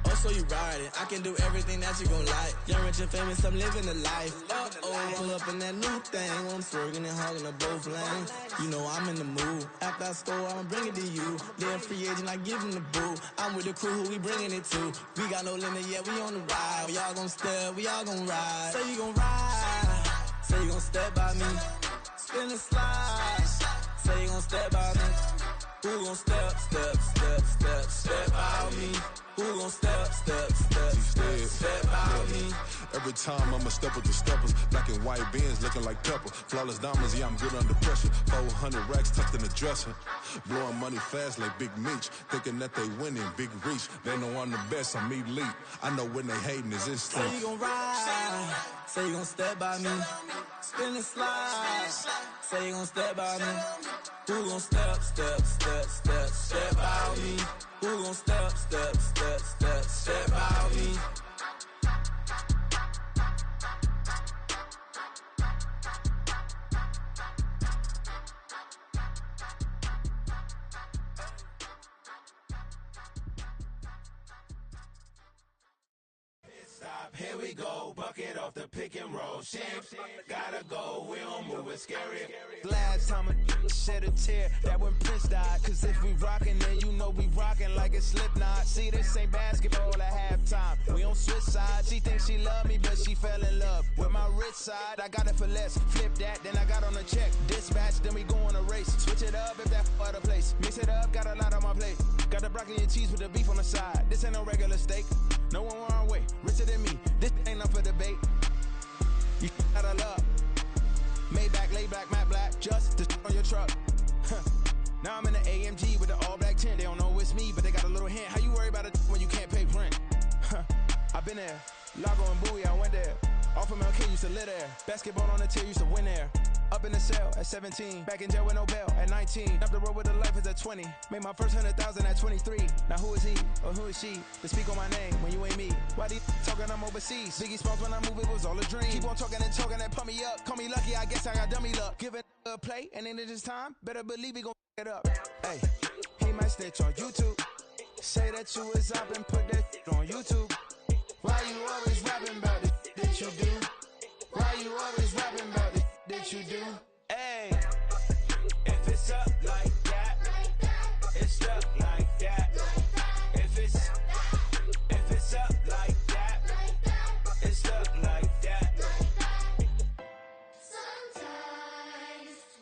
Oh, so you ride it. I can do everything that you gon' like. Young, rich, and famous, I'm living the life. Uh-oh, pull up in that new thing. When I'm swerving and hogging up both lanes. You know I'm in the mood. After I score, I'ma bring it to you. They're a free agent, I give him the boo. I'm with the crew, who we bringing it to. We got no limit, yeah, we on the ride. We all gon' step, we all gon' ride. Say you gon' ride. Say you gon' step by me. Spin and slide. Say you gon' step by me. Who gon' step by me? Who gon' step by me? instead. Step by me. Every time I'ma step with the steppers. Black and white beans looking like pepper. Flawless diamonds, yeah, I'm good under pressure. 400 racks tucked in the dresser. Blowing money fast like Big Meech. Thinking that they winning, big reach. They know I'm the best, I'm elite. I know when they hating is instinct. Say you gon' ride, say you gon' step by me. Spin and slide, say you gon' step by me. Who gon' step by me? Who gon' step by me? Here we go, bucket off the pick and roll. Champs, gotta go, we don't move, it's scary. Last time a shed a tear, that when Prince died. Cause if we rockin', then you know we rockin' like a Slipknot. See, this ain't basketball at halftime. We on switch sides. She thinks she love me, but she fell in love with my rich side. I got it for less, flip that, then I got on a check. Dispatch, then we go on a race. Switch it up if that other place. Mix it up, got a lot on my plate. Got the broccoli and cheese with the beef on the side. This ain't no regular steak. No one wrong way, richer than me. This ain't up for debate. You out of love. Maybach, lay back, matte black, just to on your truck. Now I'm in the AMG with the all black tint. They don't know it's me, but they got a little hint. How you worry about it when you can't pay rent? I've been there. Lago and Bowie, I went there. Off of MLK, used to live there. Basketball on the tier, used to win there. Up in the cell at 17. Back in jail with no bail at 19. Up the road with the life is at 20. Made my first 100,000 at 23. Now who is he or who is she to speak on my name when you ain't me? Why they talking I'm overseas? Biggie Smalls when I move, it was all a dream. Keep on talking and talking and pump me up. Call me lucky, I guess I got dummy luck. Give it a play and then it's time. Better believe he gon' it up. Hey, he might snitch on YouTube. Say that you was up and put that on YouTube. Why you always rapping about it that you do? Why you always rapping about it that you do? Hey, if it's up like that, it's stuck like that. If it's up like that, it's stuck like that. Sometimes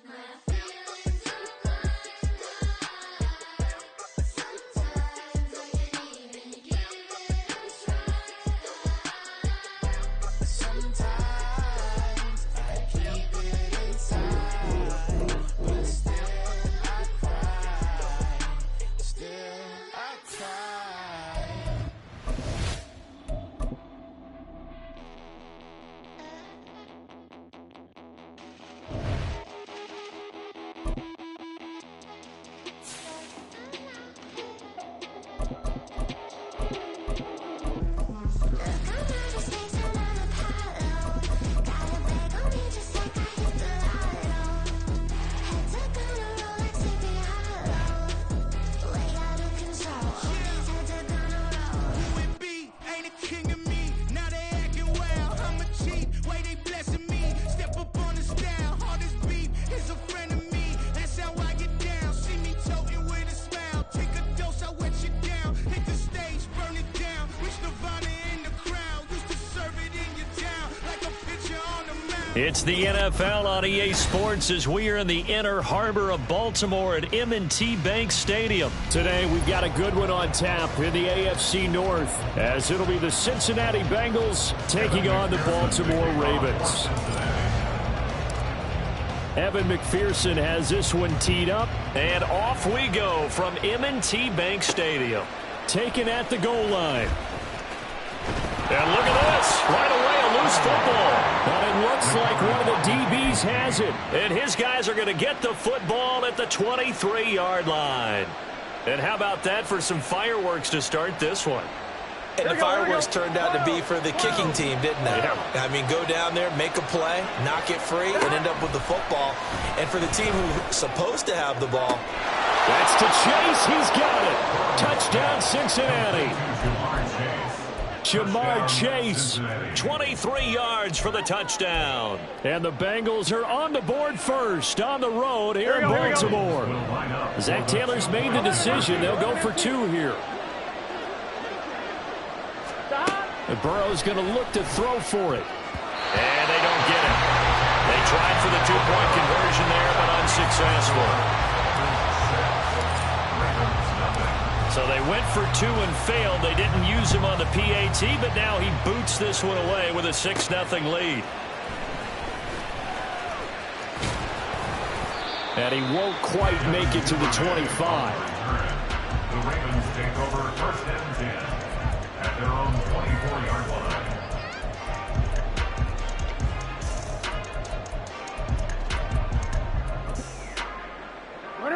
my feelings are flying high. Sometimes I can't even give it a try. Sometimes I keep it inside, but still I cry. Still I cry. Who it be? Ain't a king of me. Now they acting wild. I'm a cheat. Way they blessing me. Step up on the style. All this beef is a friend of me. That's how I get down. See me toting with a smile. Take a dose, I wet you down. Hit the stage, burn it down. Reach Nirvana in the crowd. Used to serve it in your town like a pitcher on the mound. It's the NFL on EA Sports as we are in the inner harbor of Baltimore at M&T Bank Stadium. Today we've got a good one on tap in the AFC North as it'll be the Cincinnati Bengals taking on the Baltimore Ravens. Evan McPherson has this one teed up, and off we go from M&T Bank Stadium. Taken at the goal line. And look at this. Right away, a loose football. But it looks like one of the DBs has it. And his guys are going to get the football at the 23-yard line. And how about that for some fireworks to start this one? And the fireworks turned out to be for the kicking team, didn't they? Yeah. I mean, go down there, make a play, knock it free, and end up with the football. And for the team who's supposed to have the ball. That's to Chase. He's got it. Touchdown, Cincinnati. Jamar Chase, 23 yards for the touchdown. And the Bengals are on the board first on the road here in Baltimore. Zach Taylor's made the decision. They'll go for two here. And Burrow's going to look to throw for it. And they don't get it. They tried for the two-point conversion there, but unsuccessful. So So they went for 2 and failed. They didn't use him on the PAT, but now he boots this one away with a 6-0 lead. And he won't quite make it to the 25. The Ravens take over 1st and 10 at their own 24-yard line.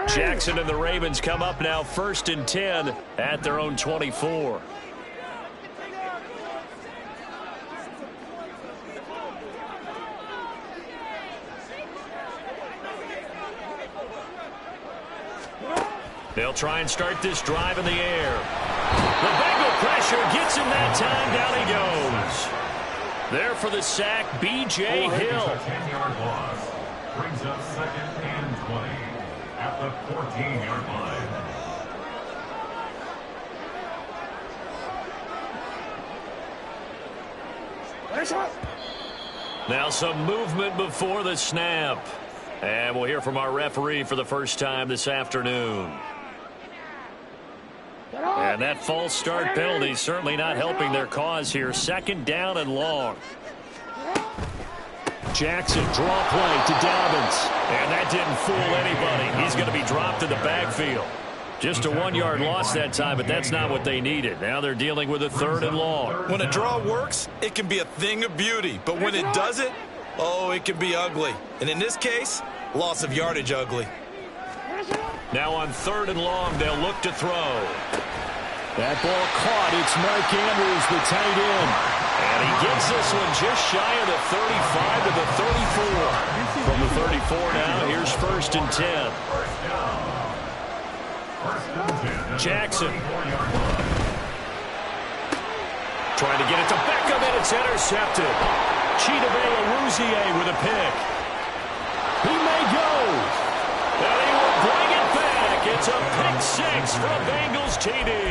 Jackson and the Ravens come up now 1st and 10 at their own 24. They'll try and start this drive in the air. The Bengal pressure gets him that time. Down he goes. There for the sack, B.J. Hill. 10-yard loss brings up 2nd and 20 at the 14-yard line. Now some movement before the snap. And we'll hear from our referee for the first time this afternoon. And that false start penalty certainly not helping their cause here. 2nd down and long. Jackson, draw play to Dobbins. And that didn't fool anybody. He's going to be dropped in the backfield. Just a 1-yard loss that time, but that's not what they needed. Now they're dealing with a 3rd and long. When a draw works, it can be a thing of beauty. But when it doesn't, oh, it can be ugly. And in this case, loss of yardage ugly. Now on 3rd and long, they'll look to throw. That ball caught. It's Mark Andrews, the tight end. And he gets this one just shy of the 35 to the 34. From the 34 now, here's 1st and 10. Jackson. Trying to get it to Beckham, and it's intercepted. Chidobe with a pick. He may go. And he will bring it back. It's a pick 6 from Bengals TD.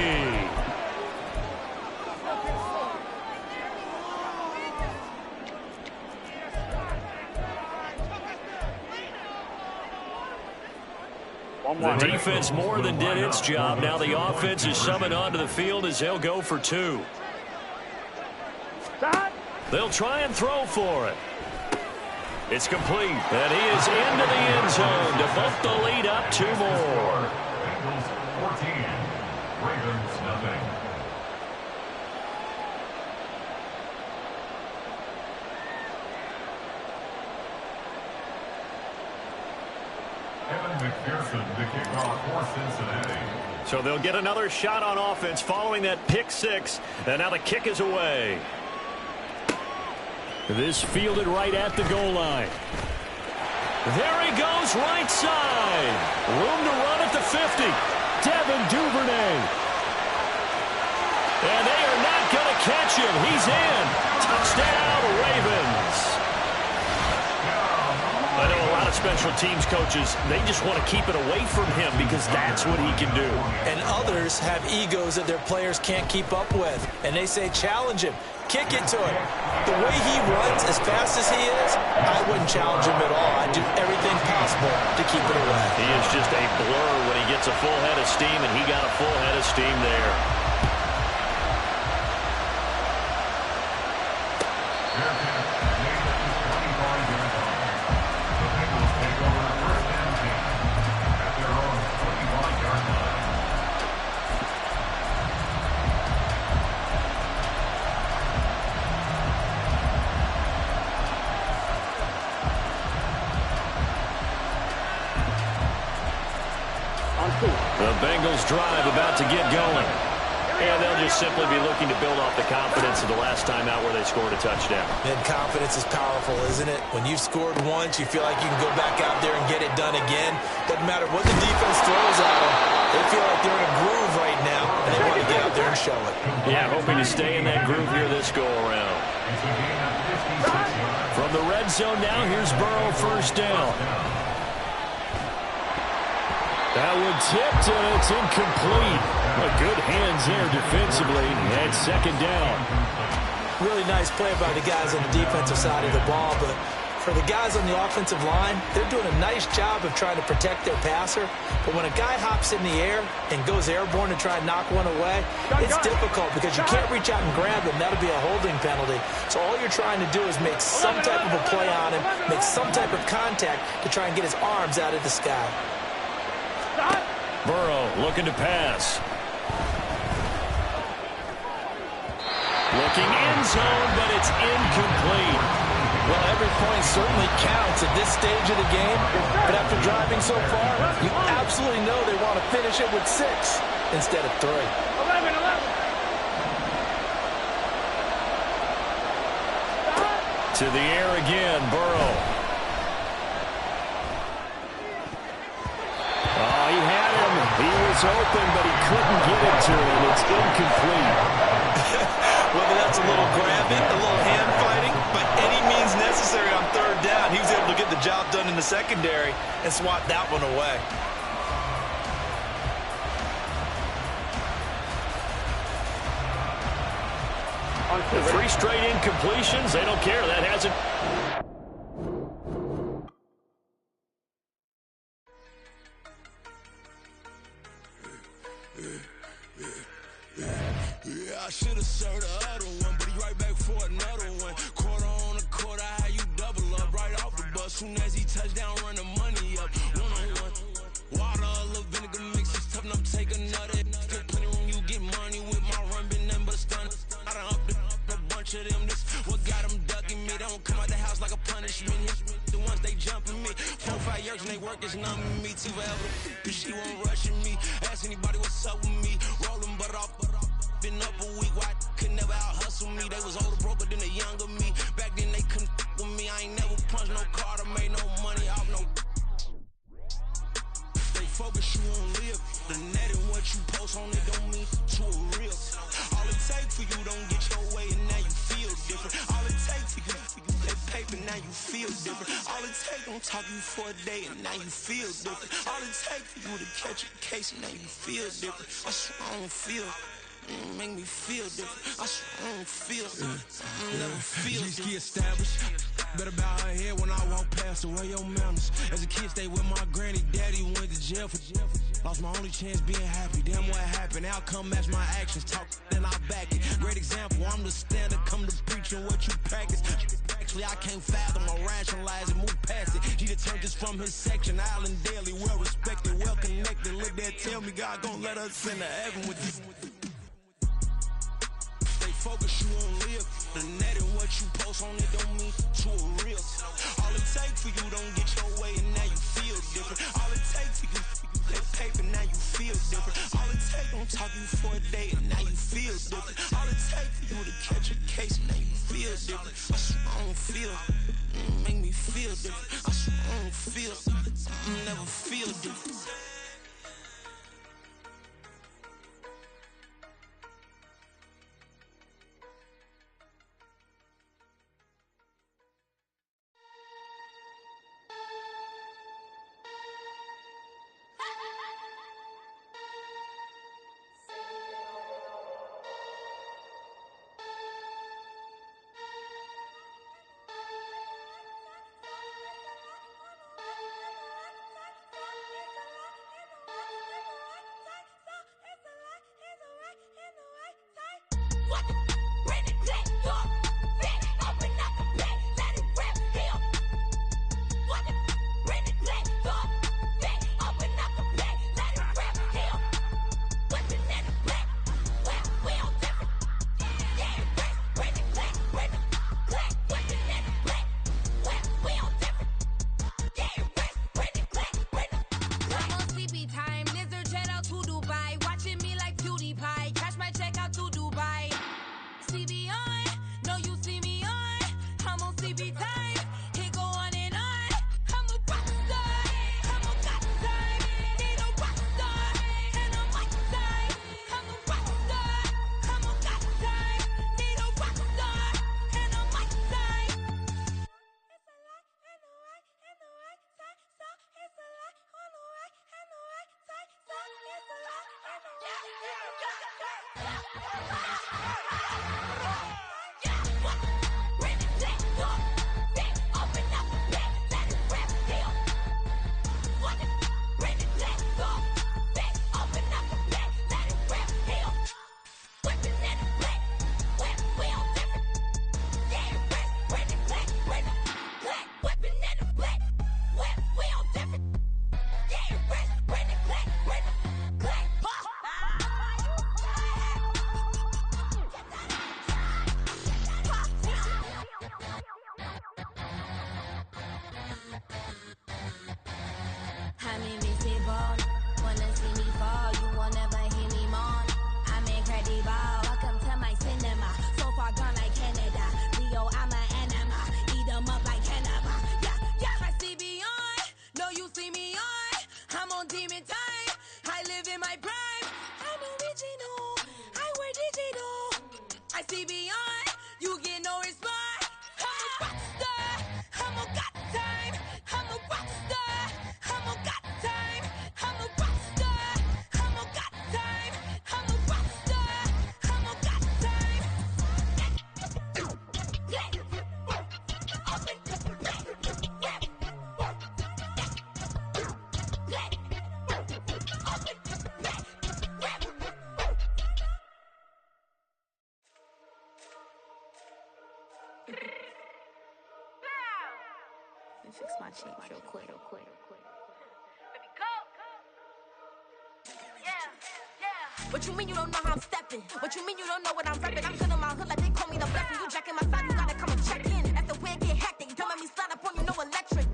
The defense more than did its job. Now the offense is summoned onto the field as they'll go for 2. They'll try and throw for it. It's complete. And he is into the end zone to bump the lead up 2 more. Bengals 14, Ravens nothing. Evan McPherson to kick off for Cincinnati. So they'll get another shot on offense following that pick 6. And now the kick is away. This fielded right at the goal line. There he goes, right side. Room to run at the 50. Devin Duvernay. And they are not going to catch him. He's in. Touchdown, Ravens. I know a lot of special teams coaches, they just want to keep it away from him because that's what he can do. And others have egos that their players can't keep up with. And they say, challenge him. Kick it to him. The way he runs, as fast as he is, I wouldn't challenge him at all. I'd do everything possible to keep it away. He is just a blur when he gets a full head of steam, and he got a full head of steam there. The Bengals drive about to get going. And they'll just simply be looking to build off the confidence of the last time out where they scored a touchdown. And confidence is powerful, isn't it? When you've scored once, you feel like you can go back out there and get it done again. Doesn't matter what the defense throws at them. They feel like they're in a groove right now, and they want to get out there and show it. Yeah, hoping to stay in that groove here this go-around. From the red zone now, here's Burrow, 1st down. That one tipped, and it's incomplete. Good hands there defensively, and 2nd down. Really nice play by the guys on the defensive side of the ball, but For the guys on the offensive line, they're doing a nice job of trying to protect their passer. But when a guy hops in the air and goes airborne to try and knock one away, it's difficult because you can't reach out and grab them. That'll be a holding penalty. So all you're trying to do is make some type of a play on him, make some type of contact to try and get his arms out of the sky. Burrow looking to pass. Looking end zone, but it's incomplete. Well, every point certainly counts at this stage of the game, but after driving so far, you absolutely know they want to finish it with 6 instead of 3. 11. To the air again, Burrow. Oh, he had him. He was open, but he couldn't get it to him. It's incomplete. Whether that's a little grabbing, a little hand fighting, by any means necessary on third down, he was able to get the job done in the secondary and swat that one away. The 3 straight incompletions, they don't care. That hasn't... Yeah, I should have served the other one, but he right back for another one. Quarter on a quarter, how you double up right off the bus. Soon as he touch down, run the money up. One-on-one. Water, a little vinegar mix, it's tough enough to take another. Still plenty room, you get money with my run, been nothing but a stun. I done up a bunch of them, this what got them ducking me. They don't come out the house like a punishment. The ones they jumping me. 4 or 5 years and they work is numbing me. T forever, she won't rushing me. Ask anybody what's up with me. Rollin' butt off. Been up a week, why could never out hustle me? They was older, broker than the younger me. Back then they couldn't with me. I ain't never punched no card or made no money off no. They focus you on live. The net and what you post on it don't mean to a real. All it take for you don't get your way and now you feel different. All it take for you that paper now you feel different. All it take don't talk you for a day and now you feel different. All it take for you to catch a case and now you feel different. I swear I don't feel. Make me feel different. I swear I don't feel. Never feel different. Established. Better bow her head when I walk past her. Where your manners? As a kid, stay with my granny. Daddy went to jail for lost my only chance being happy. Damn, what happened? Outcome match my actions. Talk, then I back it. Great example. I'm the standard. Come to preaching what you practice. Actually, I can't fathom or rationalize and move past it. He just turned this from his section. Island daily, well respected, well connected. Look there, tell me God gon' let us into heaven with this. Focus you on live. The net and what you post on it don't mean to a real. All it take for you don't get your way and now you feel different. All it take for you that paper now you feel different. All it take don't talk you for a day and now you feel different. All it take for you to catch a case and now you feel different. I swear I don't feel. Make me feel different. I swear I don't feel. Never feel different. Let me fix my cheek real quick. What you mean you don't know how I'm stepping? What you mean you don't know what I'm repping? I'm good in my hood like they call me the blessing. You jacking my side, you gotta come and check in. That's the way it get hectic. Don't let me slide up on you, no electric.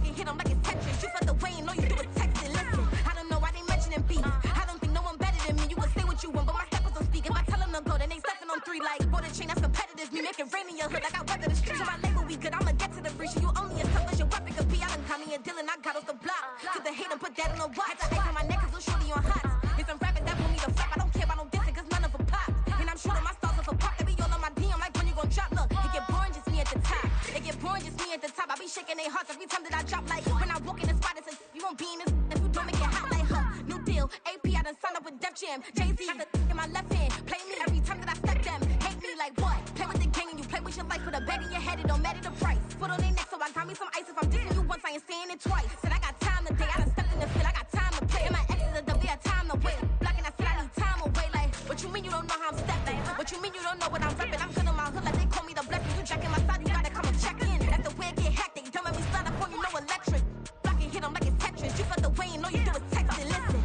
You hit them like it's Tetris. You felt the way and all you do is text it. Listen, I don't know why they mentioning beef. I don't think no one better than me. You can say what you want, but my steppers don't speak. If I tell them to go, then they stepping on 3 like border chain. That's competitive. Me make it rain in your hood like I weather the streets. So my label we good. I'ma get to the breach. You only as tough as your weapon could be. I done call me a Dylan. I got off the block. Cause the hate and put that on the watch. I ice on my neck cause little shorty on hot. If I'm rapping, that want me to flap. I don't care about no dissing cause none of them pop. And I'm shooting my stars off a pop. They be all on my DM like when you gon' drop. Look, it get boring just me at the top. It get boring just me at the top. I be shaking their hearts every time that I drop. Like when I walk in the spot, it says you won't be in this. If you don't make it hot like new deal. AP, I done signed up with Def Jam. Jay-Z got the in my left hand. Play me every time that I step them. Hate me like what? Play with the gang and you play with your life. Put a bag in your head, it don't matter the price. Put on their neck, so I got me some ice. If I'm dissing you once, I ain't saying it twice. Said I got time today. I done stepped in the field. I got time to play. And my exes are there, time to wait. Blocking, I said I need time away. Like, what you mean you don't know how I'm stepping? What you mean you don't know what I'm repping? I'm good in my hood like they call me the blessing. You jacking my side, you gotta come and check in. That's the way it get hectic. Don't let me slide up on you, no electric. Blocking, hit them like it's Tetris. You felt the way and all you do is text it. Listen.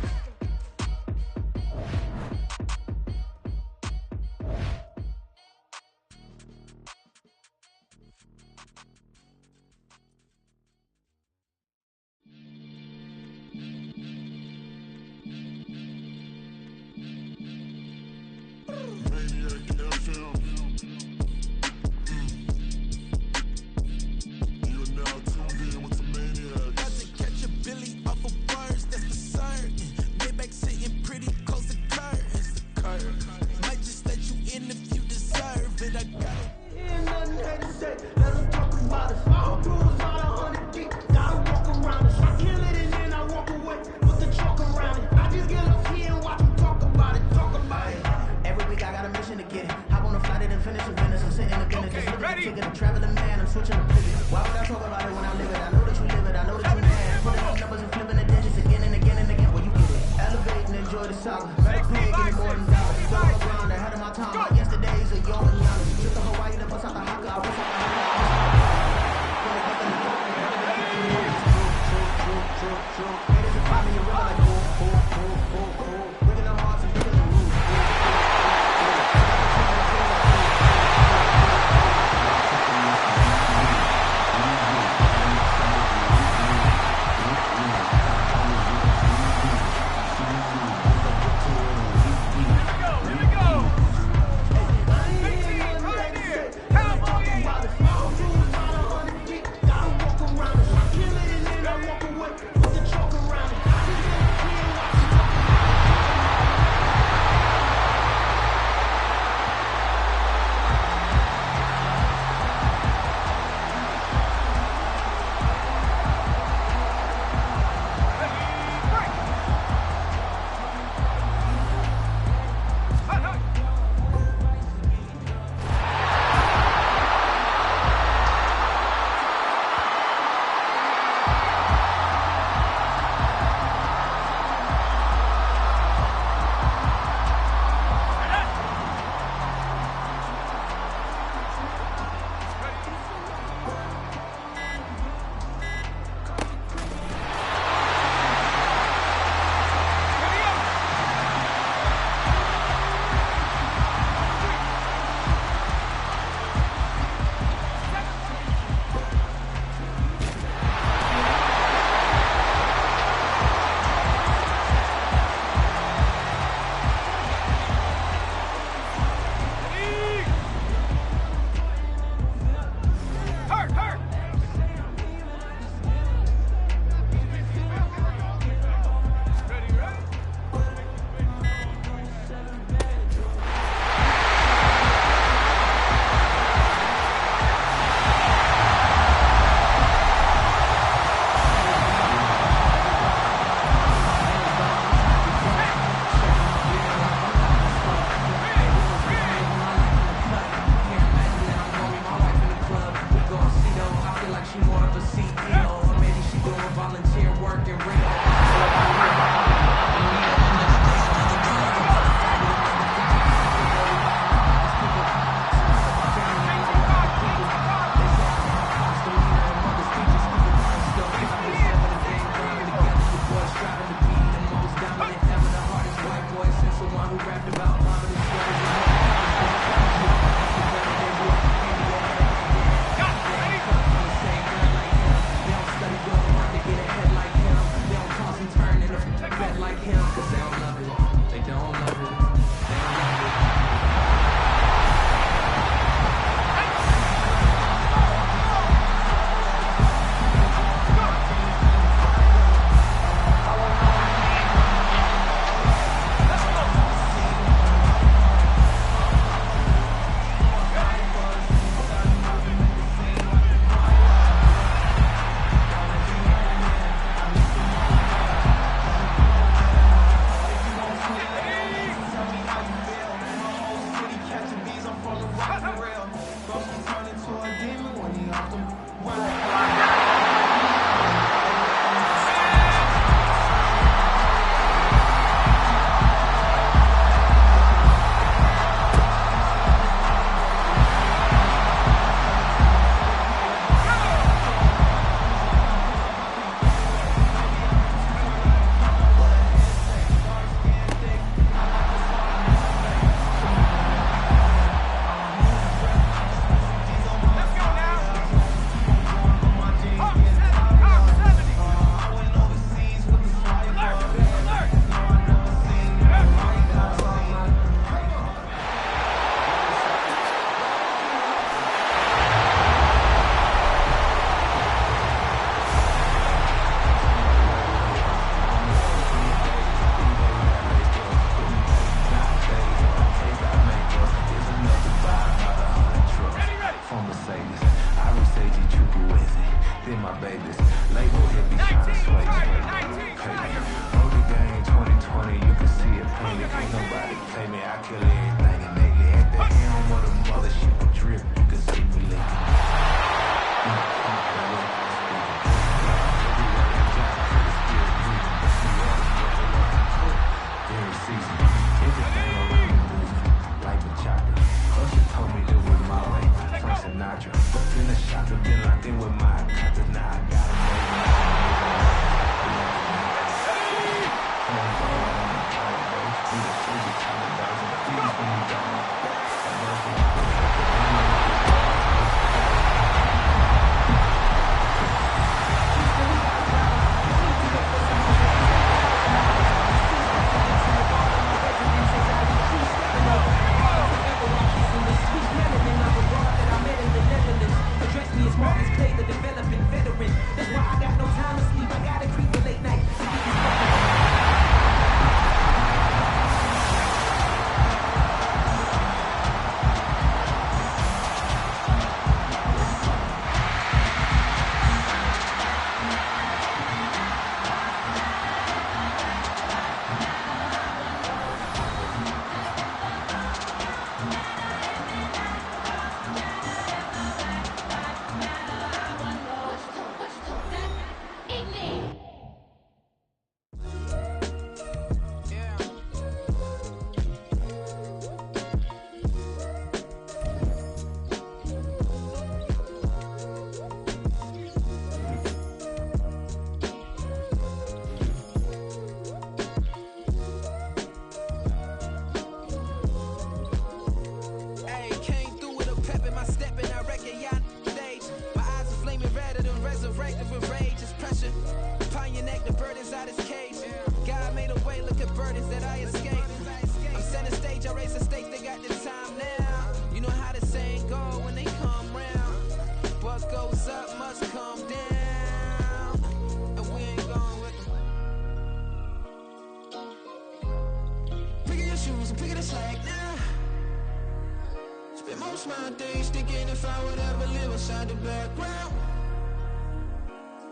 if I would ever live inside the background.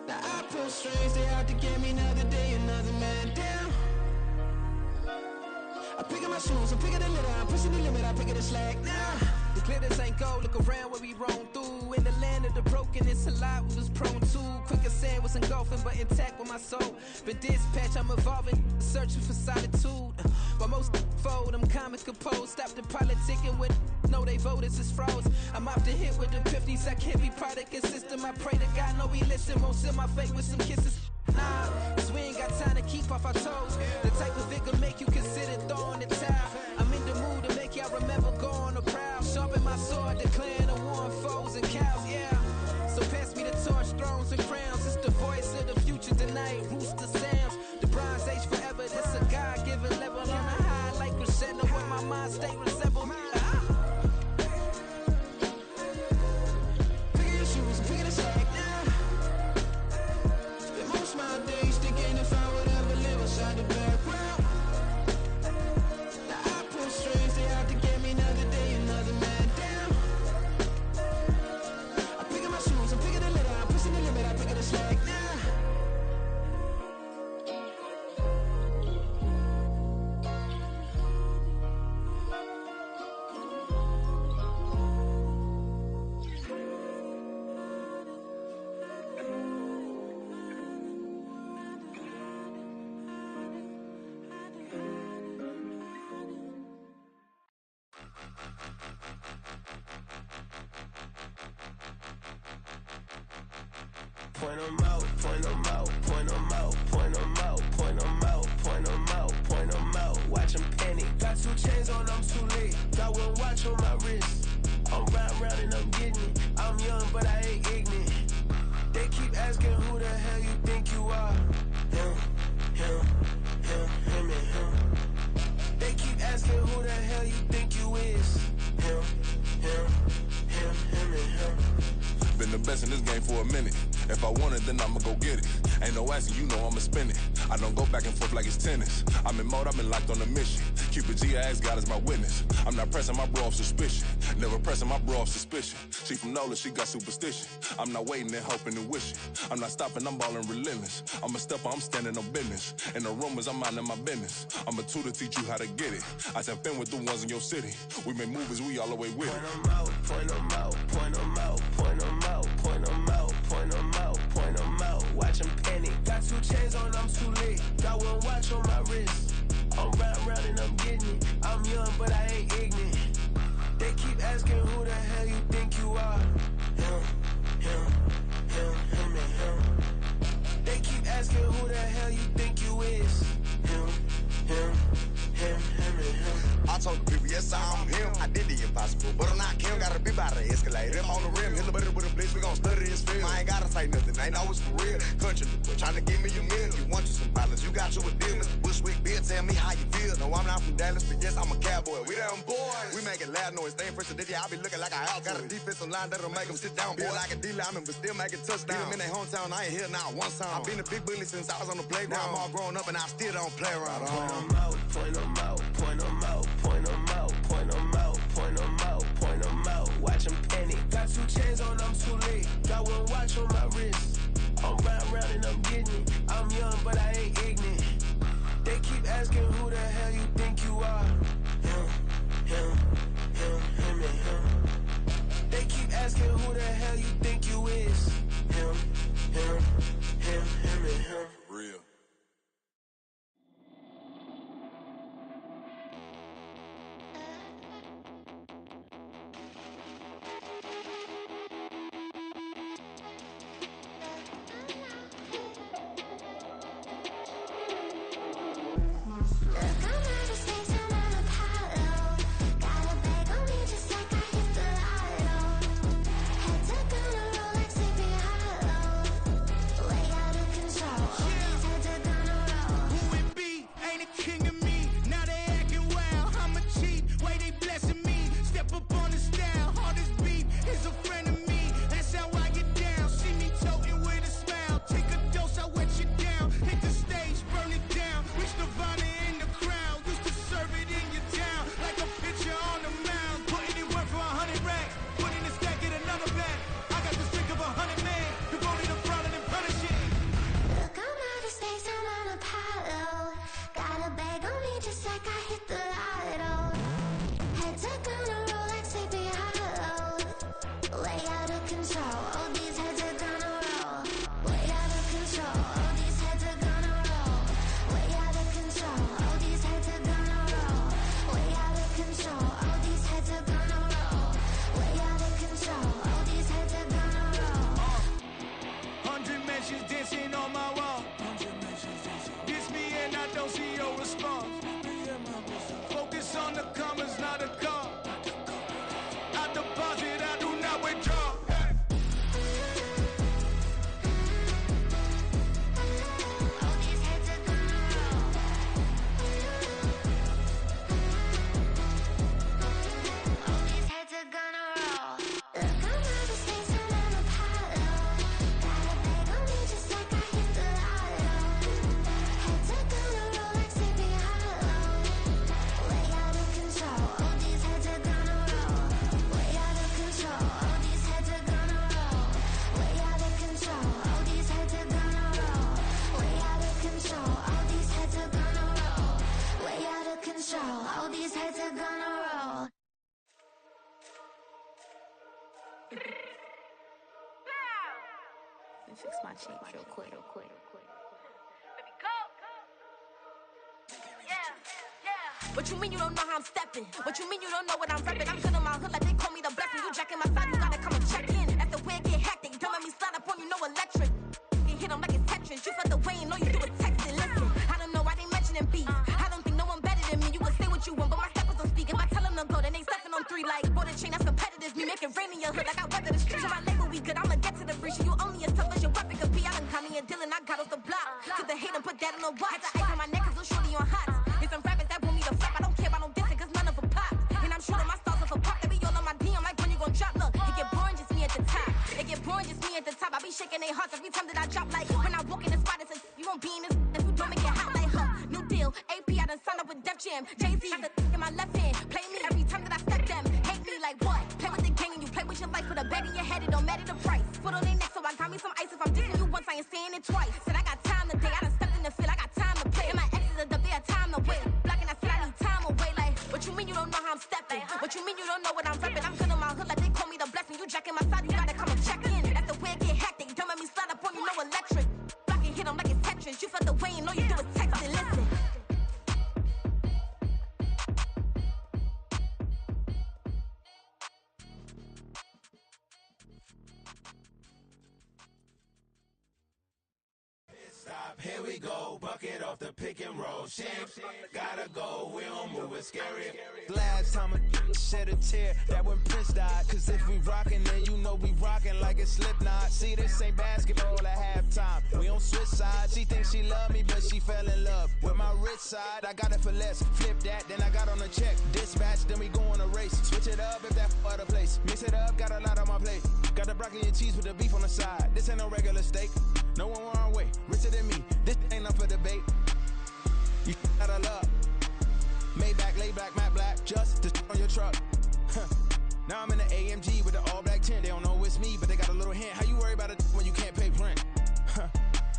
Now I pull strings, they out to get me another day, another man down. I'm picking my shoes, I'm picking the litter, I'm pushing the limit, I'm picking the slack now. The glitters ain't gold, look around where we roam through. In the land of the broken, it's a lot we was prone to. Quick as sand was engulfing, but intact with my soul. Been dispatched, I'm evolving, searching for solitude. While most fold, I'm comic composed. Stop the politicking with no, they voters is froze. I'm off the hit with the 50s, I can't be product and system. I pray to God, no, he listen, won't seal my fate with some kisses. Nah, cause we ain't got time to keep off our toes. The type of vigor make you consider throwing the towel. I'm in the mood to make y'all remember going to proud. Sharpen my sword, declaring the war on foes and cows, yeah. So pass me the torch, thrones and crowns. It's the voice of the future tonight, rooster sounds. The Bronze Age forever, this a God-given level. On a high like crescendo when my mind state resemble. Pick your shoes, pick the slack now. Spend most my days thinking if I would ever live inside the background. Now I pull strings, they out to get me another day, another man down. I'm picking my shoes, I'm picking the litter, I'm pushing the limit, I'm picking the slack now. Point 'em out, point 'em out, point 'em out, point 'em out, point 'em out, point 'em out, point 'em out. Watch 'em panic. Got 2 chains on, I'm too late. Got 1 watch on my wrist. I'm round and I'm getting it. I'm young, but I ain't ignorant. They keep asking who the hell you think you are. Him, and him. They keep asking who the hell you think you is. Him, and him. Been the best in this game for a minute. If I want it, then I'ma go get it. Ain't no asking, you know I'ma spend it. I don't go back and forth like it's tennis. I'm in mode, I've been locked on a mission. Cupid G, I ask God as my witness. I'm not pressing my bro off suspicion. Never pressing my bro off suspicion. She from Nola, she got superstition. I'm not waiting and hoping and wishing. I'm not stopping, I'm balling relentless. I'm a stepper, I'm standing on business. In the rumors, I'm minding my business. I'm a tutor, teach you how to get it. I said, been with the ones in your city. We make movies, we all the way with it. Point 'em out, point 'em out, point 'em out, point 'em out, point 'em out, point 'em out, point 'em out. Watch 'em panic. Got 2 chains on, I'm too late. Got 1 watch on my wrist. I'm round and I'm getting it. I'm young, but I ain't ignorant. They keep asking who the hell you think you are. Him, and him. They keep asking who the hell you think you is. Him, and him. I told the people, yes, I'm him. I did the impossible, but I'm not Kim. Gotta be by the escalator. If on the rim, hit the butter with a blitz, we gon' study this film. I ain't gotta say nothing, ain't always for real. Country, trying to give me a meal. You want you some balance, you got you a deal. Mr. Bushwick, Bill, tell me how you feel. No, I'm not from Dallas, but yes, I'm a cowboy. We them boys. We making loud noise, staying fresh to this, I be looking like an outfit. Got a defensive line that'll make them sit down. Feel like a D-lineman, but still making touchdowns. Beat them in their hometown, I ain't here now one time. I've been a big bully since I was on the playground. Now I'm all grown up and I still don't play around. Point 'em out, point 'em out, point 'em out, point 'em out, point 'em out, point 'em out, point 'em out. Watch 'em panic. Got 2 chains on, I'm too late. Got 1 watch on my wrist. I'm round and I'm getting it. I'm young, but I ain't ignorant. They keep asking who the hell you think you are. Him, and him. They keep asking who the hell you think you is. Him, and him. Real. control. All these heads are gonna roll. Way out of control. All these heads are gonna roll. Way out of control. All these heads are gonna roll. Way out of control. All these heads are gonna roll. Way out of control. All these heads are gonna roll. 100 mentions dancing on my wall. Diss me and I don't see your response. Focus on the commas, not a call. I deposit, I do not withdraw. All these heads are gonna roll. All these heads are gonna roll. Look, I'm out of space and I'm Apollo. Got a bag on me just like I hit the lotto. Heads are gonna roll like Sleepy Hollow. Way out of control. All these heads are gonna roll. Way out of control. All these heads are gonna roll. Way out of control. All these heads are gonna roll. Way out of control. All these heads are gonna roll. Way out of control. All these heads are gonna roll. Let me fix my cheek real quick. What you mean you don't know how I'm stepping? What you mean you don't know what I'm repping? I'm good on my hood like they call me the blessing. You jacking my side, you gotta come and check in. That's the way it get hectic. Don't let me slide up on you, no electric. You hit 'em like it's Tetris. You felt the way and know you do it texting. Listen, I don't know why they mentioning beef. I don't think no one better than me. You can say what you want, but my steppers don't speak. If I tell them to go, then they stepping on 3 like border chain. That's competitive. Me make it rain in your hood like I weather the street. So I label we good. I'ma get to the breach. You only as tough as your weapon could be. I done caught me a Dylan. I got off the block. Took the hate and put that on the watch. The ice on my neck is a shorty on hot. There's some rappers that want me to flop. I don't care about no dissing, cause none of them pop. And I'm shooting my stars off a pop. They be all on my DM like when you gon' drop. Look, it get boring, just me at the top. It get boring, just me at the top. I be shaking their hearts every time that I drop. Like when I walk in the spot, it's a you won't be in this. If you don't make it hot like new deal. AP, I done signed up with Def Jam. Jay-Z, got the in my left hand. Play me every time that I step them. Hate me like what? Play with the gang and you play with your life. With a bag in your head, it don't matter the price. Foot on their neck, so I got me some ice. If I'm dissing you once, I ain't saying it twice. Said I got time today, I done stepped in the field. I got time to play. And my exes are up, they had time to wait. Blocking, I said I need time away. Like, what you mean you don't know how I'm stepping? What you mean you don't know what I'm repping? I'm good on my hood like they call me the blessing. You jacking my side, you gotta come and check in. That's the way it get hectic. Don't let me slide up on you, no electric. Blocking, hit 'em like it's Tetris. You felt the way and know you do it texting. Listen. Stop, here we go, bucket off the pick and roll. Shit, gotta go, we don't move, it's scary. Last time a shed a tear, that when Prince died. Cause if we rockin', then you know we rockin' like it's Slipknot. See, this ain't basketball at halftime. We on switch sides. She thinks she love me, but she fell in love with my rich side. I got it for less. Flip that, then I got on a check. Dispatch, then we go on a race. Switch it up if that other place. Mix it up, got a lot on my plate. Got the broccoli and cheese with the beef on the side. This ain't no regular steak. No one wrong way, richer than me. This ain't up for debate. You out of luck. Maybach, lay back, matte black, just to on your truck. Now I'm in the AMG with the all black tint. They don't know it's me, but they got a little hint. How you worry about it when you can't pay rent?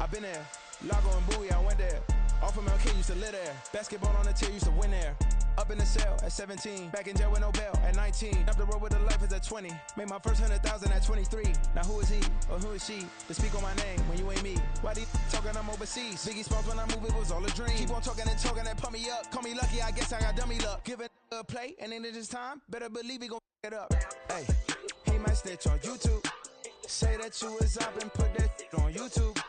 I've been there. Lago and Bowie, I went there. Off of MLK, used to live there. Basketball on the tier, used to win there. Up in the cell at 17. Back in jail with no bail at 19. Up the road with the life is at 20. Made my first 100,000 at 23. Now who is he or who is she to speak on my name when you ain't me? Why they talking I'm overseas? Biggie Smalls when I move, it was all a dream. Keep on talking and pump me up. Call me lucky, I guess I got dummy luck. Give it a play and then it is time. Better believe he gon' it up. Hey, he might snitch on YouTube. Say that you was up and put that on YouTube.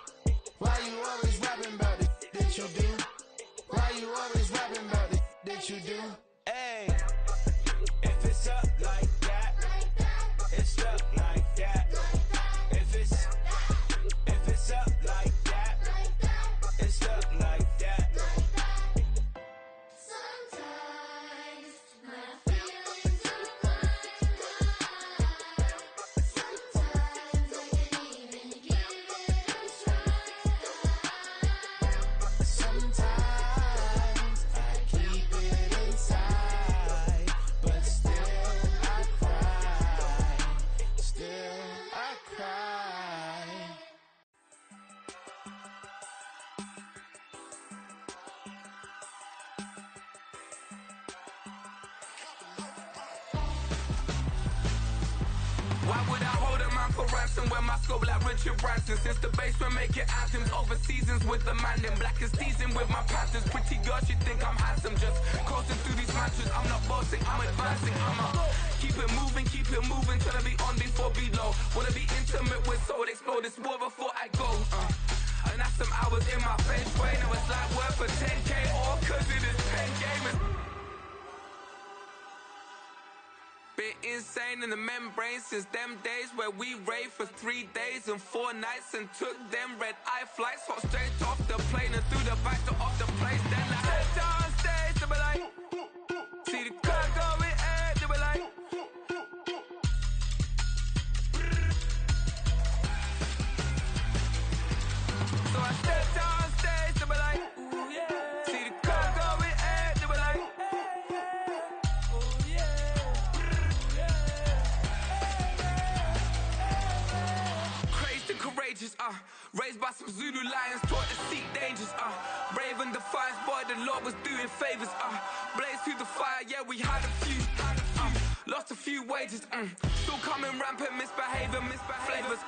Why you always rapping about it that you do? Why you always rapping about it that you do? Hey, if it's up like that, it's stuck like that. If it's up like that, it's stuck like that. Sometimes my feelings are flying high. Sometimes I can't even give it a try. Sometimes I keep it inside. for ransom when my scope like Richard Branson. Since the basement making anthems over seasons with the man in black is teasing with my patterns. Pretty girl, she think I'm handsome. Just coasting through these matches. I'm not bossing, I'm advancing. Keep it moving till I be on before below. Wanna be intimate with soul, explode this war before I go. And that's some hours in my face way. Now it's like work for 10K all cause it is 10 gamers. Been insane in the membrane since them days where we raved for 3 days and 4 nights and took them red eye flights. Hot straight off the plane and through the back door of the place. Then I head downstairs to be like, see the car going air to be like. So I step downstairs to be like, ooh yeah. See the car going air to be like, ooh yeah. Crazed and courageous, raised by some Zulu lions, taught to seek dangers, brave and defiant, boy, the Lord was doing favors, blaze through the fire, yeah, we had a few, lost a few wages, still coming rampant, misbehaving, flavors,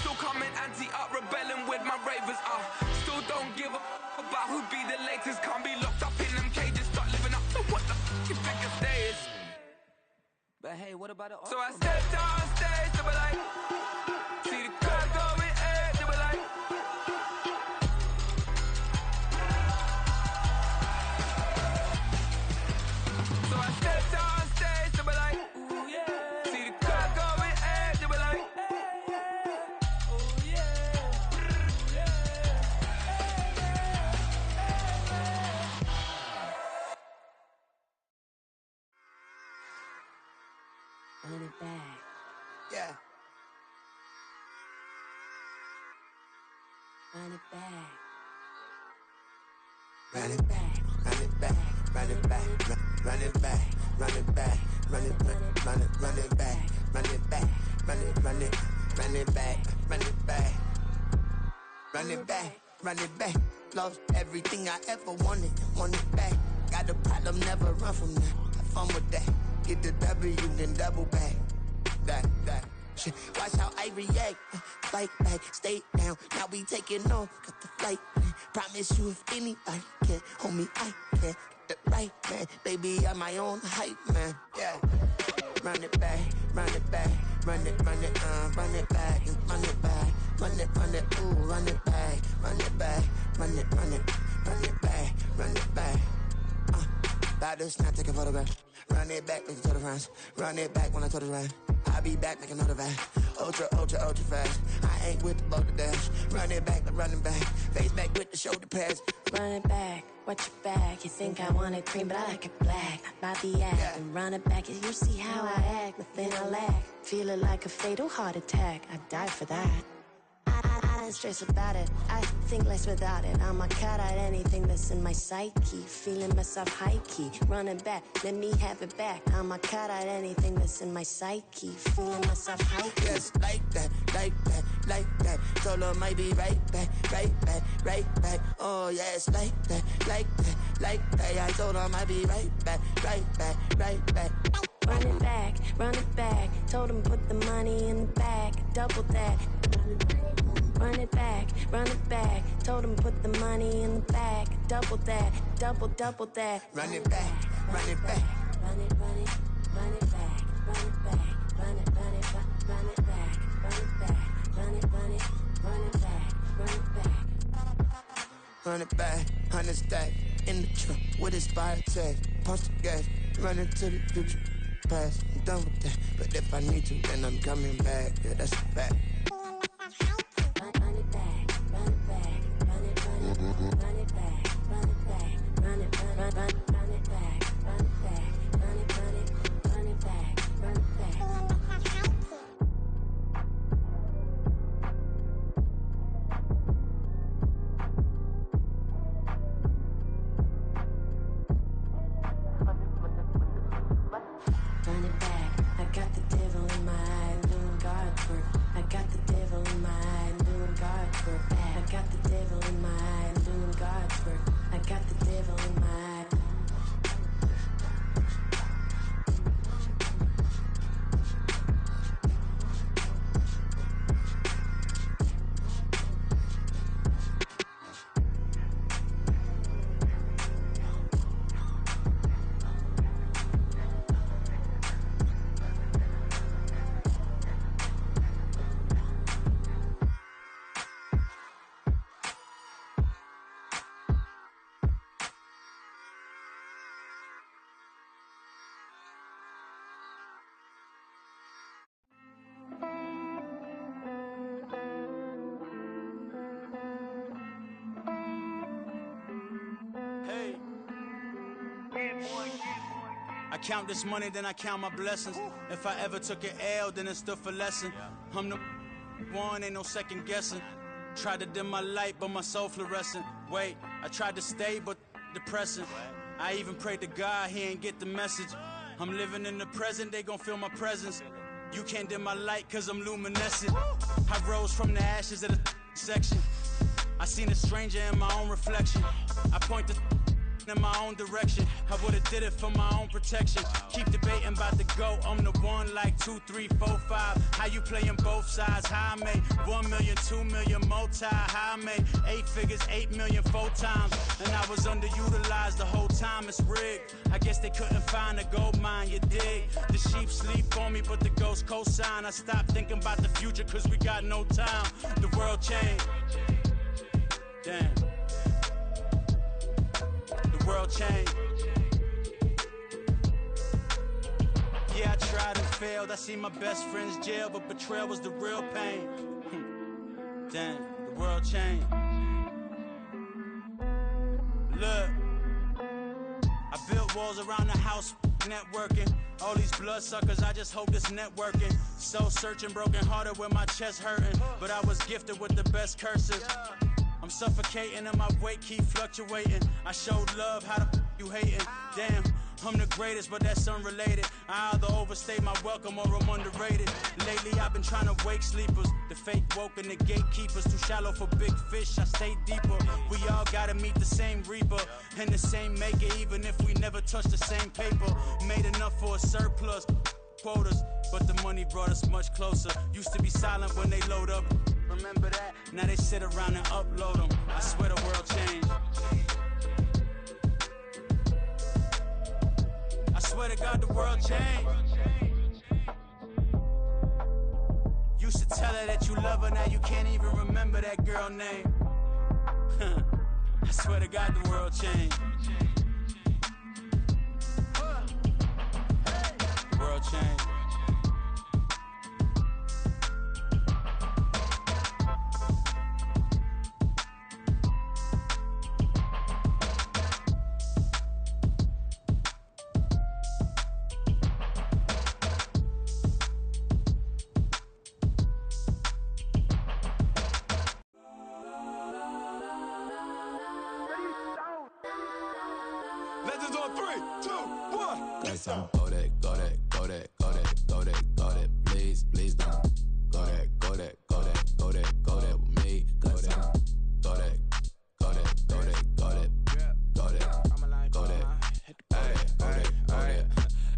still coming anti-up, rebelling with my ravers, still don't give a about who'd be the latest, can't be locked up in them cages, start living up to what the you think a day is. But hey, what about the So I step downstairs to be like, see the car going air to be like. So I step downstairs to be like, ooh yeah. See the car going air to be like, ooh yeah. Run it back. Yeah. Run it back. Run it back, run it back, run it back, run it back, run it back, run it back, run it back, run it back, run it back, run it back, run it back, run it back. Lost everything I ever wanted it back. Got a problem, never run from that. Have fun with that. Get the W, then double back. That. Shit. Watch how I react. Fight back, stay down. Now we taking off. Got the flight. Promise you, if anybody can, homie, I can. Get the right man, baby, I'm my own hype man. Yeah. Run it back, run it back, run it back, and run it back, run it, ooh, run it back, run it back, run it back, run it back. About to snap, take a photograph. Run it back, make it to the friends. Run it back when I told it right. I'll be back, make another back. Ultra fast. I ain't with the boat to dash. Run it back, but running back. Face back with the shoulder pads. Run it back, watch your back. You think I want it cream, but I like it black. About the act and run it back. You see how I act, nothing I lack. Feeling like a fatal heart attack. I'd die for that. I don't stress about it. I think less without it. I'ma cut out anything that's in my psyche. Feeling myself high key. Running back, let me have it back. I'ma cut out anything that's in my psyche. Feeling myself high key. Yes, like that. Solo might be right back. Oh, yes, like that. I told her I might be right back. Run it back. Told him put the money in the bag. Double that. Run it back. Told him put the money in the bag. Double that. Double that. Run it back. Run it back. Run it back. Run it back. Run it back. Run it back. Run it back. Run it back, 100 stack in the trunk with expired tag. Punch the gas, running to the future. Past, I'm done with that. But if I need to, then I'm coming back. Yeah, that's a fact. Run it back, run it back, run it back, run it back, run it back, run it back, run it back, run it back, run it back, run it back. Run it back, I got the devil in my eye, I'm doing God's work. I got the devil in my eye, I'm doing God's work. I got the devil in my eye, I'm doing God's work. I got the devil in my eye. count this money, then I count my blessings. If I ever took an L, then it stood for lesson. I'm the one, ain't no second guessing. Tried to dim my light, but my soul fluorescent. Wait, I tried to stay, but depressing. I even prayed to God, he ain't get the message. I'm living in the present, they gon' feel my presence. You can't dim my light, cause I'm luminescent. I rose from the ashes of the section. I seen a stranger in my own reflection. I point the in my own direction. I would've did it for my own protection. Keep debating about the GOAT. I'm the one like 2, 3, 4, 5. How you playing both sides? How I made 1 million, 2 million, multi. How I made 8 figures, 8 million 4 times. And I was underutilized the whole time. It's rigged. I guess they couldn't find a gold mine, you dig? The sheep sleep on me, but the ghost co-sign. I stopped thinking about the future cause we got no time. The world changed. Damn. The world changed. Yeah, I tried and failed. I see my best friends jail, but betrayal was the real pain. Damn, the world changed. Look, I built walls around the house, networking. All these bloodsuckers, I just hope this networking. Soul searching, broken hearted with my chest hurting. But I was gifted with the best curses. I'm suffocating and my weight keep fluctuating. I showed love, how the you hating? Damn, I'm the greatest, but that's unrelated. I either overstay my welcome or I'm underrated. Lately I've been trying to wake sleepers. The fake woke and the gatekeepers. Too shallow for big fish, I stay deeper. We all gotta meet the same reaper and the same maker, even if we never touch the same paper. Made enough for a surplus quotas, but the money brought us much closer. Used to be silent when they load up. Remember that? Now they sit around and upload them. I swear the world changed. I swear to God the world changed. Used to tell her that you love her, now you can't even remember that girl name. I swear to God the world changed. The world changed. Legends on 3, 2, 1. Guess I'm go that, go that, go that, go that, go that, go that. Please, please don't go that, go that, go that, go that, go that with me. Go that, go that, go that, go that, go that, go that, go that.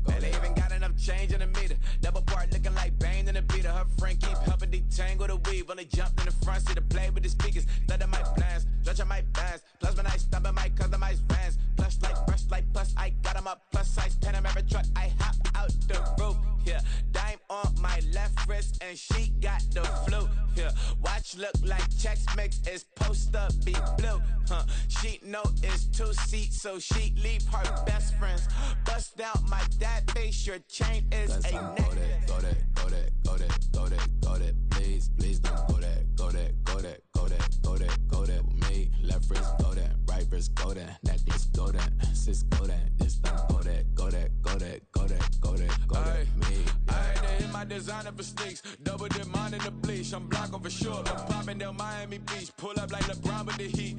Man, they even got enough change in the meter. Double part looking like Bane in the beater. Her friend keep helping detangle the weave. When they jumped in the front seat to play with the speakers. Thunder my plans, stretch my bands. Plus when I stop at my customized vans. Plush like brush like plus I got 'em up. Plus size Panamera truck. I hop out the roof. Yeah, dime on my left wrist and she got the flu. Yeah, watch look like Chex Mix is post up be blue. She know it's 2 seats, so she leave her best friends. Bust out my dad face, your chain is a neck. Go that, go that, go that, go that, go that, go that. Please, please don't go that, go that, go that, go that, go that, go that with me. Left wrist go that, right wrist go that, necklace go that, sis go that, this time go that, go that, go that, go that, go that, go that with me. I had to hit my designer for sneaks. Double dip mine in the bleach. I'm blocking for sure. I'm popping down Miami Beach. Pull up like LeBron with the heat.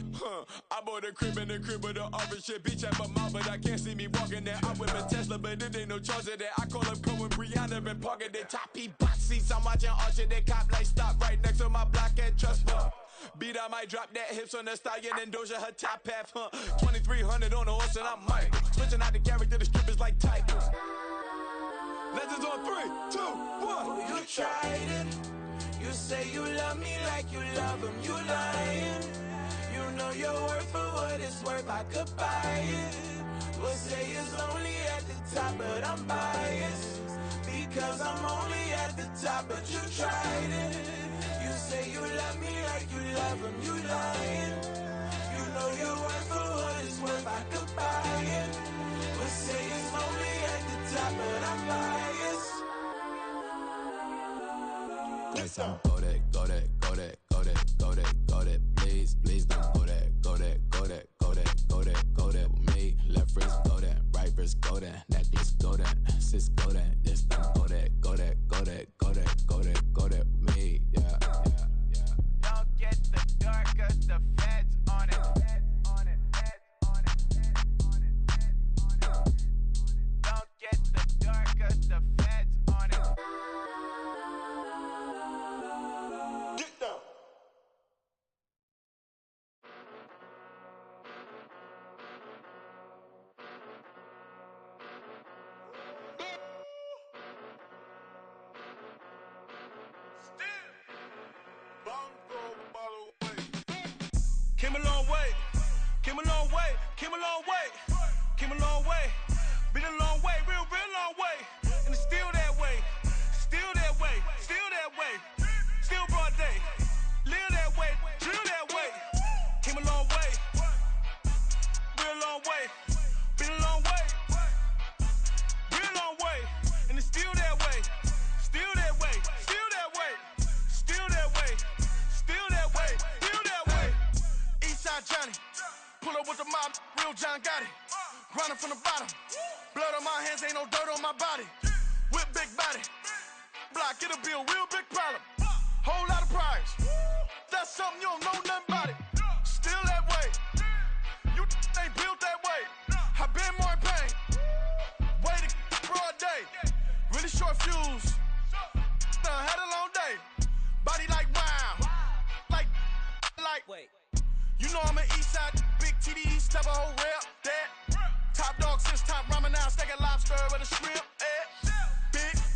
I bought a crib in the crib with the office shit. Beach at my mouth, but I can't see me walking there. I'm with a Tesla, but it ain't no charge of that. I call up Cohen, Brianna, been parking their top box seats. I'm watching Archer, they cop like stop right next to my block and trust me. Beat, I might drop that hips on the stallion and Doja her top half. 2300 on the horse and I'm Mike. Switching out the character, the strippers like Tigers. Legends on 3, 2, 1. You tried it. You say you love me like you love him. You lying. You know your worth for what it's worth. I could buy it. We'll say it's only at the top, but I'm biased because I'm only at the top. But you tried it. You say you love me like you love him. You lying. You know your worth for what it's worth. I could buy it. We'll say it's only at the top, but I'm biased. Guess I'm go that, go that, go that, go that, go that, go that. Please, please don't go that, go that, go that, go that, go that, go that with me. Left wrist go that, right wrist go that, necklace go go that, sis, go that, this thing, go that, go that, go that, go that, go that, go that, me, yeah. Don't get the door, cause the feds on it. Don't get the door, cause the feds on it. Get down. Came a long way, came a long way, came a long way, came a long way, been a long way, real long way, and it's still that way, still that way, still that way, still broad day, live that way, drill that way, came a long way, real long way, been a long way, real long way, and it's still that way, still that way, still that way, still that way, still that way, still that way. Eastside Johnny, pull up with the mob, real John Gotti. Grinding from the bottom, blood on my hands, ain't no dirt on my body. Whip big body, block, it'll be a real big problem. Whole lot of prize, that's something you don't know nothing about it. Still that way, you ain't built that way. I been more in pain, way to broad day. Really short fuse, had a long day. Body like wow, like. Wait. You know I'm an east side, big TDE, step a whole rail.